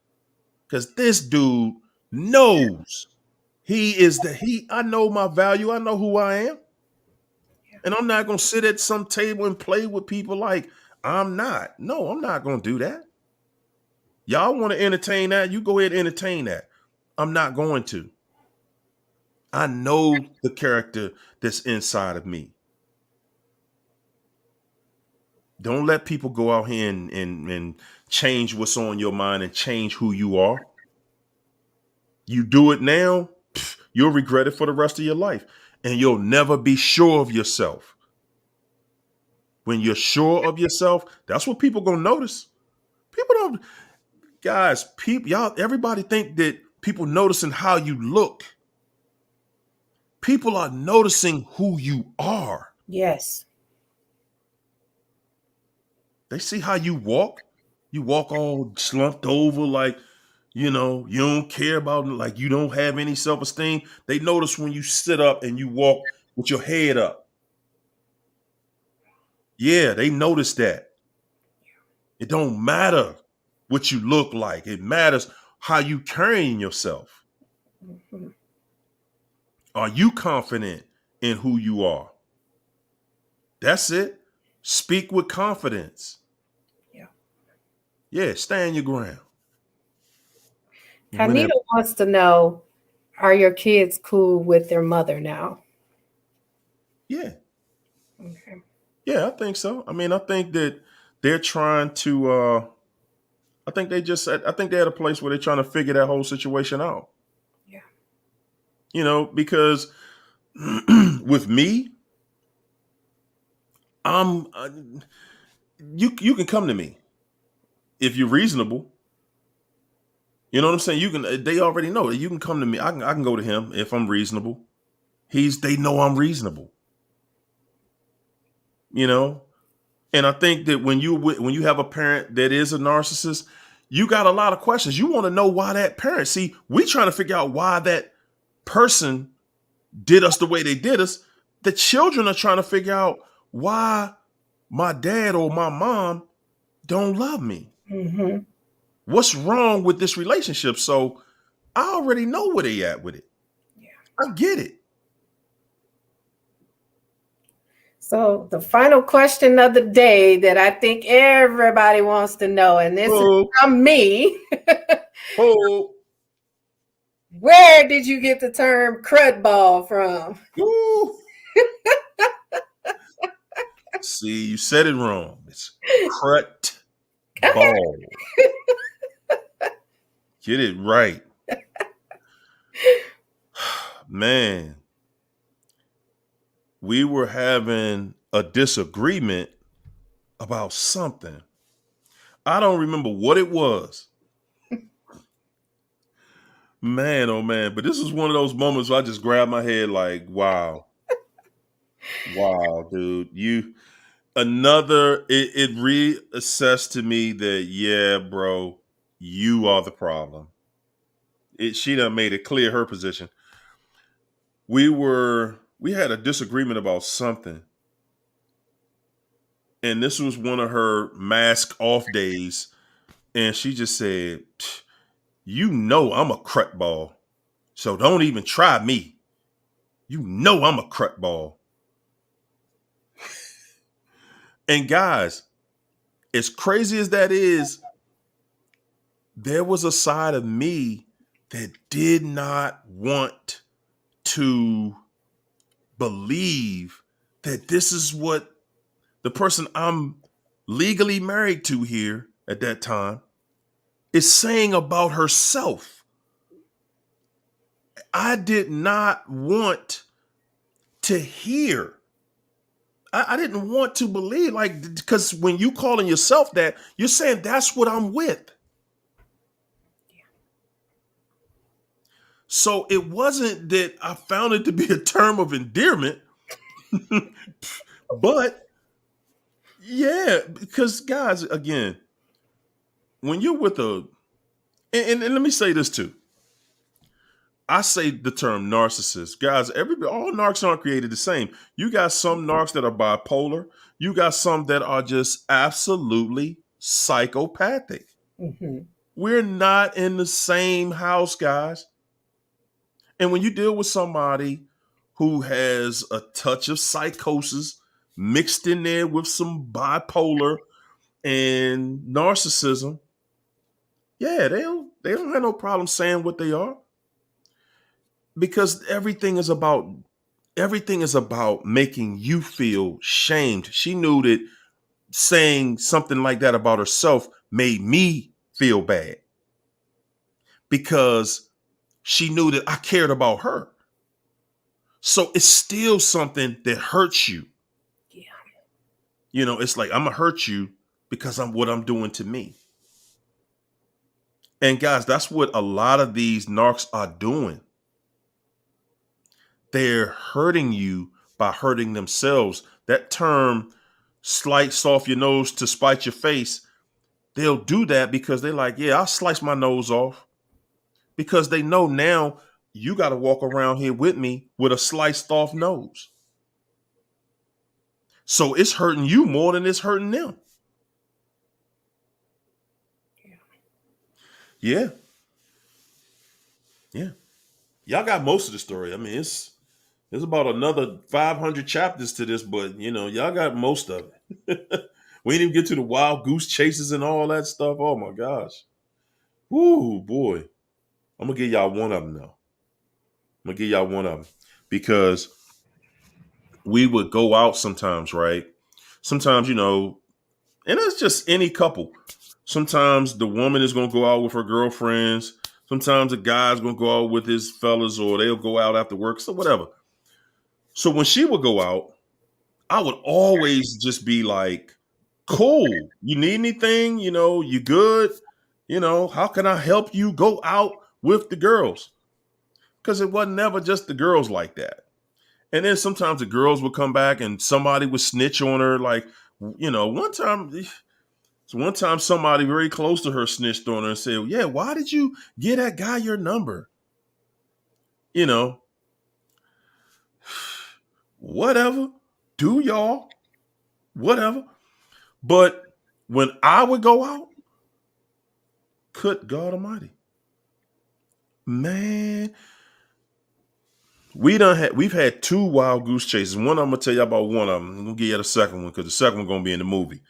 because this dude knows I know my value. I know who I am. Yeah. And I'm not going to sit at some table and play with people like I'm not. No, I'm not going to do that. Y'all want to entertain that? You go ahead and entertain that. I'm not going to. I know the character that's inside of me. Don't let people go out here and change what's on your mind and change who you are. You do it now, you'll regret it for the rest of your life. And you'll never be sure of yourself. When you're sure of yourself, that's what people gonna notice. People don't, guys, everybody think that people noticing how you look. People are noticing who you are. Yes. They see how you walk. You walk all slumped over like, You know, you don't care about, like, you don't have any self-esteem. They notice when you sit up and you walk with your head up. Yeah, they notice that. It don't matter what you look like. It matters how you carrying yourself. Mhm. Are you confident in who you are? That's it. Speak with confidence. Yeah. Yeah, stand your ground. Kanita wants to know, are your kids cool with their mother now? Yeah. Okay. Yeah, I think so. I mean, I think that they're trying to I think they're at a place where they're trying to figure that whole situation out. Yeah. You know, because with me, I'm you can come to me if you're reasonable. You know what I'm saying? You can. They already know that you can come to me. I can go to him if I'm reasonable. They know I'm reasonable. You know, and I think that when you have a parent that is a narcissist, you got a lot of questions. You want to know why that parent. See, we trying to figure out why that person did us the way they did us. The children are trying to figure out why my dad or my mom don't love me. Mm-hmm. What's wrong with this relationship? So I already know where they at with it. Yeah. I get it. So the final question of the day that I think everybody wants to know, and this is from me. Oh. Where did you get the term crud ball from? See, you said it wrong. It's crut ball. Get it right. Man, we were having a disagreement about something. I don't remember what it was. Man, oh man. But this was one of those moments where I just grabbed my head like, wow. Wow, dude. It reassessed to me that, yeah, bro, you are the problem. She done made it clear her position. We had a disagreement about something. And this was one of her mask off days. And she just said, you know I'm a crut ball. So don't even try me. You know I'm a crut ball. And guys, as crazy as that is, there was a side of me that did not want to believe that this is what the person I'm legally married to here at that time is saying about herself. I did not want to hear. I didn't want to believe, like, because when you calling yourself that, you're saying that's what I'm with. So it wasn't that I found it to be a term of endearment, but yeah, because guys, again, when you're with and let me say this too. I say the term narcissist. Guys, all narcs aren't created the same. You got some narcs that are bipolar. You got some that are just absolutely psychopathic. Mm-hmm. We're not in the same house, guys. And when you deal with somebody who has a touch of psychosis mixed in there with some bipolar and narcissism, yeah, they don't have no problem saying what they are, because everything is about making you feel shamed. She knew that saying something like that about herself made me feel bad, because she knew that I cared about her. So it's still something that hurts you. Yeah. You know, it's like, I'm gonna hurt you because I'm what I'm doing to me. And guys, that's what a lot of these narcs are doing. They're hurting you by hurting themselves. That term, slice off your nose to spite your face, they'll do that because they're like, yeah, I'll slice my nose off because they know now you got to walk around here with me with a sliced off nose. So it's hurting you more than it's hurting them. Yeah. Yeah. Y'all got most of the story. I mean, it's about another 500 chapters to this, but y'all got most of it. We didn't even get to the wild goose chases and all that stuff. Oh my gosh. Woo, boy. I'm gonna give y'all one of them though. I'm gonna give y'all one of them because we would go out sometimes, right? Sometimes, and it's just any couple. Sometimes the woman is gonna go out with her girlfriends. Sometimes the guy's gonna go out with his fellas, or they'll go out after work, so whatever. So when she would go out, I would always just be like, cool. You need anything? You good? How can I help you go out with the girls? Because it wasn't never just the girls like that. And then sometimes the girls would come back and somebody would snitch on her. Like, one time somebody very close to her snitched on her and said, yeah, why did you get that guy your number? Whatever. Do y'all. Whatever. But when I would go out, good God Almighty, man, we've had 2 wild goose chases. One I'm gonna tell you about one of them. I'm gonna give you the second one because the second one gonna be in the movie.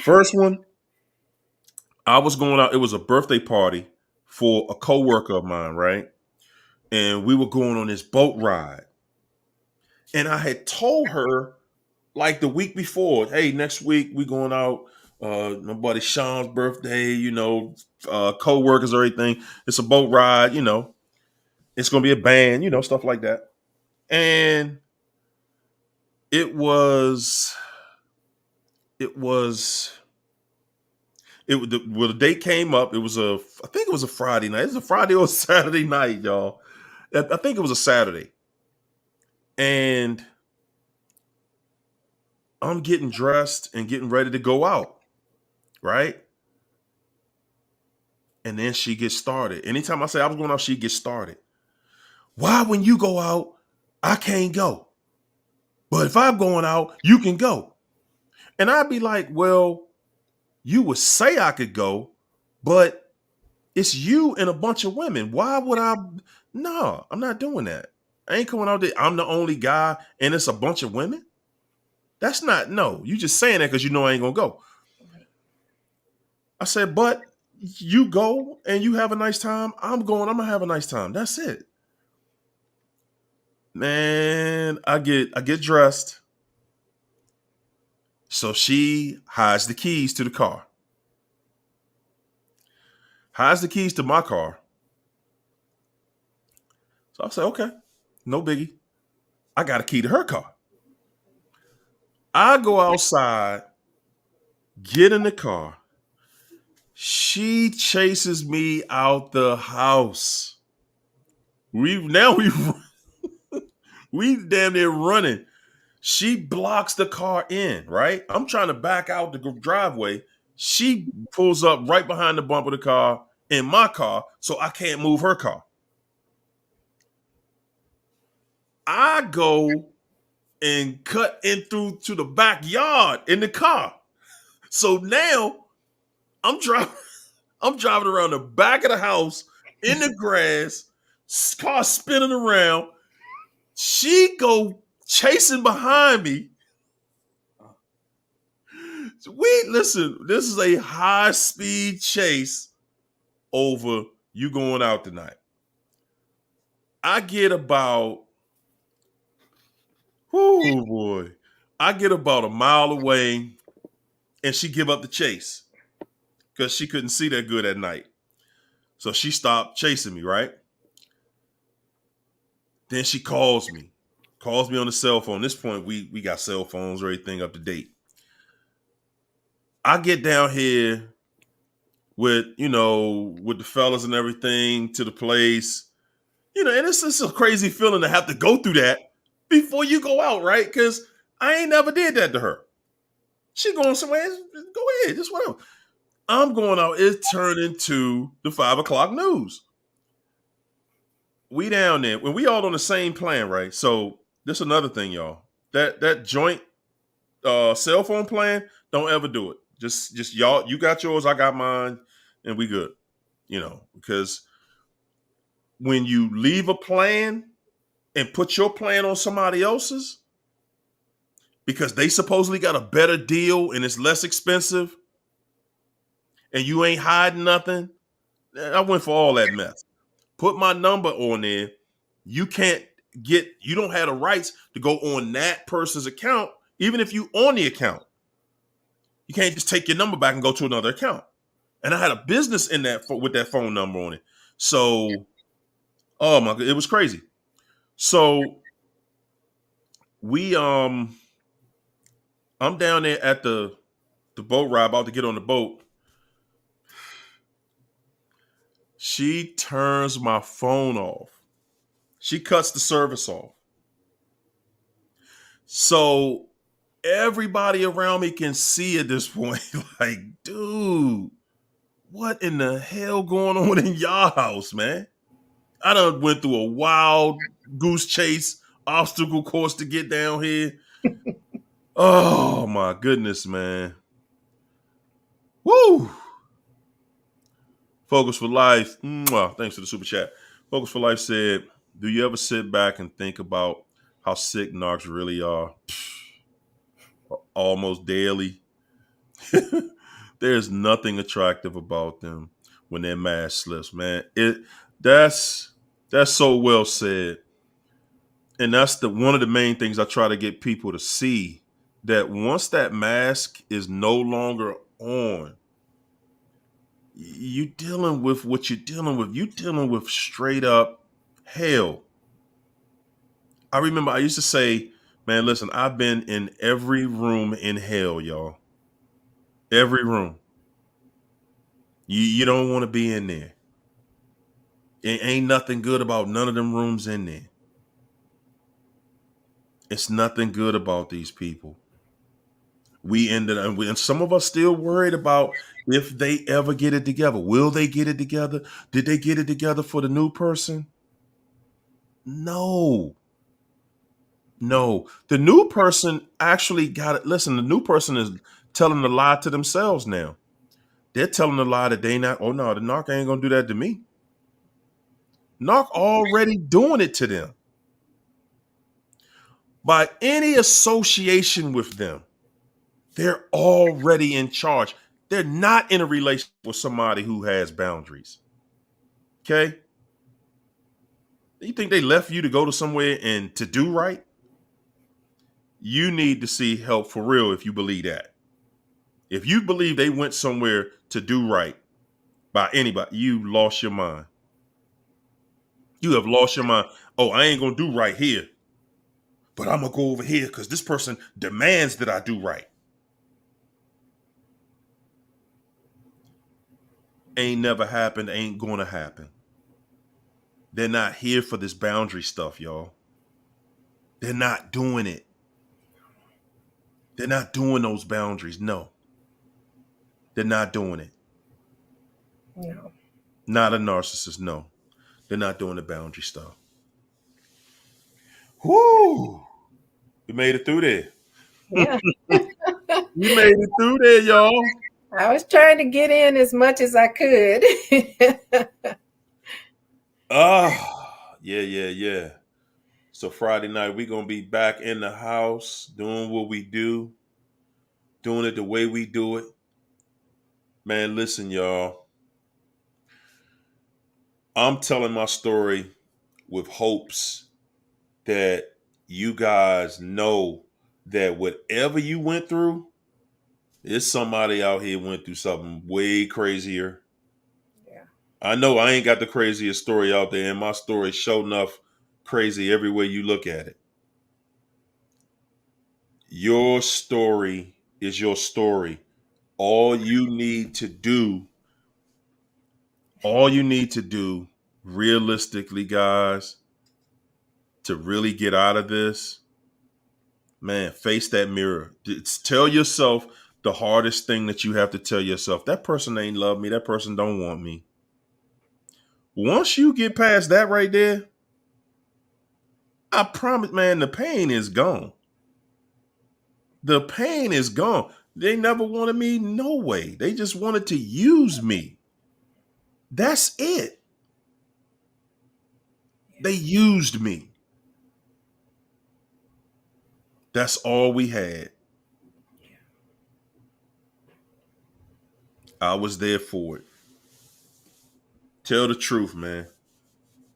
First one, I was going out. It was a birthday party for a coworker of mine, right? And we were going on this boat ride. And I had told her like the week before, hey, next week we going out. My buddy Sean's birthday, co-workers, everything. It's a boat ride, it's gonna be a band, stuff like that. And it was the date came up. I think it was a Friday night. It was a Friday or a Saturday night, y'all. I think it was a Saturday. And I'm getting dressed and getting ready to go out, right? And then she gets started. Anytime I say I was going out, she gets started. Why, when you go out, I can't go? But if I'm going out, you can go. And I'd be like, well, you would say I could go, but it's you and a bunch of women. Why would I? No, I'm not doing that. I ain't coming out there. I'm the only guy and it's a bunch of women. That's not, no. You just saying that because you know I ain't going to go. I said, but you go and you have a nice time. I'm going to have a nice time. That's it. Man, I get dressed. So she hides the keys to the car. Hides the keys to my car. So I said, okay, no biggie. I got a key to her car. I go outside, get in the car. She chases me out the house. We damn near running. She blocks the car in, right? I'm trying to back out the driveway. She pulls up right behind the bumper of the car in my car, so I can't move her car. I go and cut in through to the backyard in the car. So now I'm driving around the back of the house in the grass, car spinning around. She go chasing behind me. Listen, this is a high speed chase over you going out tonight. I get about, oh boy, I get about a mile away and she give up the chase because she couldn't see that good at night. So she stopped chasing me, right? Then she calls me on the cell phone. At this point, we got cell phones, everything up to date. I get down here with the fellas and everything to the place, and it's just a crazy feeling to have to go through that before you go out, right? Because I ain't never did that to her. She going somewhere, go ahead, just whatever. I'm going out. It turned into the 5 o'clock news. we down there when we all on the same plan, right? So this another thing, y'all. That joint cell phone plan, don't ever do it. Just y'all, you got yours, I got mine, and we good. Because when you leave a plan and put your plan on somebody else's because they supposedly got a better deal and it's less expensive and you ain't hiding nothing, I went for all that mess. Put my number on there. You don't have the rights to go on that person's account, even if you own the account. You can't just take your number back and go to another account. And I had a business in that with that phone number on it. So, oh my God, it was crazy. So I'm down there at the boat ride, about to get on the boat. She turns my phone off. She cuts the service off. So everybody around me can see at this point, like, dude, what in the hell going on in y'all house, man? I done went through a wild goose chase obstacle course to get down here. Oh my goodness, man. Woo! Focus for Life. Mwah, thanks for the super chat. Focus for Life said, do you ever sit back and think about how sick narcs really are? Almost daily. There's nothing attractive about them when their mask slips, man. That's so well said. And that's one of the main things I try to get people to see, that once that mask is no longer on, you dealing with what you're dealing with. You dealing with straight up hell. I remember I used to say, man, listen, I've been in every room in hell, y'all. Every room. You don't want to be in there. It ain't nothing good about none of them rooms in there. It's nothing good about these people. We ended up, and some of us still worried about if they ever get it together. Will they get it together? Did they get it together for the new person? No. The new person actually got it. Listen, the new person is telling the lie to themselves now. They're telling the lie that they not, oh no, the narc ain't gonna do that to me. Narc already doing it to them. By any association with them, they're already in charge. They're not in a relationship with somebody who has boundaries. Okay? You think they left you to go to somewhere and to do right? You need to see help for real if you believe that. If you believe they went somewhere to do right by anybody, you lost your mind. You have lost your mind. Oh, I ain't going to do right here, but I'm going to go over here because this person demands that I do right. Ain't never happened, ain't going to happen. They're not here for this boundary stuff, y'all. They're not doing it. They're not doing those boundaries. No. They're not doing it. No. Not a narcissist. No. They're not doing the boundary stuff. Whoo! We made it through there. Yeah. We made it through there, y'all. I was trying to get in as much as I could. Yeah. So Friday night, we're going to be back in the house doing what we do, doing it the way we do it. Man, listen, y'all. I'm telling my story with hopes that you guys know that whatever you went through, there's somebody out here went through something way crazier. Yeah. I know I ain't got the craziest story out there, and my story sure enough crazy every way you look at it. Your story is your story. All you need to do, realistically, guys, to really get out of this, man, face that mirror. Tell yourself the hardest thing that you have to tell yourself. That person ain't love me. That person don't want me. Once you get past that right there, I promise, man, the pain is gone. The pain is gone. They never wanted me, no way. They just wanted to use me. That's it. They used me. That's all we had. I was there for it. Tell the truth, man.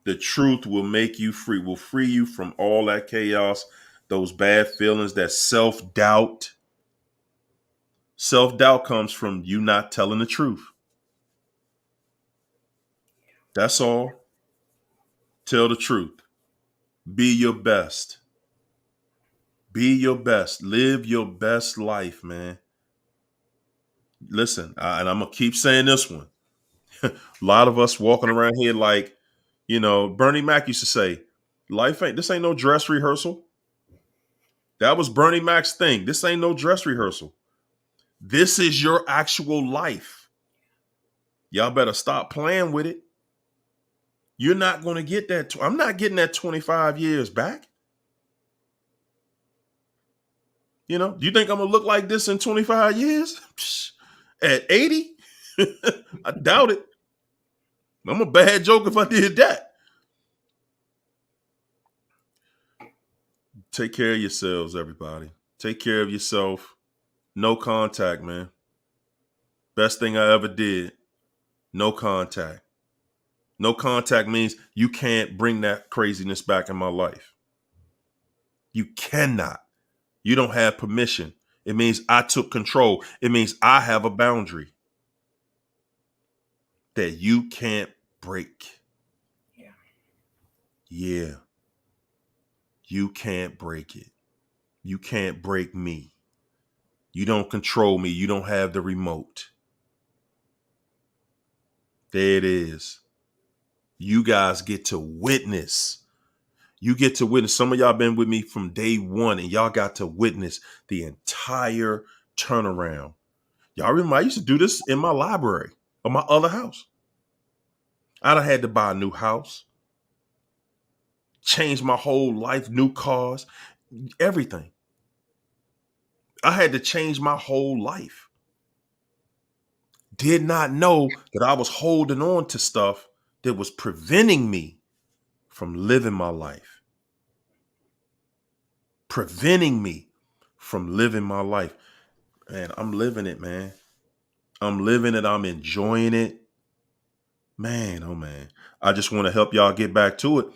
The truth will make you free, will free you from all that chaos, those bad feelings, that self doubt. Self doubt comes from you not telling the truth. That's all. Tell the truth. Be your best. Be your best. Live your best life, man. Listen, and I'm going to keep saying this one. A lot of us walking around here like, Bernie Mac used to say, this ain't no dress rehearsal. That was Bernie Mac's thing. This ain't no dress rehearsal. This is your actual life. Y'all better stop playing with it. You're not going to get that. I'm not getting that 25 years back. Do you think I'm going to look like this in 25 years? At 80? I doubt it. I'm a bad joke if I did that. Take care of yourselves, everybody. Take care of yourself. No contact, man. Best thing I ever did. No contact. No contact means you can't bring that craziness back in my life. You cannot. You don't have permission. It means I took control. It means I have a boundary that you can't break. Yeah. You can't break it. You can't break me. You don't control me. You don't have the remote. There it is. You guys get to witness. You get to witness. Some of y'all been with me from day one, and y'all got to witness the entire turnaround. Y'all remember I used to do this in my library or my other house. I done had to buy a new house, change my whole life, new cars, everything. I had to change my whole life. Did not know that I was holding on to stuff that was preventing me from living my life. Preventing me from living my life. Man, I'm living it, man. I'm living it. I'm enjoying it. Man, oh man. I just want to help y'all get back to it.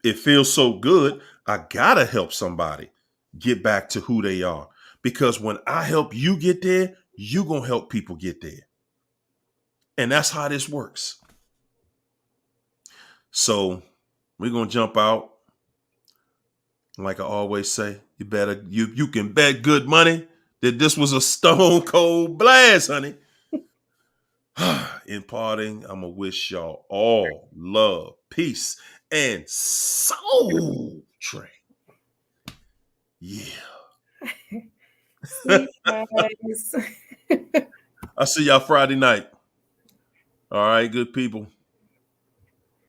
It feels so good. I gotta help somebody get back to who they are. Because when I help you get there, you gonna help people get there. And that's how this works. So we're gonna jump out. Like I always say, you can bet good money that this was a stone cold blast, honey. In parting, I'm gonna wish y'all all love, peace, and soul train. Yeah. Sleep, guys. I'll see y'all Friday night. All right, good people.